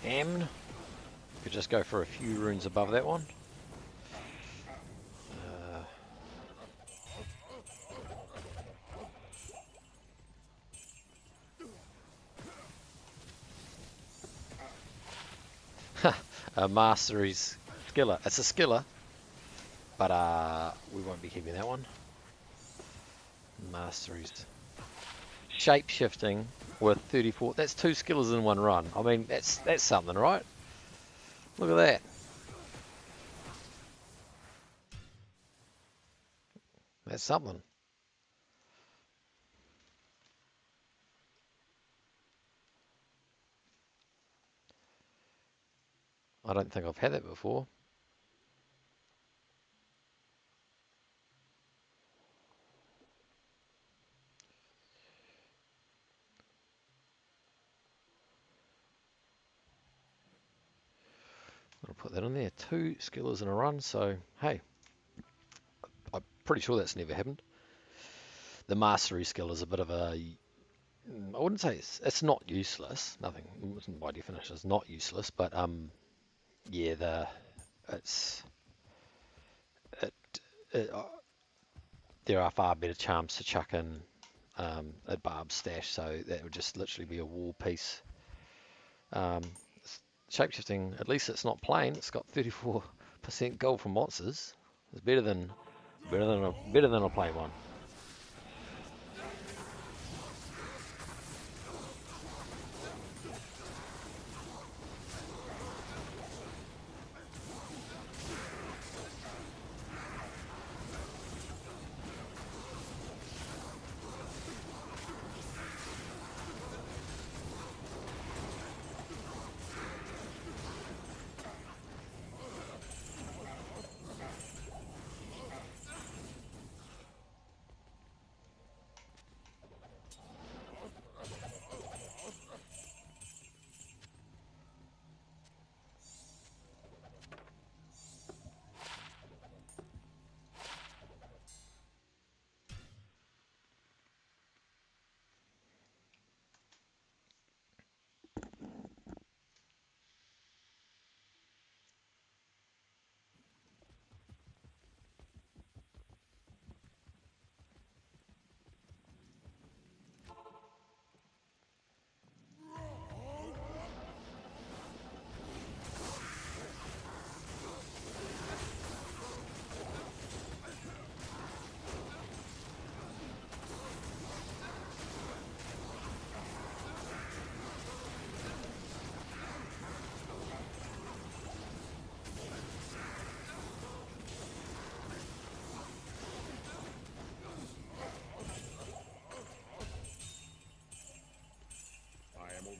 And could just go for a few runes above that one. A Mastery's Skiller. It's a Skiller, but we won't be keeping that one. Mastery's shape shifting with 34. That's 2 Skillers in one run. I mean, that's something, right? Look at that. That's something. I don't think I've had that before. I'll put that in there. 2 Skillers in a run, so hey, I'm pretty sure that's never happened. The Mastery skill is a bit of a, I wouldn't say it's not useless. Nothing by definition is not useless, but yeah, it's it, it there are far better charms to chuck in at Barb's stash, so that would just literally be a war piece. Shapeshifting, at least it's not plain. It's got 34% gold from monsters. It's better than a plain one.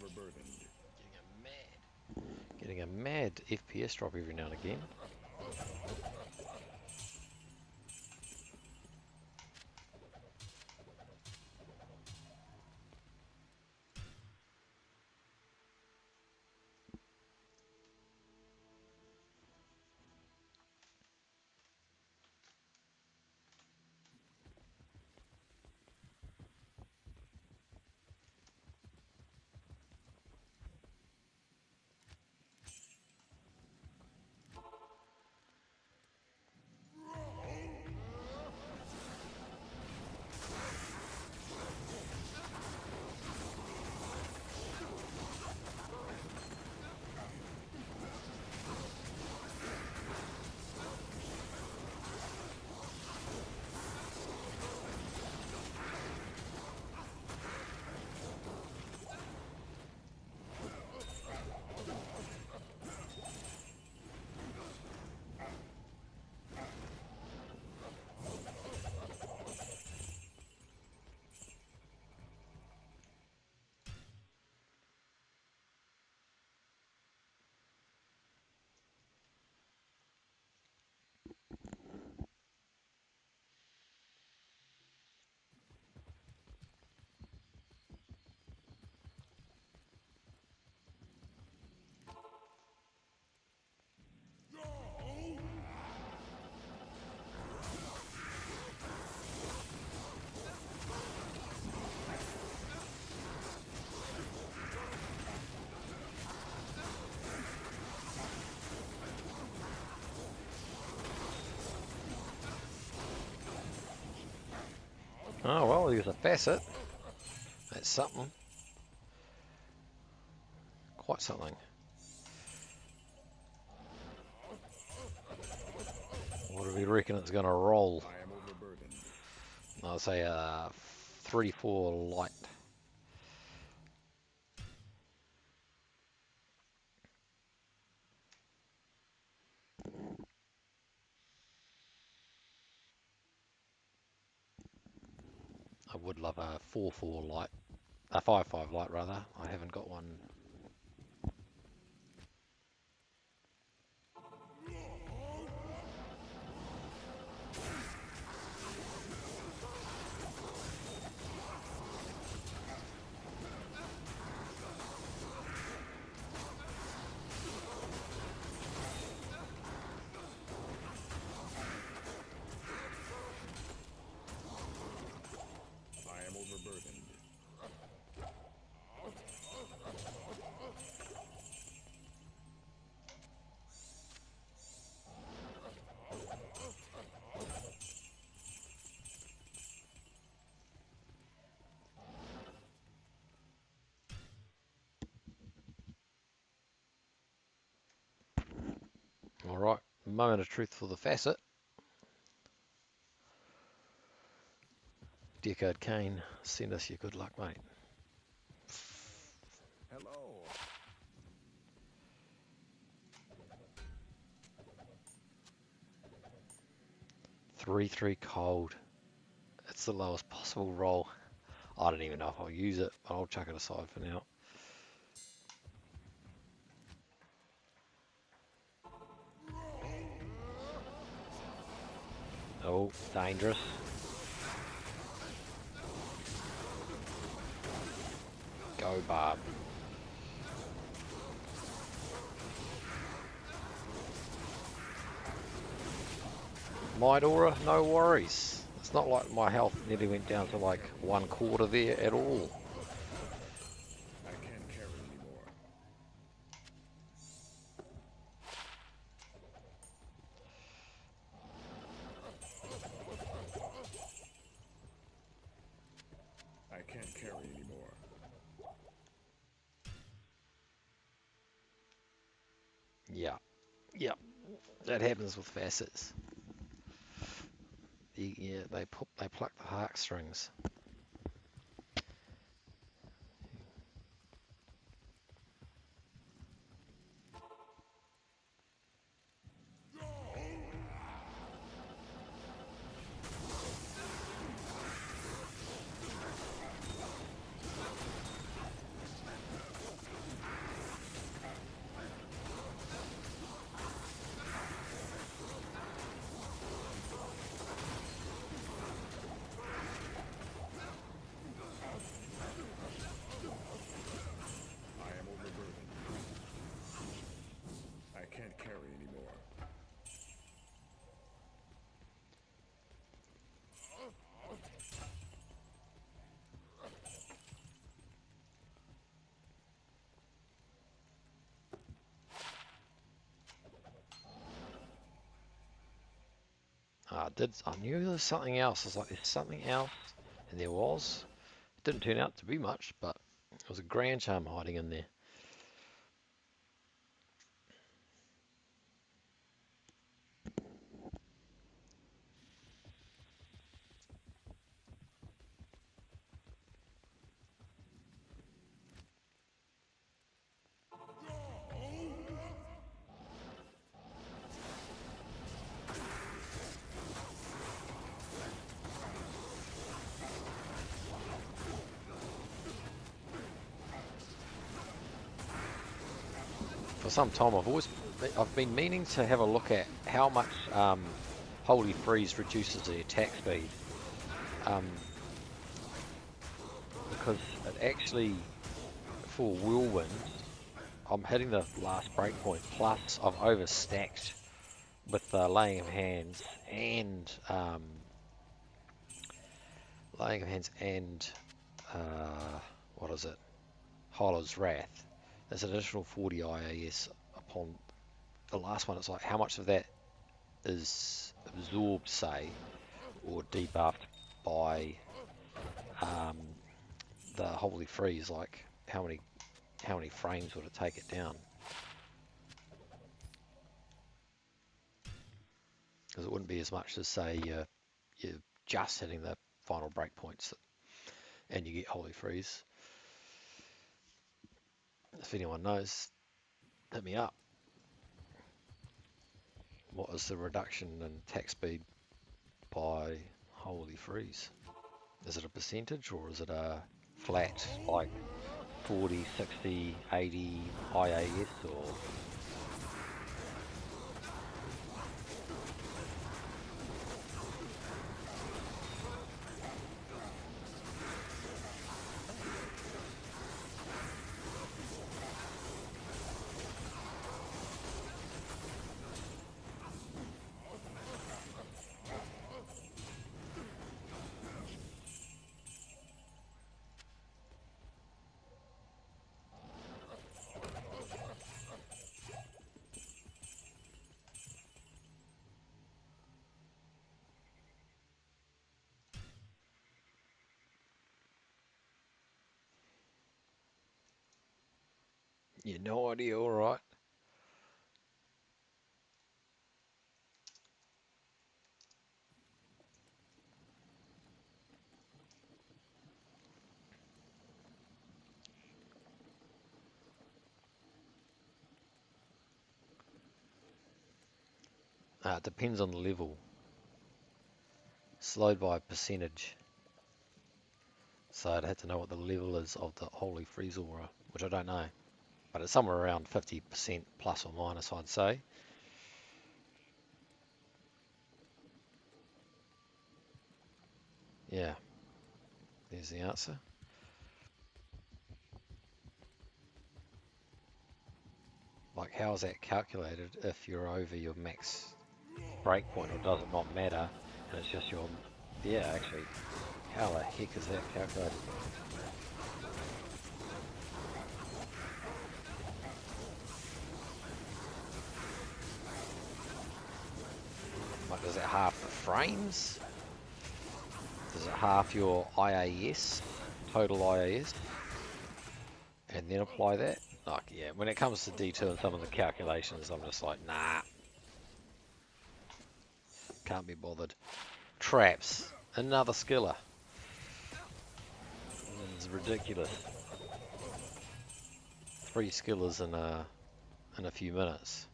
overburdened. Getting a mad FPS drop every now and again. Oh well, there's a facet. That's something. Quite something. What do we reckon it's going to roll? I am overburdened. I'll say 3-4 light. I would love a 4-4 light. A 5-5 light rather. I haven't got one. I am overburdened. Alright, moment of truth for the facet. Deckard Kane, send us your good luck, mate. Hello. 3-3 cold. It's the lowest possible roll. I don't even know if I'll use it, but I'll chuck it aside for now. Oh, dangerous. Go, Barb. My Dora, no worries. It's not like my health nearly went down to like 1/4 there at all. I can't carry anymore. I can't carry anymore. Yeah, yeah, that happens with facets. Yeah, they pluck the heartstrings. I knew there was something else. I was like, there's something else, and there was. It didn't turn out to be much, but it was a grand charm hiding in there. For some time, I've been meaning to have a look at how much Holy Freeze reduces the attack speed, because it actually, for Whirlwind, I'm hitting the last breakpoint, plus I've overstacked with Laying of Hands and what is it? Hyla's Wrath. There's an additional 40 IAS upon the last one. It's like how much of that is absorbed, say, or debuffed by the Holy Freeze? Like how many frames would it take it down? Because it wouldn't be as much as say you're just hitting the final breakpoints and you get Holy Freeze. If anyone knows, hit me up. What is the reduction in attack speed by Holy Freeze? Is it a percentage or is it a flat like 40, 60, 80 IAS or? Yeah, no idea, alright. It depends on the level. Slowed by a percentage. So I'd have to know what the level is of the Holy Freeze Aura, which I don't know. But it's somewhere around 50% plus or minus, I'd say. Yeah, there's the answer. Like, how is that calculated if you're over your max breakpoint, or does it not matter? And it's just your, yeah, actually, how the heck is that calculated? Like, is it half the frames? Is it half your IAS, total IAS? And then apply that? Like, yeah, when it comes to D2 and some of the calculations, I'm just like, nah. Can't be bothered. Traps. Another skiller. It's ridiculous. 3 skillers in a few minutes.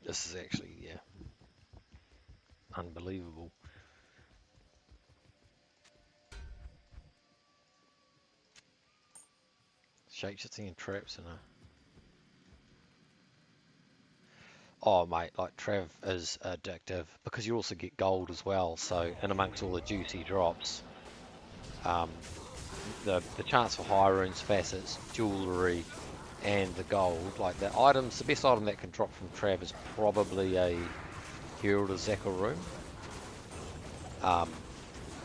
This is actually, yeah, unbelievable. Shape-shifting and traps and a... Oh, mate, like Trav is addictive because you also get gold as well. So, in amongst all the juicy drops, the chance for high runes, facets, jewellery, and the gold. Like the items, the best item that can drop from Trav is probably a Herald of Zakor rune.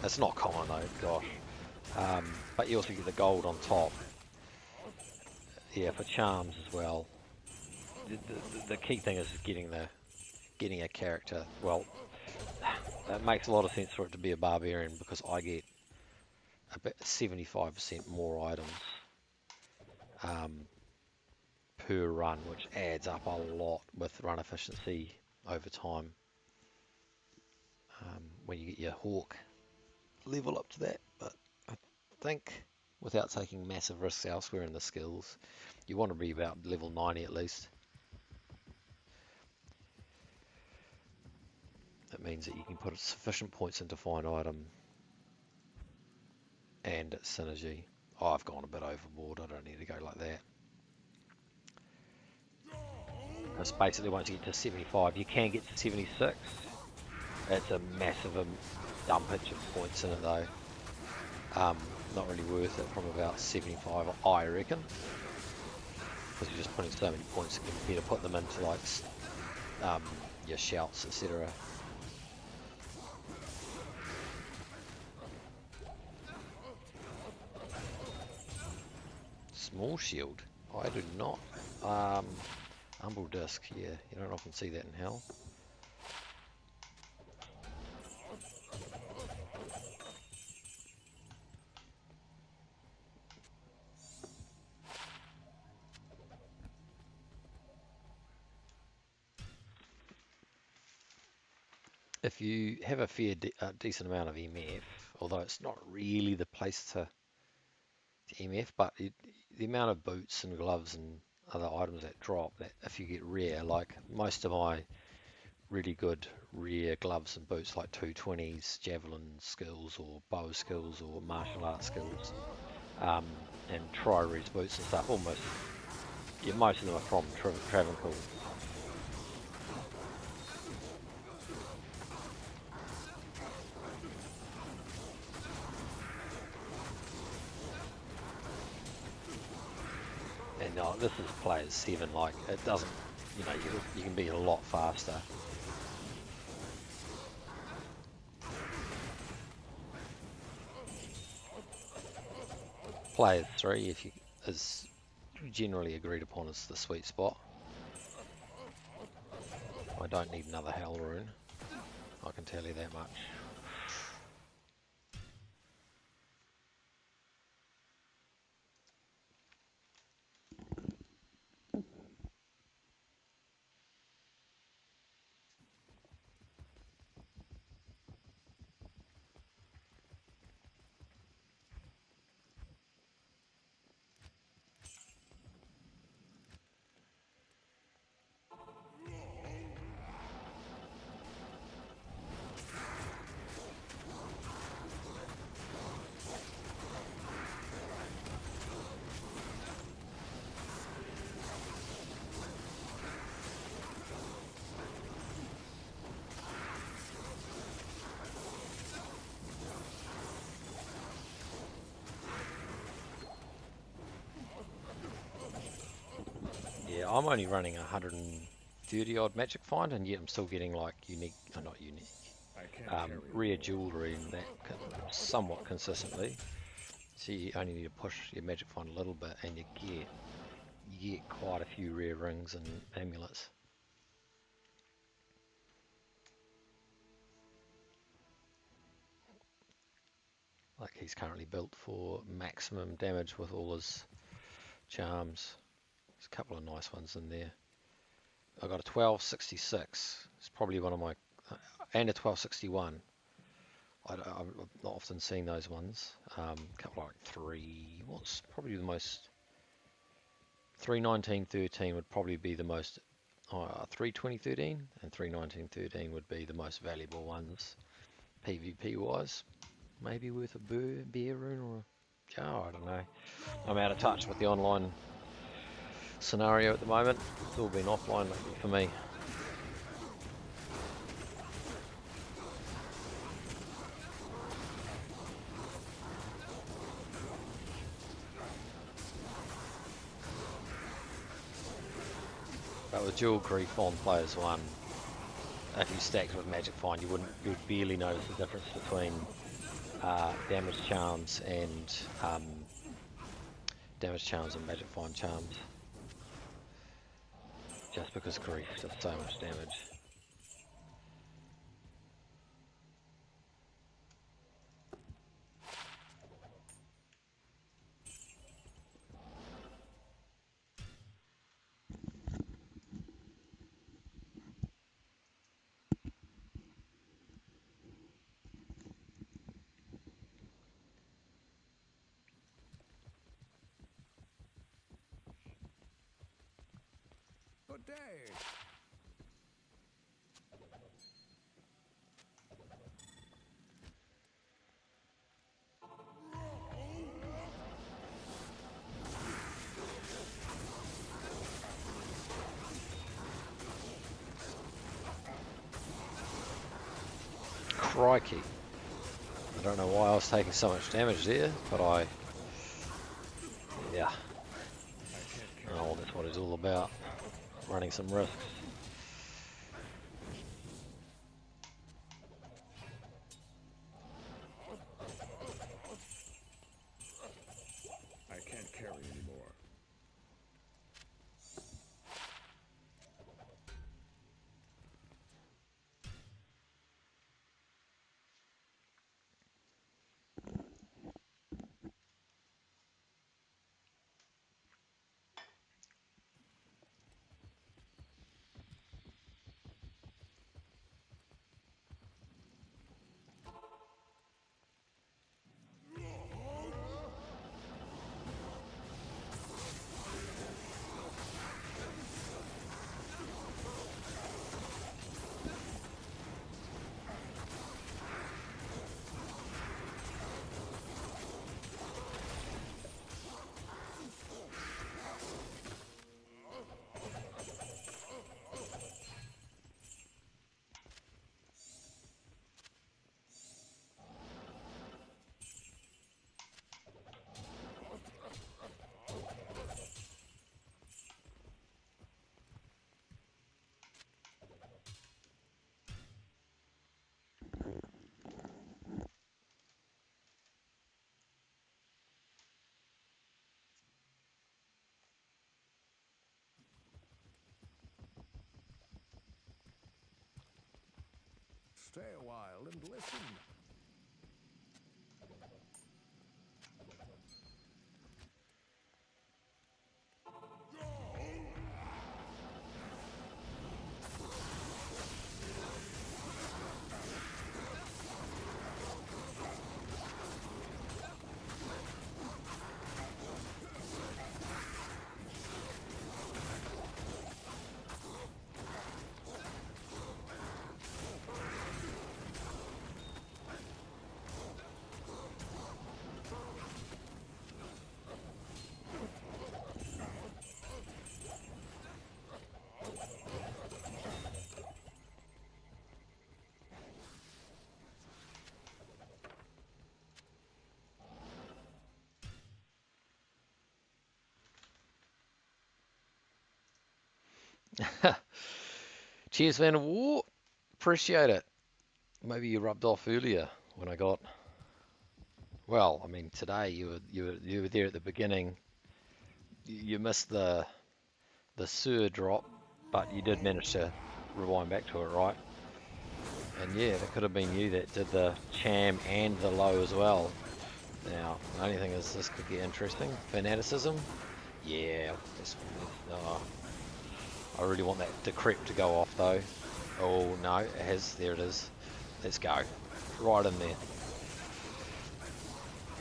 It's not common though, gosh. But you also get the gold on top. Yeah, for charms as well. The key thing is getting a character. Well, it makes a lot of sense for it to be a barbarian because I get about 75% more items per run, which adds up a lot with run efficiency over time. When you get your hawk level up to that, but I think without taking massive risks elsewhere in the skills, you want to be about level 90 at least. That means that you can put sufficient points into find item and synergy. Oh, I've gone a bit overboard. I don't need to go like that. Because basically once you get to 75, you can get to 76. It's a massive dumpage of points in it though. Not really worth it from about 75, I reckon. Because you're just putting so many points, it can be to put them into like your shouts, etc. Small shield. I do not. Umbral disc. Yeah, you don't often see that in Hell. If you have a decent amount of MF, although it's not really the place to MF, but the amount of boots and gloves and other items that drop, that if you get rare, like most of my really good rare gloves and boots, like 220s, javelin skills, or bow skills, or martial arts skills, and tri-res boots and stuff, most of them are from Travancore. And this is players 7, like it doesn't, you can be a lot faster. Players 3 is generally agreed upon as the sweet spot. I don't need another Hell rune, I can tell you that much. Yeah, I'm only running 130 odd magic find, and yet I'm still getting like rare jewellery and that somewhat consistently. So you only need to push your magic find a little bit, and you get quite a few rare rings and amulets. Like he's currently built for maximum damage with all his charms. There's a couple of nice ones in there. I got a 1266. It's probably one of my, and a 1261. I've not often seen those ones. A couple like what's probably the most. 31913 would probably be the most. 32013 and 31913 would be the most valuable ones, PvP wise. Maybe worth a bear rune or a jar. I don't know. I'm out of touch with the online scenario at the moment. It's all been offline lately for me. with dual grief on players 1, if you stacked with Magic Find, you'd barely notice the difference between damage charms and Magic Find charms, just because grief does so much damage. Good day. Crikey. I don't know why I was taking so much damage there, but yeah. Oh, that's what it's all about. Running some risks. I can't carry anymore. Stay a while and listen. Cheers, Van der War. Appreciate it. Maybe you rubbed off earlier when I got. Well, I mean, today you were there at the beginning. You missed the Sur drop, but you did manage to rewind back to it, right? And yeah, that could have been you that did the Cham and the low as well. Now, the only thing is this could get interesting. Fanaticism? Yeah, I really want that decrep to go off though. Oh no, it has. There it is. Let's go. Right in there.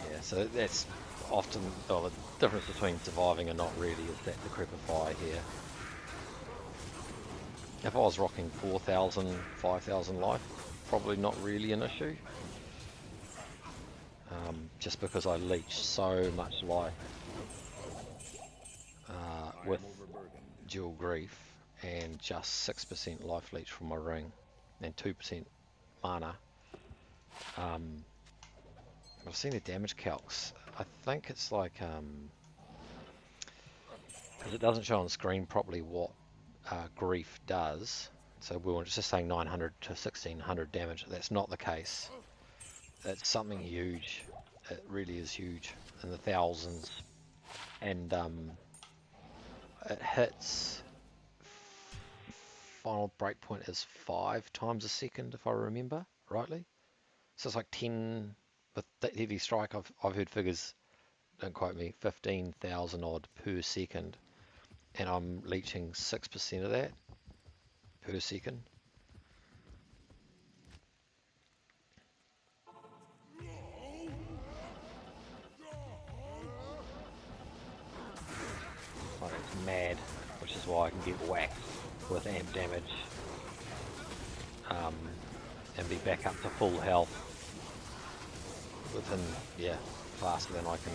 Yeah, so that's often the difference between surviving and not really is that decrepify here. If I was rocking 4,000, 5,000 life, probably not really an issue. Just because I leech so much life with dual grief and just 6% life leech from my ring and 2% mana. I've seen the damage calcs. I think it's like because it doesn't show on screen properly what grief does. So we were just saying 900 to 1600 damage. That's not the case. It's something huge. It really is huge, in the thousands. And it hits. Final breakpoint is 5 times a second, if I remember rightly. So it's like 10 with that heavy strike. I've heard figures, don't quote me, 15,000 odd per second, and I'm leeching 6% of that per second. Like, it's mad, which is why I can get whacked with amp damage and be back up to full health within, yeah, faster than I can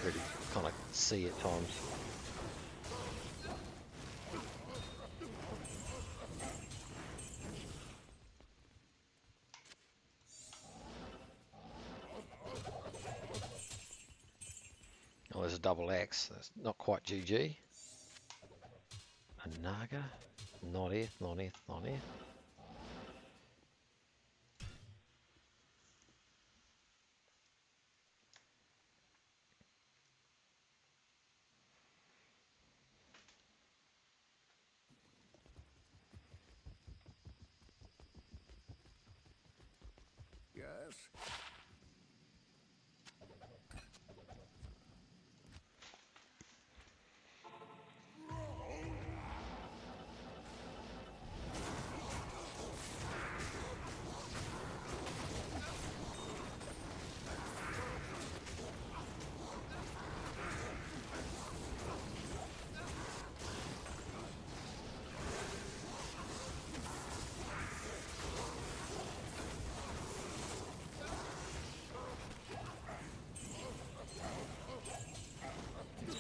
really kind of see at times. Oh, there's a double axe. That's not quite GG. A Naga? Not it, not it, not it. Yes?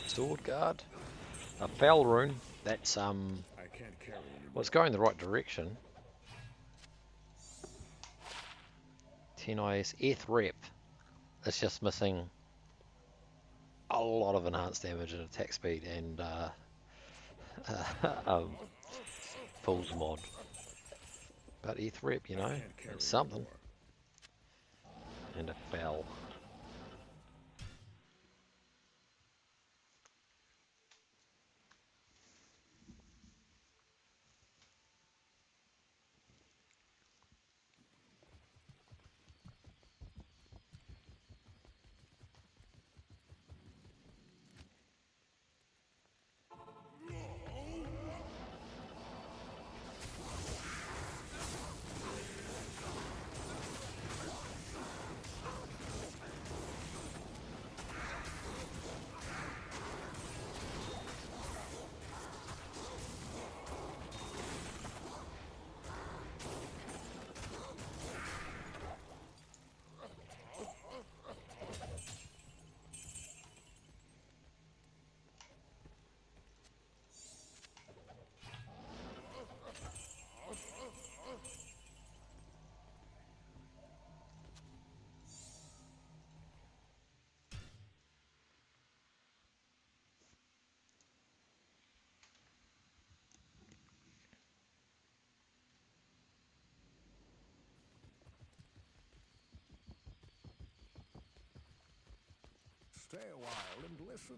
Sword guard. A foul rune. That's I can't carry anymore. well, it's going the right direction. 10 IS Eth rep. It's just missing a lot of enhanced damage and attack speed and Fool's mod. But Eth rep, you know, it's something. And a foul. Stay a while and listen.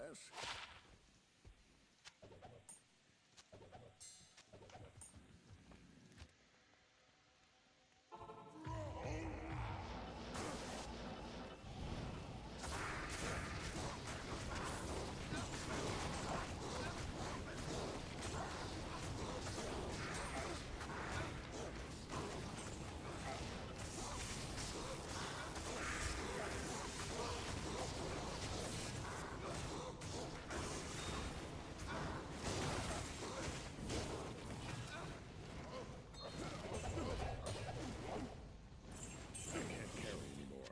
progress? I can't carry anymore.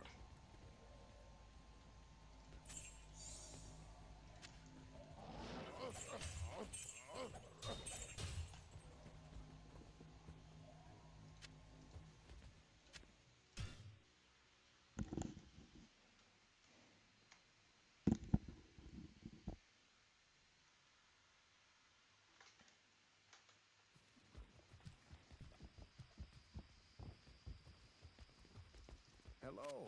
Hello.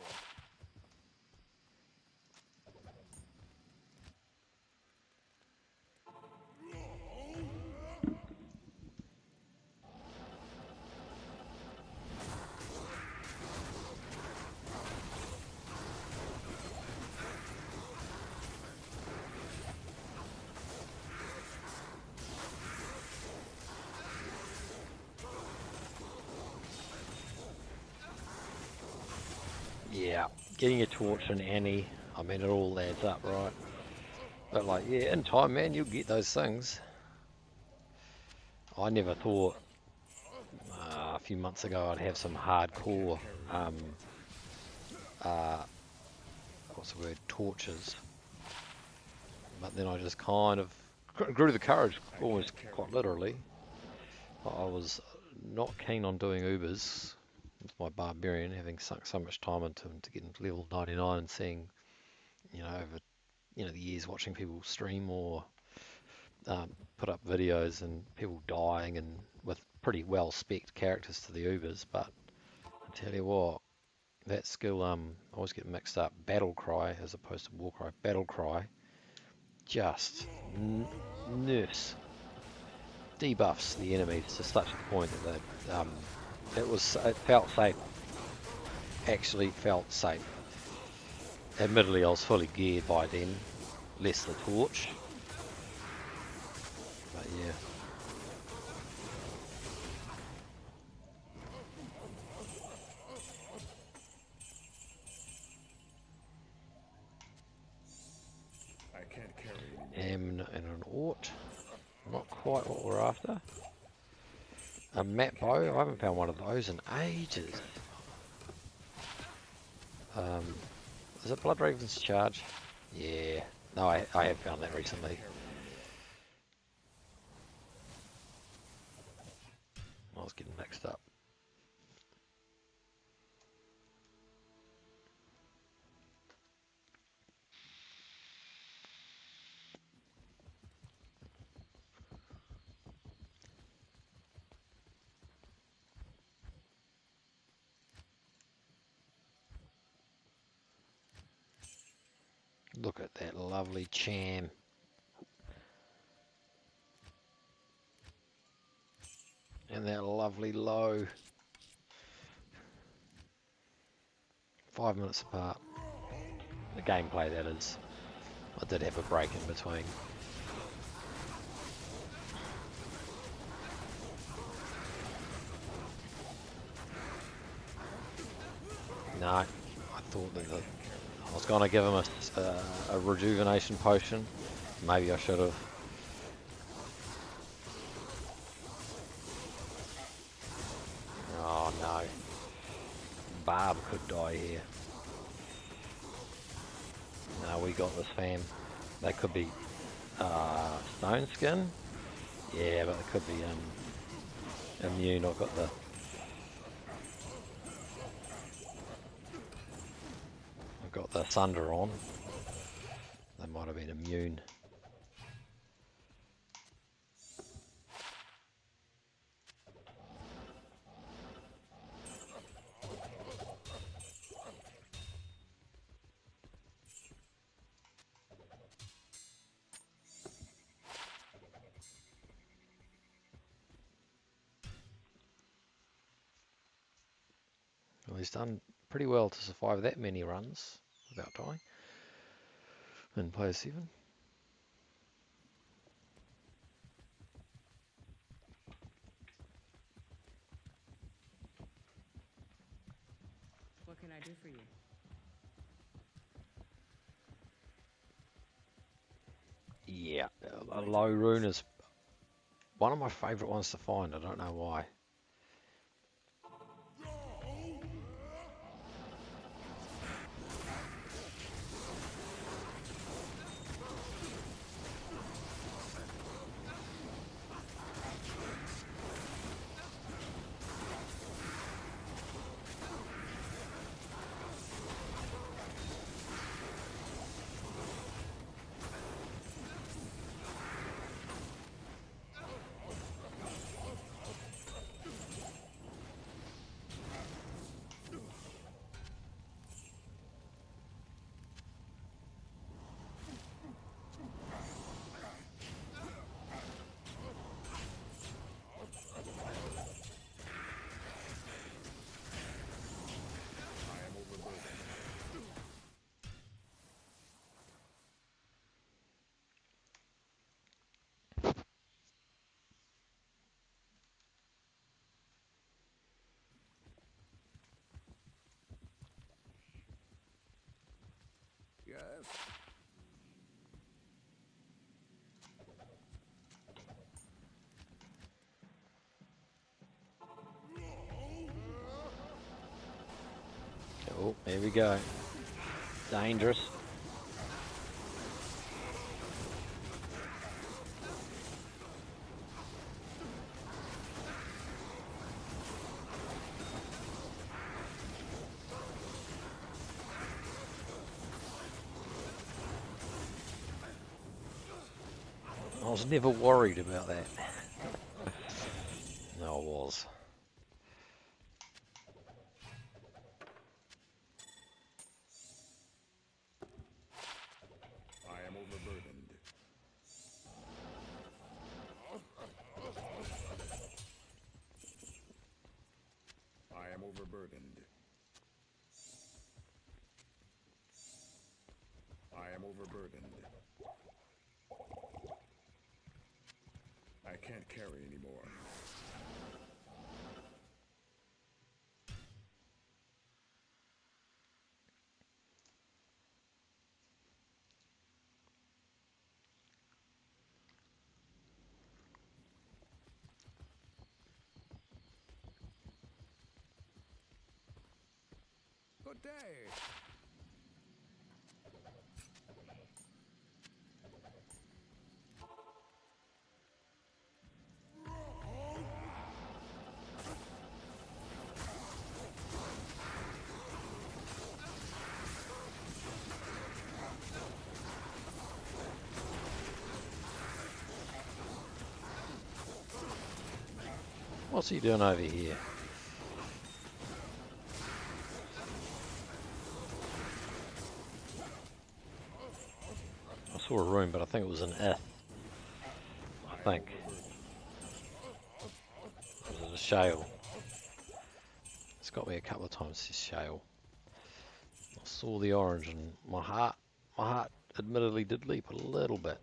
Yeah, getting a torch and Annie, I mean, it all adds up, right? But like, yeah, in time, man, you'll get those things. I never thought a few months ago I'd have some hardcore, what's the word, torches. But then I just kind of grew the courage, almost quite literally. I was not keen on doing Ubers with my barbarian, having sunk so much time into him to get him to level 99 and seeing, over, the years watching people stream or put up videos and people dying and with pretty well spec'd characters to the Ubers. But I tell you what, that skill, I always get mixed up, battle cry as opposed to war cry. Battle cry just nerfs, debuffs the enemies to such a point that it felt safe. Actually felt safe. Admittedly, I was fully geared by then, less the torch. But yeah. I can't carry anymore. And an Ort. Not quite what we're after. A map bow. I haven't found one of those in ages. Is it Blood Raven's charge? Yeah. No, I have found that recently. I was getting mixed up. Look at that lovely cham. And that lovely low. 5 minutes apart. The gameplay, that is. I did have a break in between. No, I thought that I was going to give him a rejuvenation potion. Maybe I should have. Oh no. Barb could die here. No, we got this, fam. They could be stone skin. Yeah, but they could be immune. I've got the thunder on. They might have been immune. He's done pretty well to survive that many runs without dying in player 7. What can I do for you? Yeah, a low rune is one of my favourite ones to find. I don't know why. Yes. Oh, here we go. Dangerous. I was never worried about that. No, I was. I am overburdened. I am overburdened. I am overburdened. I can't carry anymore. Good day. What's he doing over here? I saw a room, but I think it was an if. I think. Was it a shale? It's got me a couple of times, this shale. I saw the orange and my heart admittedly did leap a little bit.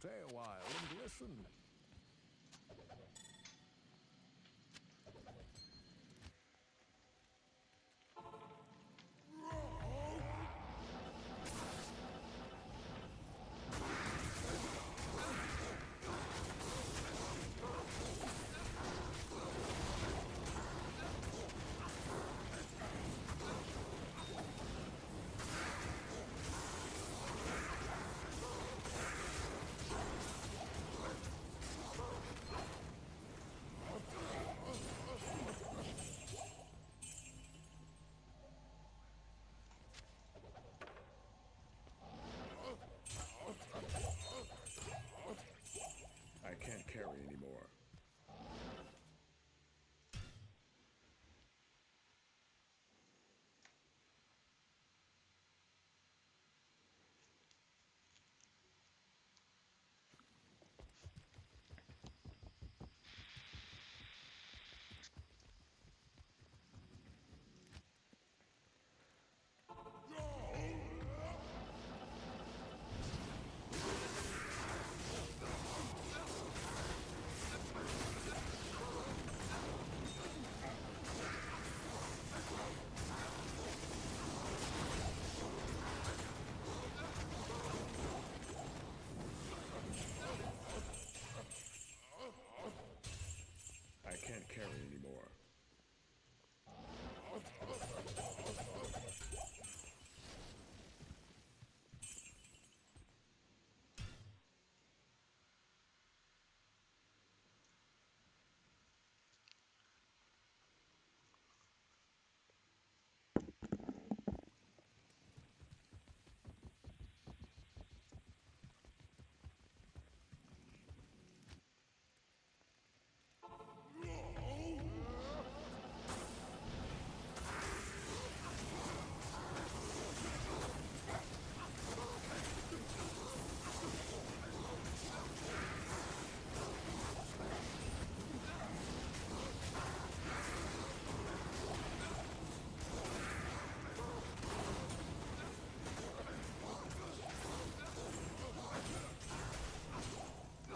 Stay a while and listen. I can't carry anymore. I can't carry anymore.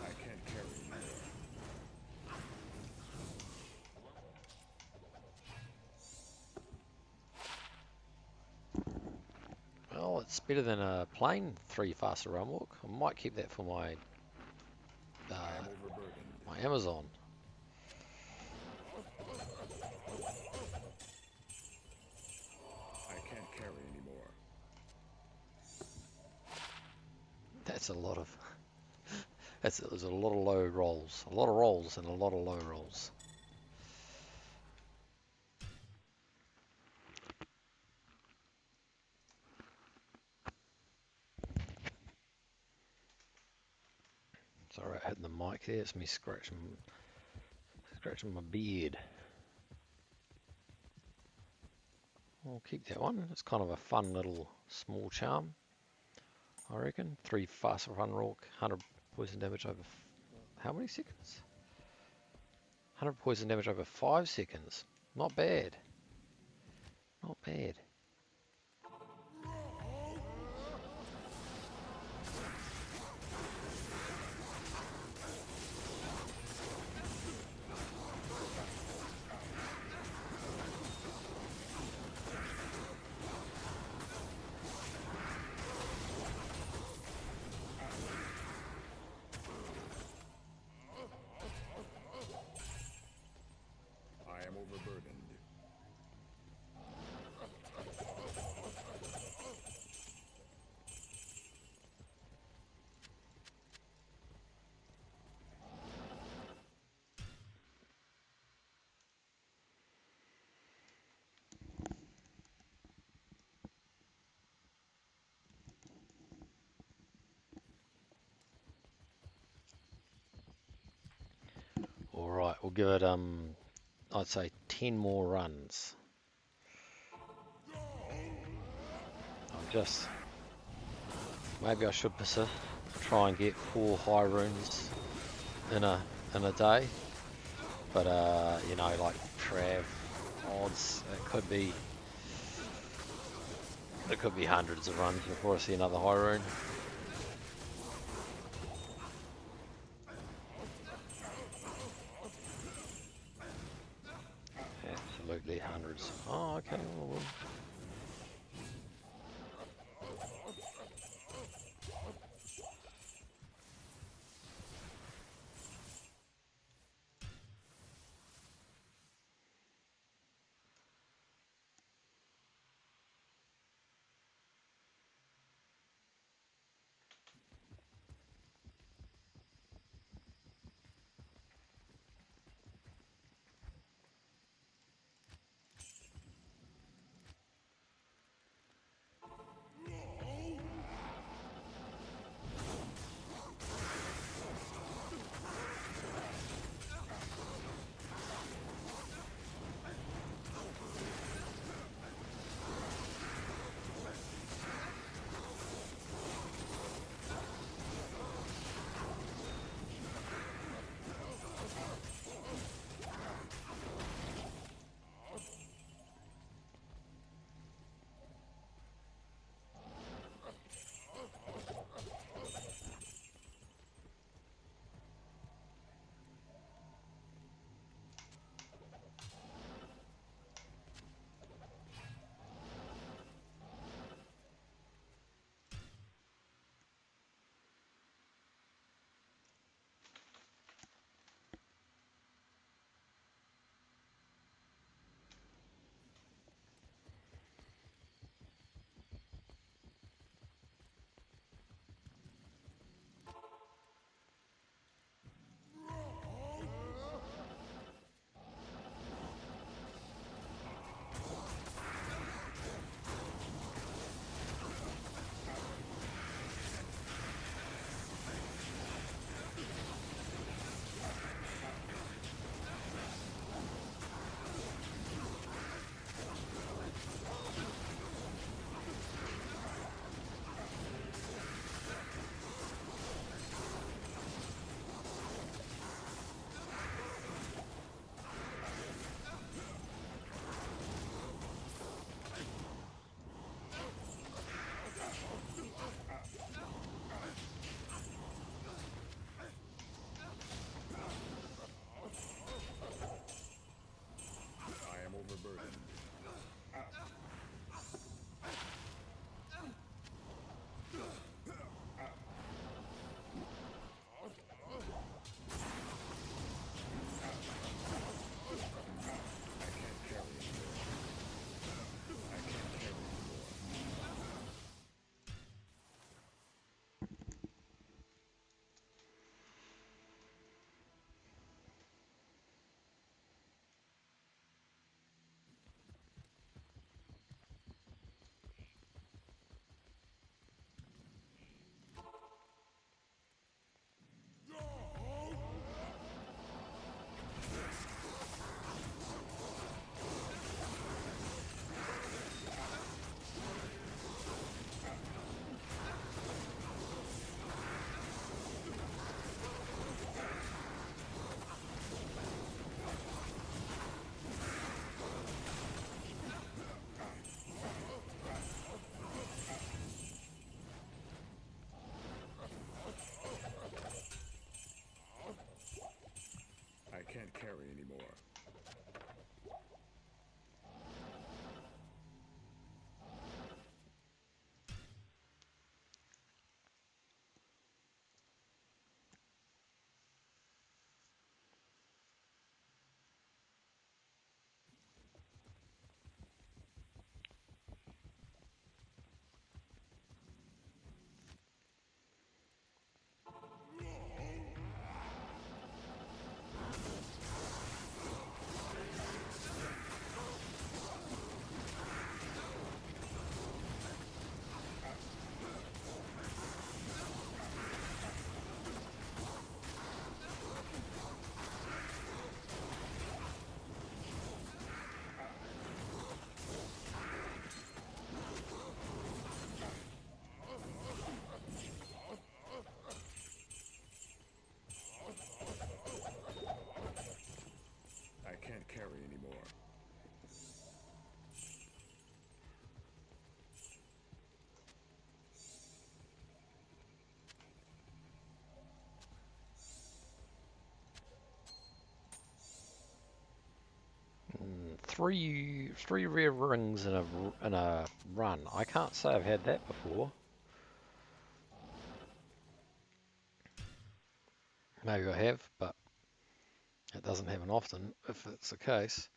I can't carry anymore. Well, it's better than a plain 3 faster run walk. I might keep that for my I am overburdened. my Amazon. I can't carry anymore. That's a lot of there's a lot of low rolls. A lot of rolls and a lot of low rolls. Sorry, I hit the mic there. It's me scratching my beard. I'll keep that one. It's kind of a fun little small charm, I reckon. 3 fast run rock, 100 poison damage over how many seconds? 100 poison damage over 5 seconds. Not bad. Not bad. I am overburdened. Alright, we'll give it I'd say 10 more runs. Maybe I should try and get 4 high runes in a day. But you know, like Trav odds, it could be hundreds of runs before I see another high rune. three rare rings in a run. I can't say I've had that before. Maybe I have, but it doesn't happen often if it's the case,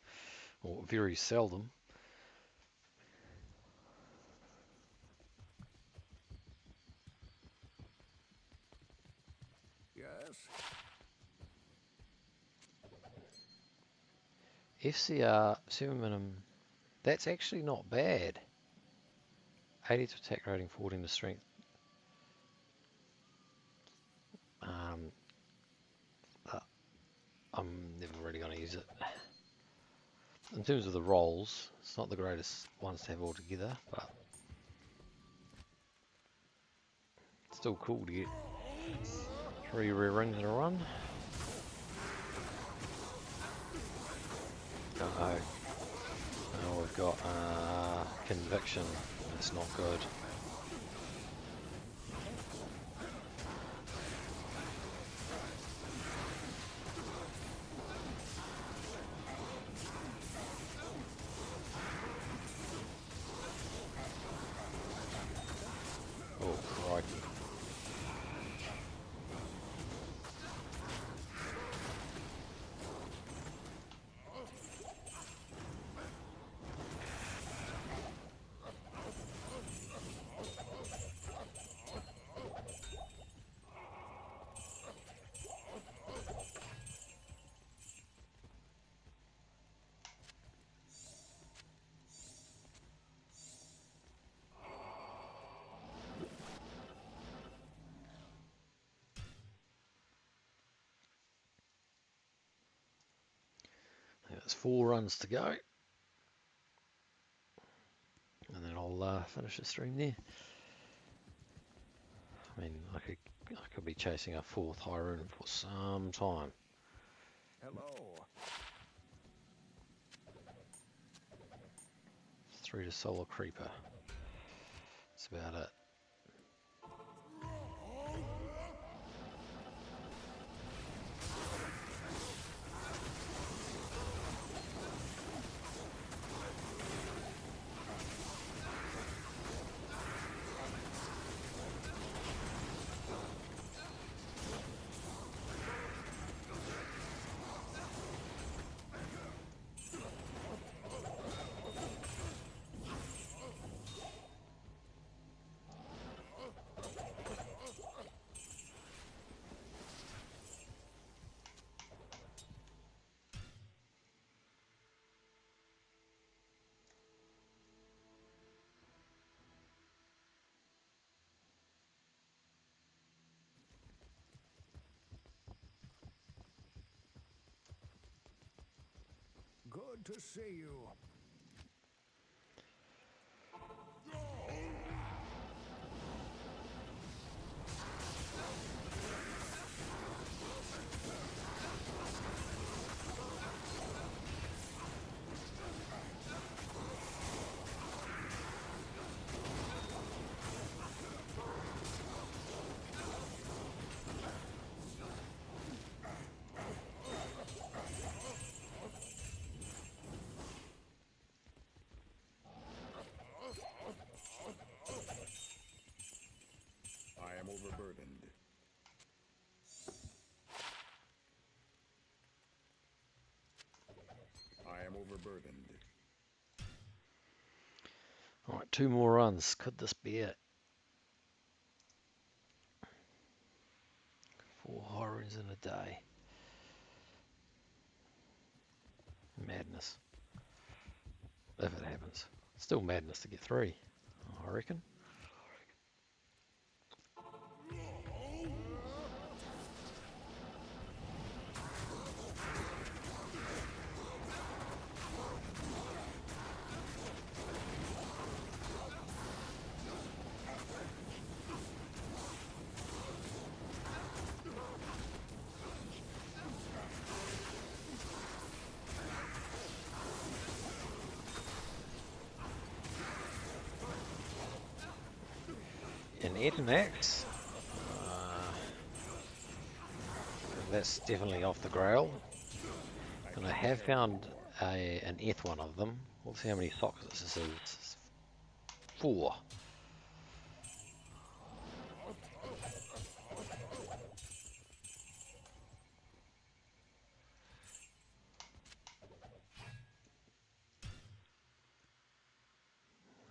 or very seldom. Yes? FCR 7 minimum. That's actually not bad. 80 to attack rating, 14 to strength. I'm never really going to use it. In terms of the rolls, it's not the greatest ones to have altogether, but it's still cool to get 3 rare rings in a run. Uh-oh. Oh, we've got conviction. That's not good. Oh, crikey. There's 4 runs to go, and then I'll finish the stream there. I mean, I could be chasing a 4th high rune for some time. Hello. 3 to Solar Creeper. That's about it. Good to see you. I am overburdened. I am overburdened. Alright, 2 more runs. Could this be it? 4 high runes in a day. Madness. If it happens. Still madness to get 3, I reckon. An Etanax. That's definitely off the grail. And I have found an F one of them. We'll see how many sockets this is. 4.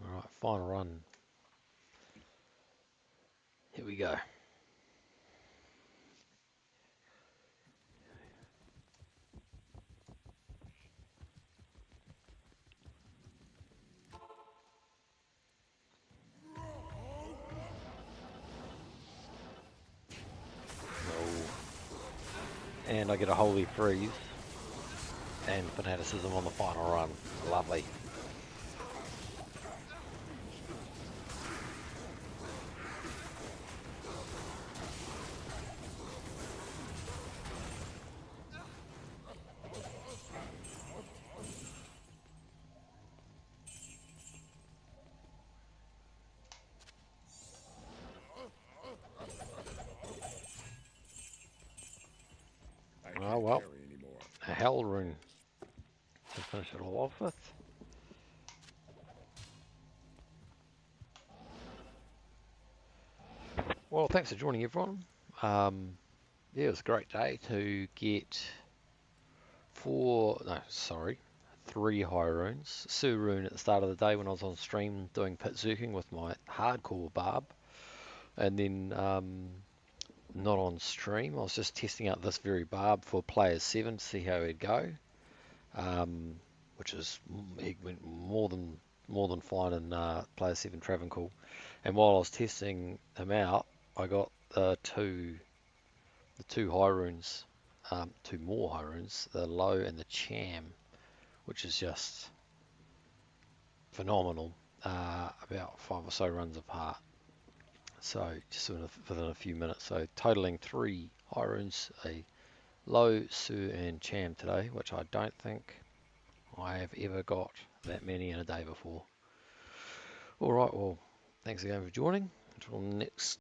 Alright, final run. Here we go. And I get a holy freeze and fanaticism on the final run. Lovely. I Oh can't well, carry anymore. a hell rune to finish it all off with. Well, thanks for joining everyone. Yeah, it was a great day to get 3 high runes. Sue rune at the start of the day when I was on stream doing pit zerking with my hardcore Barb. And then not on stream, I was just testing out this very Barb for player 7 to see how he'd go. Which is, he went more than fine in player 7 Travancore. And while I was testing him out, I got the two high runes, 2 more high runes, the low and the cham, which is just phenomenal. About 5 or so runs apart, so just within a few minutes. So totaling 3 high runes, a low, Su and cham today, which I don't think I have ever got that many in a day before. All right, well, thanks again for joining. Until next